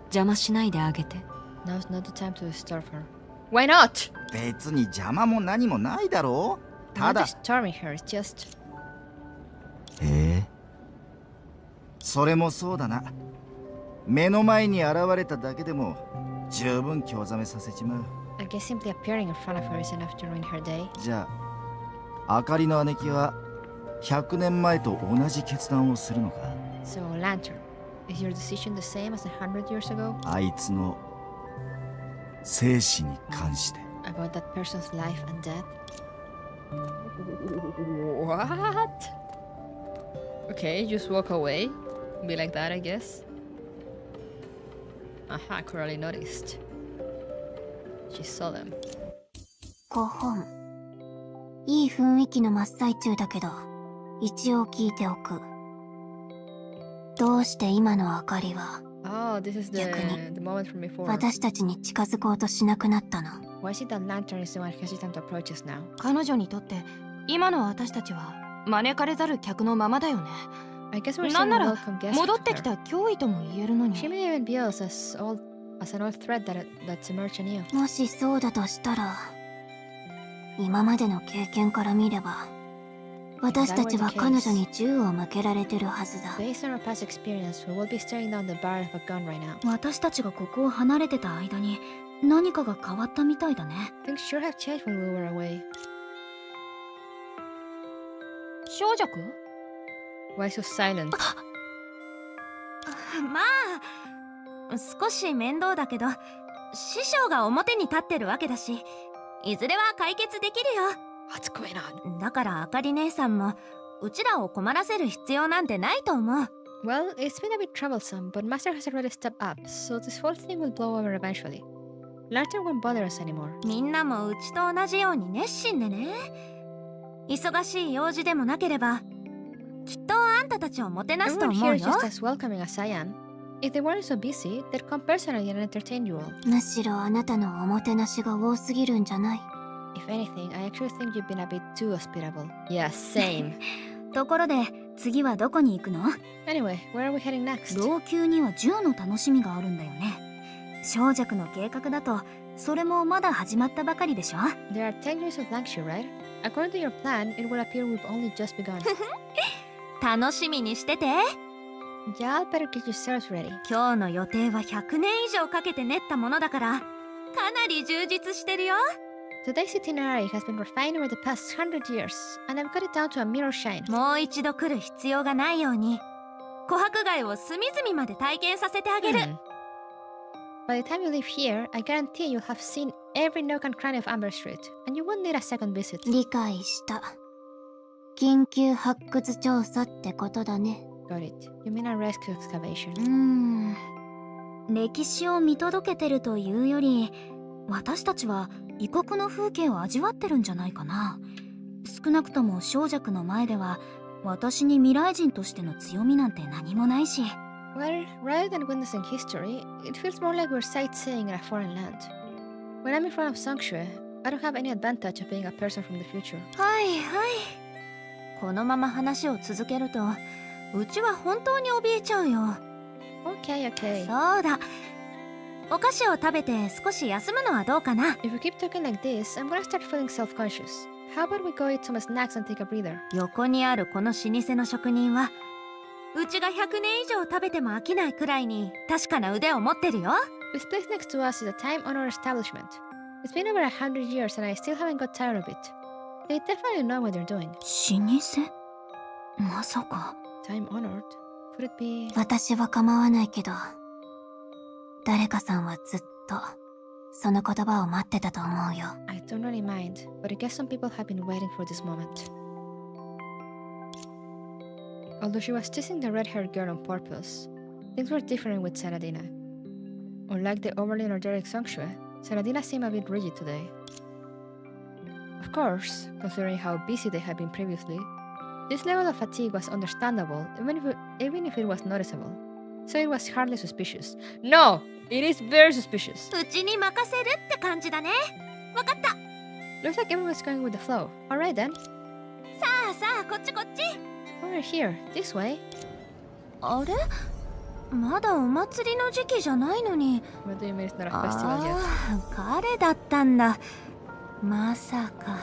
邪魔しないであげて。 Now's not the time to disturb her. Why not? 別に邪魔も何もないだろう。ただ Not disturbing her, it's just... へえ、それもそうだな。目の前に現れただけでも十分興ざめさせちまう。 I guess simply appearing in front of her is enough to ruin her day. じゃあ、あかりの姉貴は100年前と同じ決断をするのか？ So, Lantern, is your decision the same as 100 years ago? あいつの生死に関して。 About that person's life and death? What? Okay, just walk away. Be like that, I guess. Aha, Coralie noticed. She saw them. 5本。いい雰囲気の真っ最中だけど、一応聞いておく。どうして今の明かりは、Oh, this is the moment from before. 私たちに近づこうとしなくなったの？ Why is it that Lantern is so much hesitant to approach us now? 彼女にとって今の私たちは招かれざる客のままだよね。 I guess we're なんな seeing a ら welcome guest 戻 with ってき her. た脅威とも言えるのに。 She may even view us as an old thread that's emerged in you. もしそうだとしたら、今までの経験から見れば、私たちは彼女に銃を向けられてるはずだ。 Based on our past experience, we will be staring down the barrel of a gun right now. 私たちがここを離れてた間に何かが変わったみたいだね。 Things sure have changed when we were away. 小弱？ Why so silent? まあ、少し面倒だけど、師匠が表に立ってるわけだし、いずれは解決できるよ。What's going on? だからあかり姉さんも、うちらを困らせる必要なんてないと思う。Well, it's been a bit troublesome, but Master has already stepped up, so this whole thing will blow over eventually. Lantern won't bother us anymore. みんなもうちと同じように熱心でね。忙しい用事でもなければ、きっとあんたたちをもてなすと Everyone 思う here よ。 is just as welcoming as I am. If they weren't so busy, they'd come personally and entertain you all. むしろあなたのおもてなしが多すぎるんじゃない？ If anything, I actually think you've been a bit too hospitable. Yeah, same. ところで、次はどこに行くの？ Anyway, where are we heading next? 老朽には10の楽しみがあるんだよね。小弱の計画だと、それもまだ始まったばかりでしょ？ There are 10 years of lecture, right? According to your plan, it will appear we've only just begun. 楽しみにしてて。Y'all better get yourselves ready. 今日の予定は100年以上かけて練ったものだから、かなり充実してるよ。Today's itinerary has been refined over the past 100 years, and I've got it down to a mirror shine. もう一度来る必要がないように、琥珀街を隅々まで体験させてあげる。By the time you leave here, I guarantee you'll have seen every nook and cranny of Amber Street, and you won't need a second visit. 理解した。緊急発掘調査ってことだね。Got it. You mean a rescue excavation? 歴史を見届けてるというより、私たちは異国の風景を味わってるんじゃないかな。少なくとも小弱の前では、私に未来人としての強みなんて何もないし。Well, rather than witnessing history, it feels more like we're sightseeing in a foreign land. When I'm in front of Sanctuary, I don't have any advantage of being a person from the future. はいはい。このまま話を続けると、うちは本当に怯えちゃうよ。Okay, okay. そうだ。お菓子を食べて少し休むのはどうかな？ If we keep talking like this, I'm gonna start feeling self-conscious. How about we go eat some snacks and take a breather? 横にあるこの老舗の職人は、うちが100年以上食べても飽きないくらいに確かな腕を持ってるよ。This place next to us is a time-honored establishment. It's been over 100 years and I still haven't got tired of it. They definitely know what they're doing. 老舗？まさか。Time-honored? Could it be... 私は構わないけど、誰かさんはずっとその言葉を待ってたと思うよ。I don't really mind, but I guess some people have been waiting for this moment. Although she was teasing the red-haired girl on purpose, things were different with Senadina. Unlike the overly energetic Songshue, Senadina seemed a bit rigid today. Of course, considering how busy they had been previously, this level of fatigue was understandable even if it was noticeable, so it was hardly suspicious. No! It is very suspicious! うちに任せるって感じだね。わかった。 Looks like everyone's going with the flow. Alright then. さあさあ、こっちこっち。Over here, this way. あれ？まだお祭りの時期じゃないのに。What do you mean it's not a festival yet? 彼だったんだ。まさか。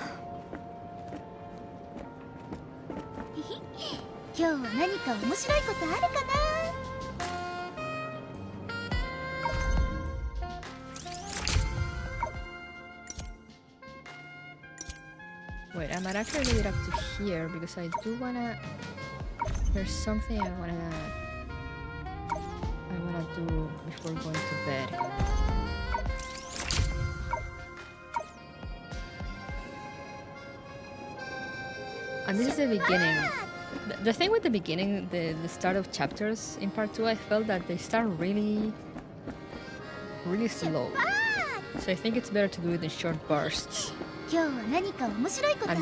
今日は何か面白いことあるかな？ Wait, I might actually leave it up to here because I do wanna... There's something I wanna do before going to bed. And this is the beginning. The thing with the beginning, the start of chapters in part 2, I felt that they start really slow. So I think it's better to do it in short bursts. And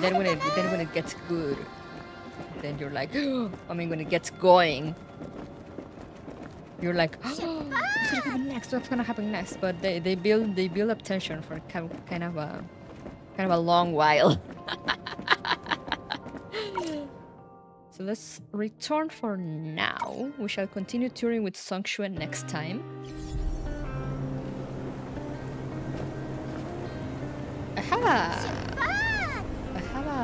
then when it gets good, then you're like, I mean, when it gets going, you're like, what's gonna happen next? What's gonna happen next? But they build up tension for kind of a long while. So let's return for now. We shall continue touring with Songshue next time. I have a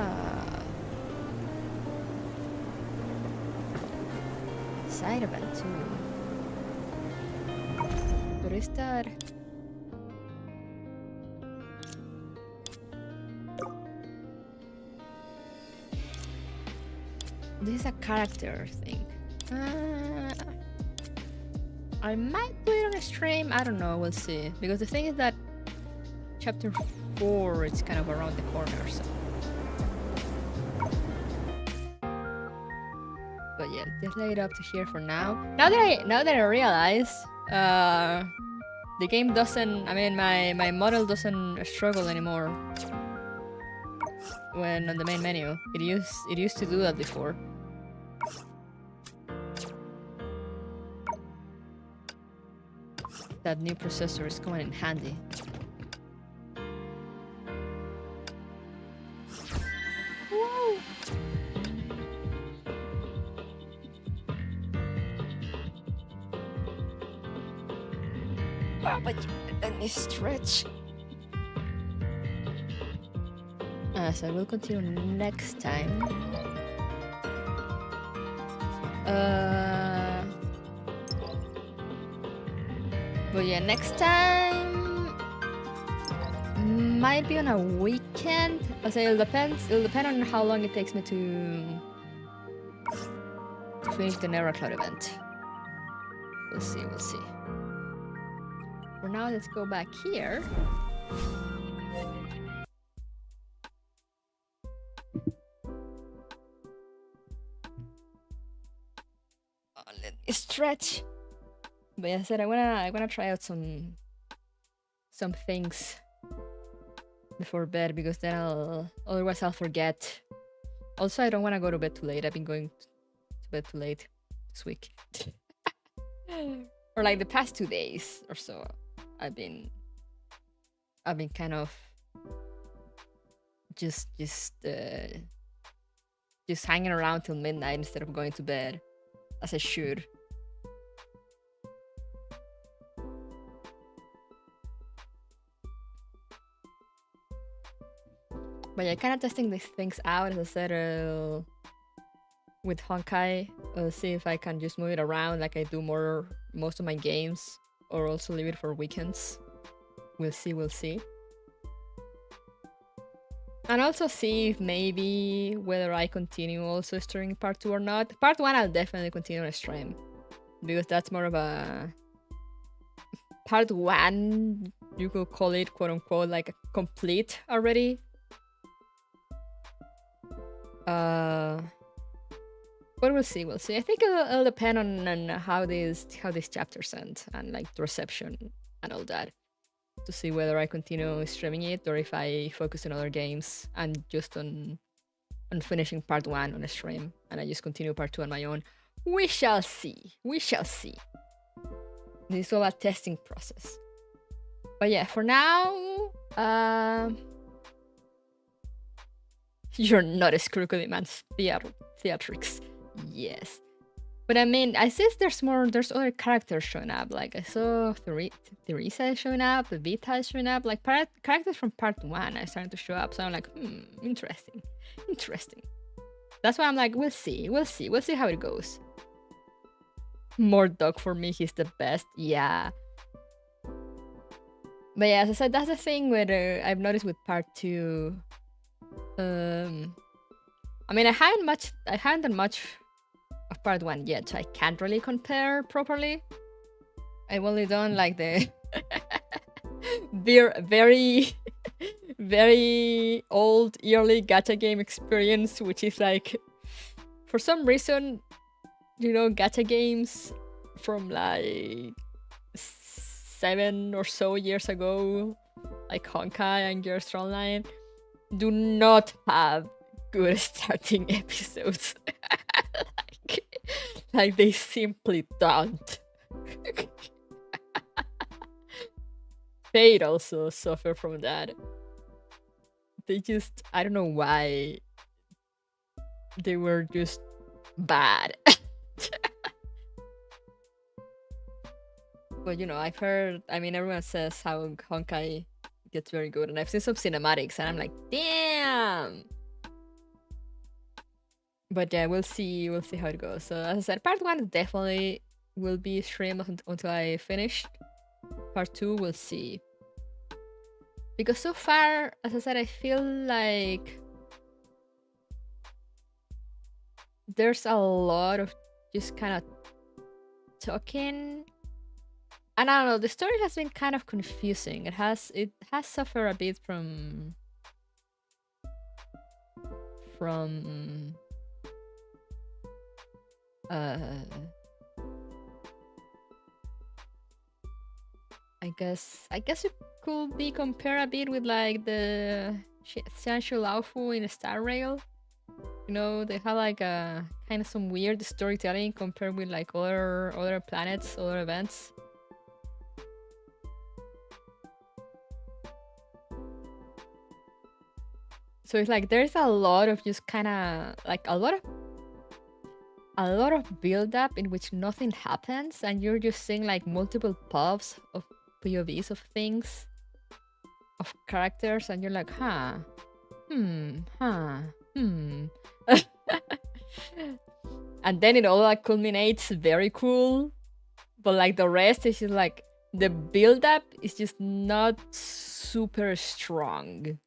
side event too. What is that? This is a character thing. I might do it on a stream. I don't know. We'll see. Because the thing is that chapter 4 is kind of around the corner. So. But yeah, just lay it up to here for now. Now that I realize, the game doesn't. I mean, my model doesn't struggle anymore when on the main menu. It used to do that before. that new processor is coming in handy. Whoa. Oh, but let me stretch. So I will continue next time. But yeah, next time might be on a weekend. I say it'll depend on how long it takes me to finish the Nera Cloud event. We'll see. For now, let's go back here. Let me stretch. But yeah, I said I wanna try out some things before bed, because then otherwise I'll forget. Also, I don't want to go to bed too late. I've been going to bed too late this week. Or like the past 2 days or so. I've been kind of just hanging around till midnight instead of going to bed as I should. But yeah, kind of testing these things out, as I said, with Honkai. See if I can just move it around like I do most of my games, or also leave it for weekends. We'll see. And also see if maybe whether I continue also streaming part 2 or not. Part 1 I'll definitely continue to stream, because that's more of a... Part 1, you could call it, quote unquote, like complete already. But we'll see. I think it'll depend on how these chapters end, and like the reception and all that, to see whether I continue streaming it or if I focus on other games and just on finishing part 1 on a stream and I just continue part 2 on my own. We shall see. This is all a testing process. But yeah, for now, you're not as crooked in man's theatrics. Yes. But I mean, I see there's other characters showing up. Like I saw Teresa showing up, Vita is showing up, like characters from part 1 are starting to show up. So I'm like, interesting. That's why I'm like, we'll see how it goes. More dog for me, he's the best. Yeah. But yeah, as I said, that's the thing with I've noticed with part 2. I mean, I haven't done much of part 1 yet, so I can't really compare properly. I've only done like the very very old yearly gacha game experience, which is like, for some reason, you know, gacha games from like 7 or so years ago, like Honkai and Gears Online, do not have good starting episodes. like they simply don't. Fate also suffer from that. They just, I don't know why, they were just bad. But you know, I've heard, I mean, everyone says how Honkai gets very good, and I've seen some cinematics and I'm like, damn. But yeah, we'll see how it goes. So as I said, part 1 definitely will be streamed until I finish. Part 2, we'll see. Because so far, as I said, I feel like there's a lot of just kind of talking. And I don't know, the story has been kind of confusing. It has suffered a bit from I guess it could be compared a bit with like the Xianshu Laofu in Star Rail. You know, they have like a kind of some weird storytelling compared with like other planets, other events. So it's like there's a lot of just kind of like a lot of build up in which nothing happens, and you're just seeing like multiple POVs of things, of characters, and you're like, and then it all like culminates very cool, but like the rest is just like the build up is just not super strong,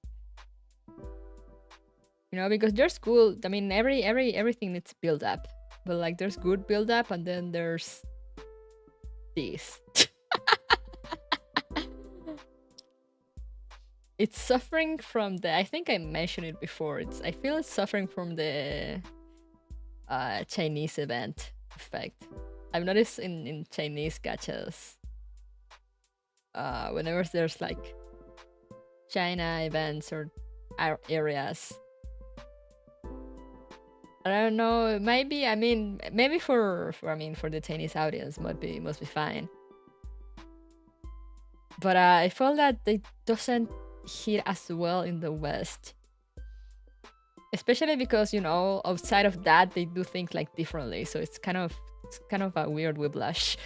you know, because there's cool, I mean everything needs build up, but like there's good build up, and then there's this. It's suffering from the, I think I mentioned it before, I feel it's suffering from the Chinese event effect. I've noticed in Chinese gachas, whenever there's like China events or areas, I don't know, maybe, I mean, maybe for the Chinese audience must be fine. But I feel that it doesn't hit as well in the West. Especially because, you know, outside of that, they do things like differently. So it's kind of a weird whiplash.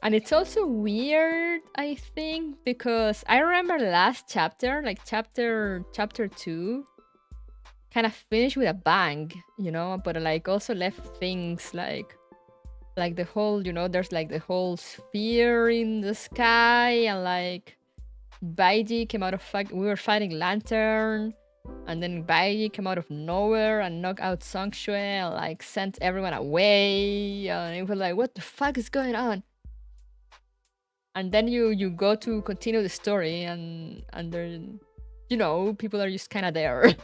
And it's also weird, I think, because I remember last chapter, like chapter 2, kind of finished with a bang, you know, but like also left things like the whole, you know, there's like the whole sphere in the sky, and like Baiji came out of we were fighting Lantern, and then Baiji came out of nowhere and knocked out Songshue and like sent everyone away, and it was like, what the fuck is going on? And then you go to continue the story, and then, you know, people are just kind of there.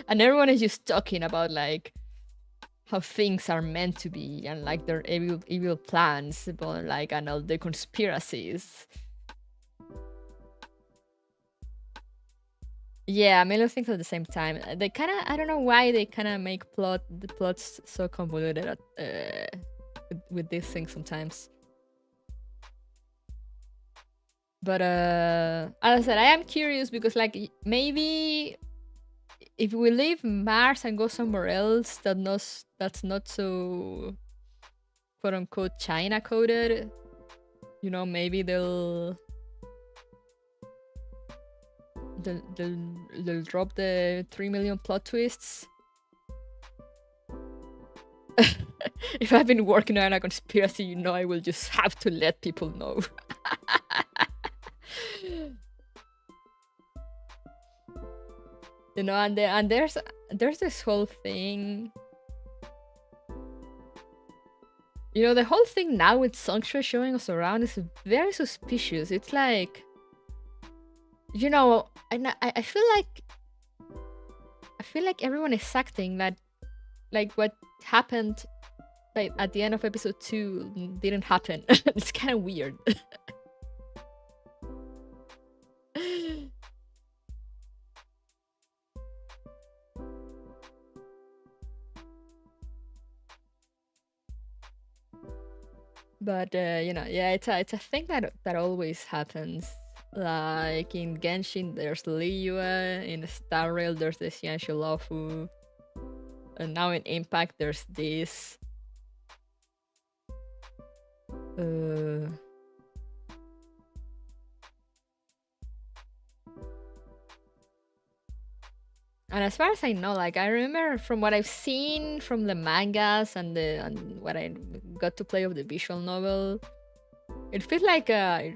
And everyone is just talking about like how things are meant to be, and like their evil plans, but like, and all the conspiracies. Yeah, many things at the same time. They kind of, I don't know why they kind of make the plots so convoluted with these things sometimes. But as I said, I am curious because like maybe if we leave Mars and go somewhere else that's not so quote unquote China coded, you know, maybe they'll drop the 3 million plot twists. If I've been working on a conspiracy, you know, I will just have to let people know. You know, and there's this whole thing. You know, the whole thing now with Songshue showing us around is very suspicious. It's like, you know, and I feel like everyone is acting like what happened like at the end of episode 2 didn't happen. It's kind of weird. But you know, yeah, it's a thing that always happens. Like in Genshin, there's Liyue. In Star Rail, there's the Xianxu Lofu. And now in Impact, there's this. And as far as I know, like I remember from what I've seen from the mangas and what I got to play of the visual novel, it feels like a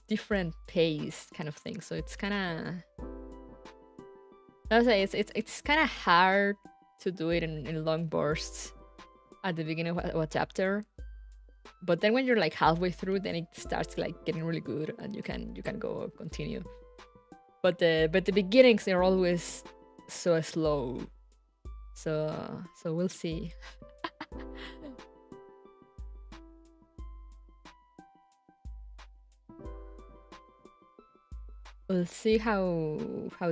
different pace kind of thing. So it's kind of, I would say it's kind of hard to do it in long bursts at the beginning of a chapter. But then when you're like halfway through, then it starts like getting really good, and you can go continue. But the beginnings are always so slow. So we'll see. We'll see how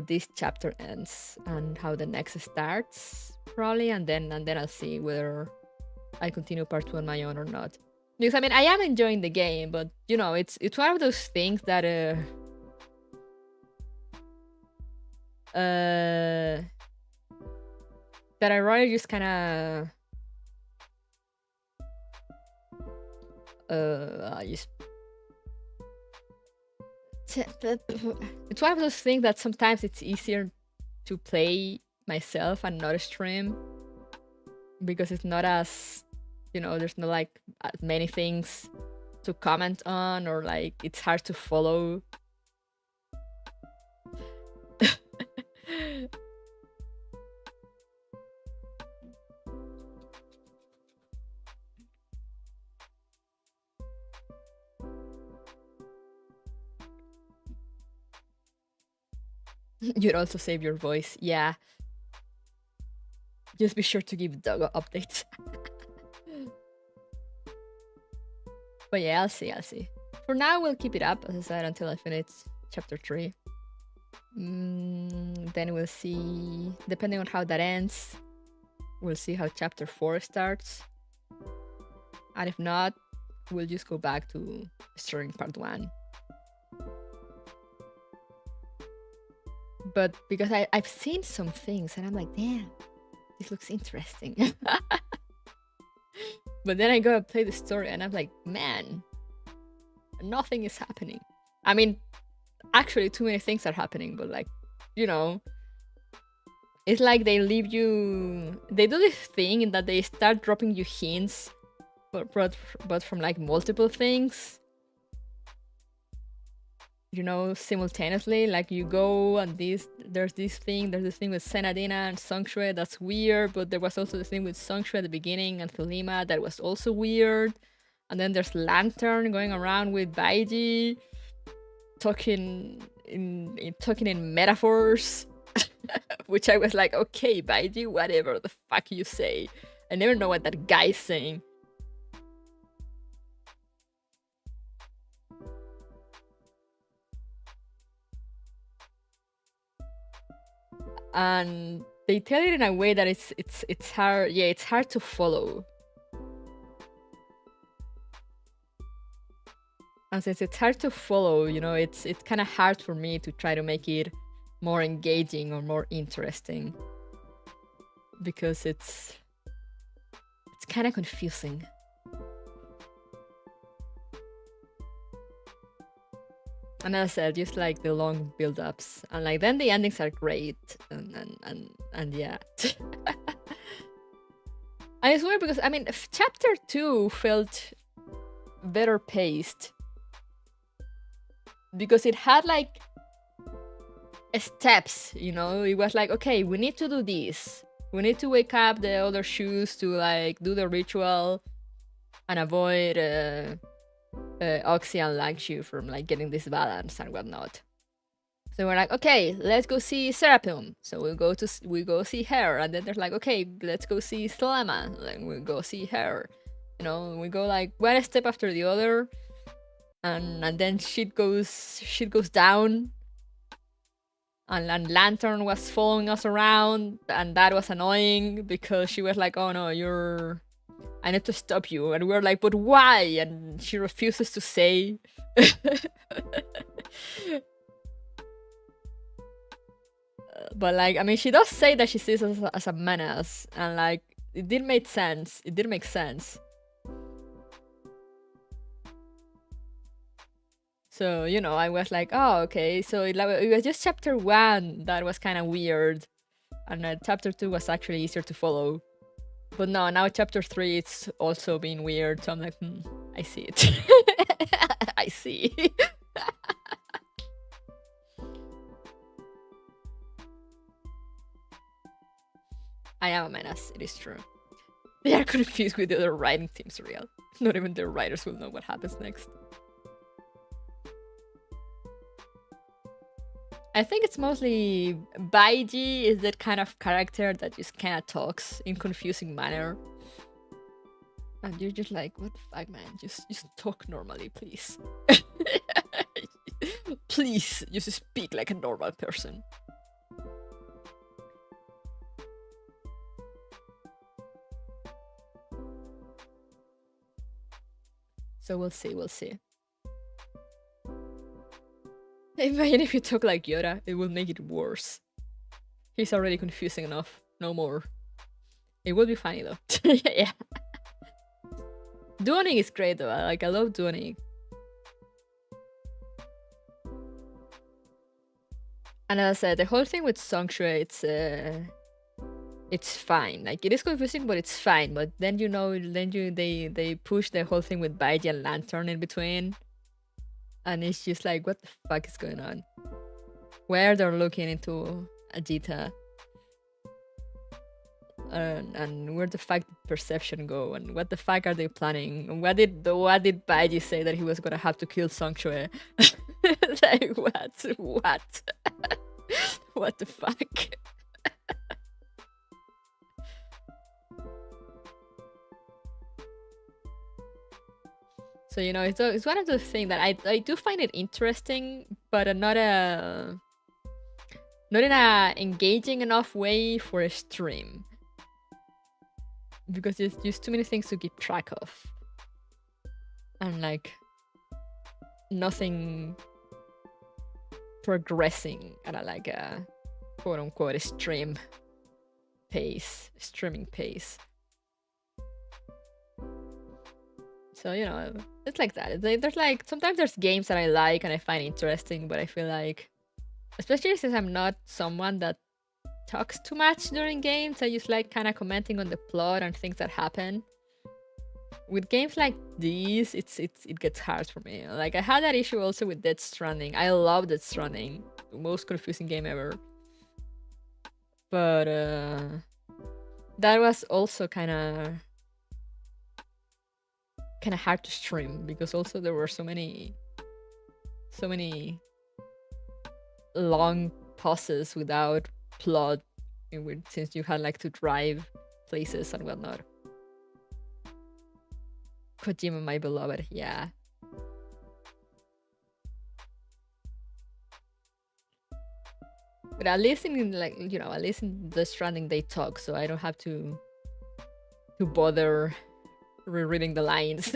this chapter ends and how the next starts, probably, and then I'll see whether I continue part 2 on my own or not. Because I mean, I am enjoying the game, but you know, it's one of those things that that I rather just kind of it's one of those things that sometimes it's easier to play myself and not stream, because it's not as, you know, there's not like many things to comment on, or like it's hard to follow. You'd also save your voice, yeah. Just be sure to give Dogo updates. But yeah, I'll see. For now, we'll keep it up, as I said, until I finish chapter 3. Then we'll see, depending on how that ends, we'll see how chapter 4 starts. And if not, we'll just go back to starting part 1. But because I've seen some things and I'm like, damn, this looks interesting. But then I go and play the story and I'm like, man, nothing is happening. I mean, actually too many things are happening, but like, you know, it's like they leave you, they do this thing in that they start dropping you hints, but from like multiple things, you know, simultaneously. Like you go and there's this thing with Senadina and Sungshui that's weird, but there was also the thing with Sungshui at the beginning and Thelema that was also weird. And then there's Lantern going around with Baiji talking in metaphors, which I was like, okay, Baiji, whatever the fuck you say. I never know what that guy's saying. And they tell it in a way that it's hard. Yeah, it's hard to follow. And since it's hard to follow, you know, it's kind of hard for me to try to make it more engaging or more interesting, because it's kind of confusing. And as I said, just like the long build-ups, and like then the endings are great, and yeah. And it's weird because I mean, chapter 2 felt better paced because it had like steps, you know. It was like, okay, we need to do this. We need to wake up the other shoes to like do the ritual and avoid Oxy and Langshu from like getting this balance and whatnot. So we're like, okay, let's go see Seraphim. So we go see her, and then there's like, okay, let's go see Thelema. Like we go see her. You know, we go like one step after the other, and then shit goes down. And Lantern was following us around, and that was annoying because she was like, oh no, I need to stop you. And we're like, but why? And she refuses to say. But like, I mean, she does say that she sees us as a menace, and like, it did make sense. It did make sense. So, you know, I was like, oh, okay. So it was just chapter 1 that was kind of weird, and chapter 2 was actually easier to follow. But no, now chapter 3, it's also being weird. So I'm like, I see it. I see. I am a menace, it is true. They are confused with the other writing teams, real. Not even their writers will know what happens next. I think it's mostly Baiji is that kind of character that just kind of talks in confusing manner. And you're just like, what the fuck, man? Just talk normally, please. Please, just speak like a normal person. So we'll see, Imagine if you talk like Yoda, it will make it worse. He's already confusing enough. No more. It would be funny though. Yeah. Duoning is great though. I love Duoning. And as I said, the whole thing with Songshui, it's fine. Like, it is confusing, but it's fine. But then they push the whole thing with Baiji and Lantern in between, and it's just like, what the fuck is going on? Where they're looking into Ajita, and where the fuck did perception go, and what the fuck are they planning? And what did Baiji say that he was gonna have to kill Songshui? Like, what? What the fuck? So, you know, it's one of those things that I do find it interesting, but not in a engaging enough way for a stream, because there's just too many things to keep track of, and like nothing progressing at a quote-unquote streaming pace. So, you know, it's like that. There's like, sometimes there's games that I like and I find interesting, but I feel like, especially since I'm not someone that talks too much during games, I just like kind of commenting on the plot and things that happen. With games like these, it gets hard for me. Like, I had that issue also with Death Stranding. I love Death Stranding, the most confusing game ever. But that was also kind of hard to stream, because also there were so many long pauses without plot, since you had like to drive places and whatnot. Kojima, my beloved, yeah. But at least in, like, you know, at least in Death Stranding they talk, so I don't have to bother rereading the lines,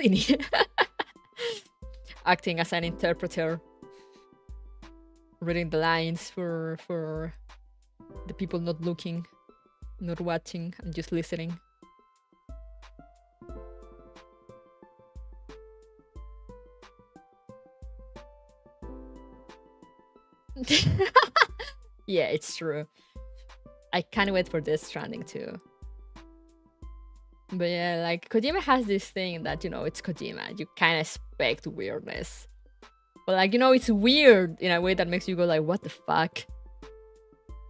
acting as an interpreter, reading the lines for the people not looking, not watching, and just listening. Yeah, it's true. I can't wait for Death Stranding too. But yeah, like, Kojima has this thing that, you know, it's Kojima. You kind of expect weirdness. But like, you know, it's weird in a way that makes you go like, what the fuck?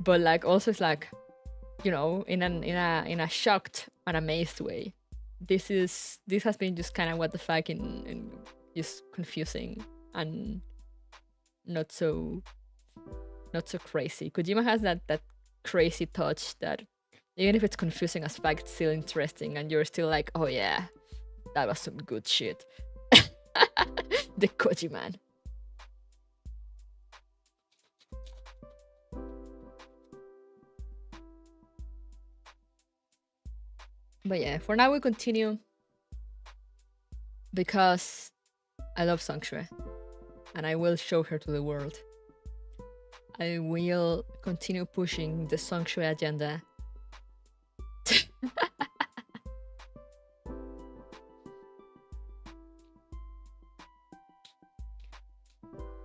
But like, also it's like, you know, in a shocked and amazed way. This has been just kind of what the fuck in just confusing and not so crazy. Kojima has that crazy touch that even if it's confusing as fuck, it's still interesting, and you're still like, oh yeah, that was some good shit. The Kojiman. But yeah, for now we continue because I love Songshui and I will show her to the world. I will continue pushing the Songshui agenda.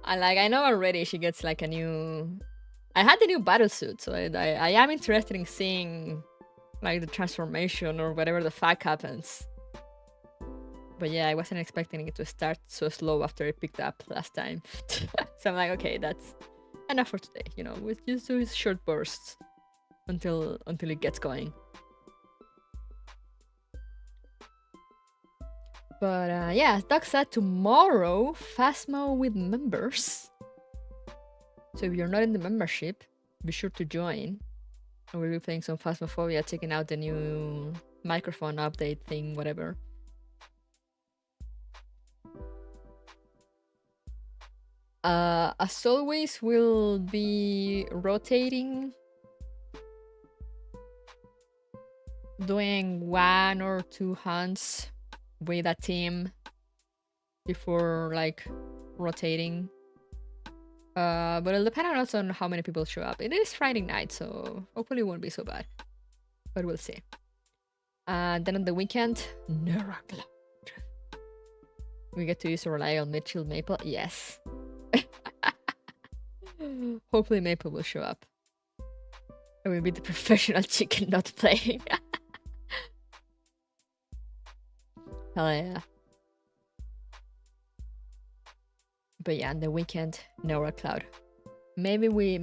And like, I know already she gets like a new... I had the new battle suit, so I am interested in seeing like the transformation or whatever the fuck happens. But yeah, I wasn't expecting it to start so slow after it picked up last time. So I'm like, okay, that's enough for today, you know, with just do short bursts until it gets going. But yeah, that said, tomorrow, Phasmo with members. So if you're not in the membership, be sure to join. And we'll be playing some Phasmophobia, checking out the new microphone update thing, whatever. As always, we'll be rotating, doing 1 or 2 hunts with a team before like rotating. But it'll depend also on how many people show up. It is Friday night, so hopefully it won't be so bad. But we'll see. And then on the weekend, Neurocloud. We get to use or rely on Mitchell Maple. Yes. Hopefully Maple will show up. I will be the professional chicken not playing. Hell yeah. But yeah, on the weekend, Neurocloud. Maybe we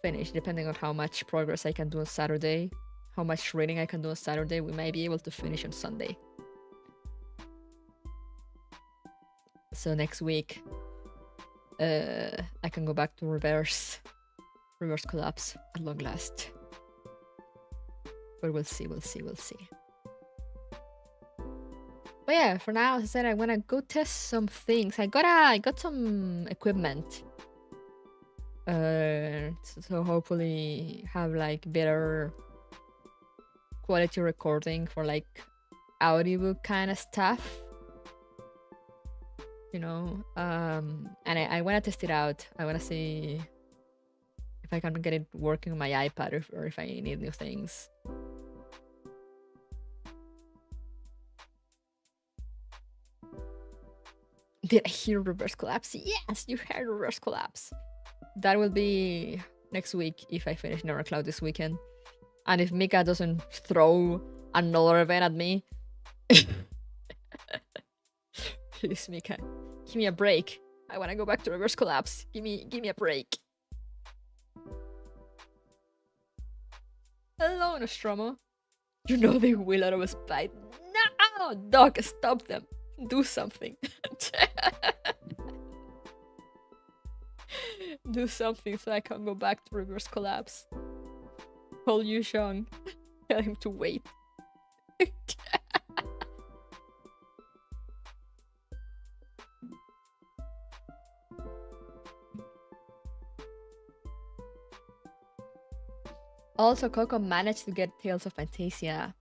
finish, depending on how much progress I can do on Saturday, how much reading I can do on Saturday. We might be able to finish on Sunday. So next week, I can go back to reverse collapse at long last. But we'll see. But yeah, for now, as I said, I wanna go test some things. I got some equipment. So hopefully have like better quality recording for like audiobook kind of stuff. You know, and I want to test it out. I want to see if I can get it working on my iPad or if I need new things. Did I hear reverse collapse? Yes, you heard reverse collapse. That will be next week if I finish Neurocloud this weekend. And if Mika doesn't throw another event at me. Please, Mika, give me a break. I want to go back to reverse collapse. Give me a break. Hello, Nostromo. You know they will out of spite. No! Doc, stop them. Do something. Do something so I can go back to reverse collapse. Call Yu Shang. Tell him to wait. Also, Coco managed to get Tales of Fantasia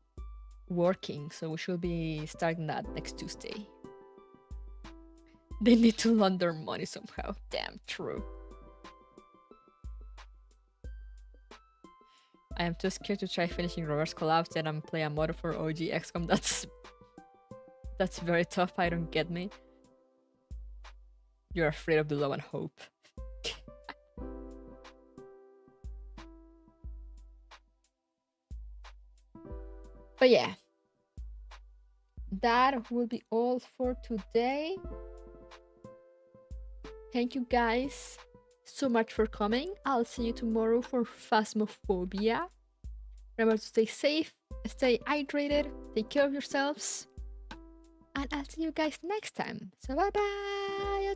working, so we should be starting that next Tuesday. They need to launder money somehow. Damn true. I am too scared to try finishing reverse collapse and I'm playing a mod for OG XCOM. That's very tough. I don't get me. You're afraid of the love and hope. But yeah, that will be all for today. Thank you guys so much for coming. I'll see you tomorrow for Phasmophobia. Remember to stay safe, stay hydrated, take care of yourselves, and I'll see you guys next time. So bye bye.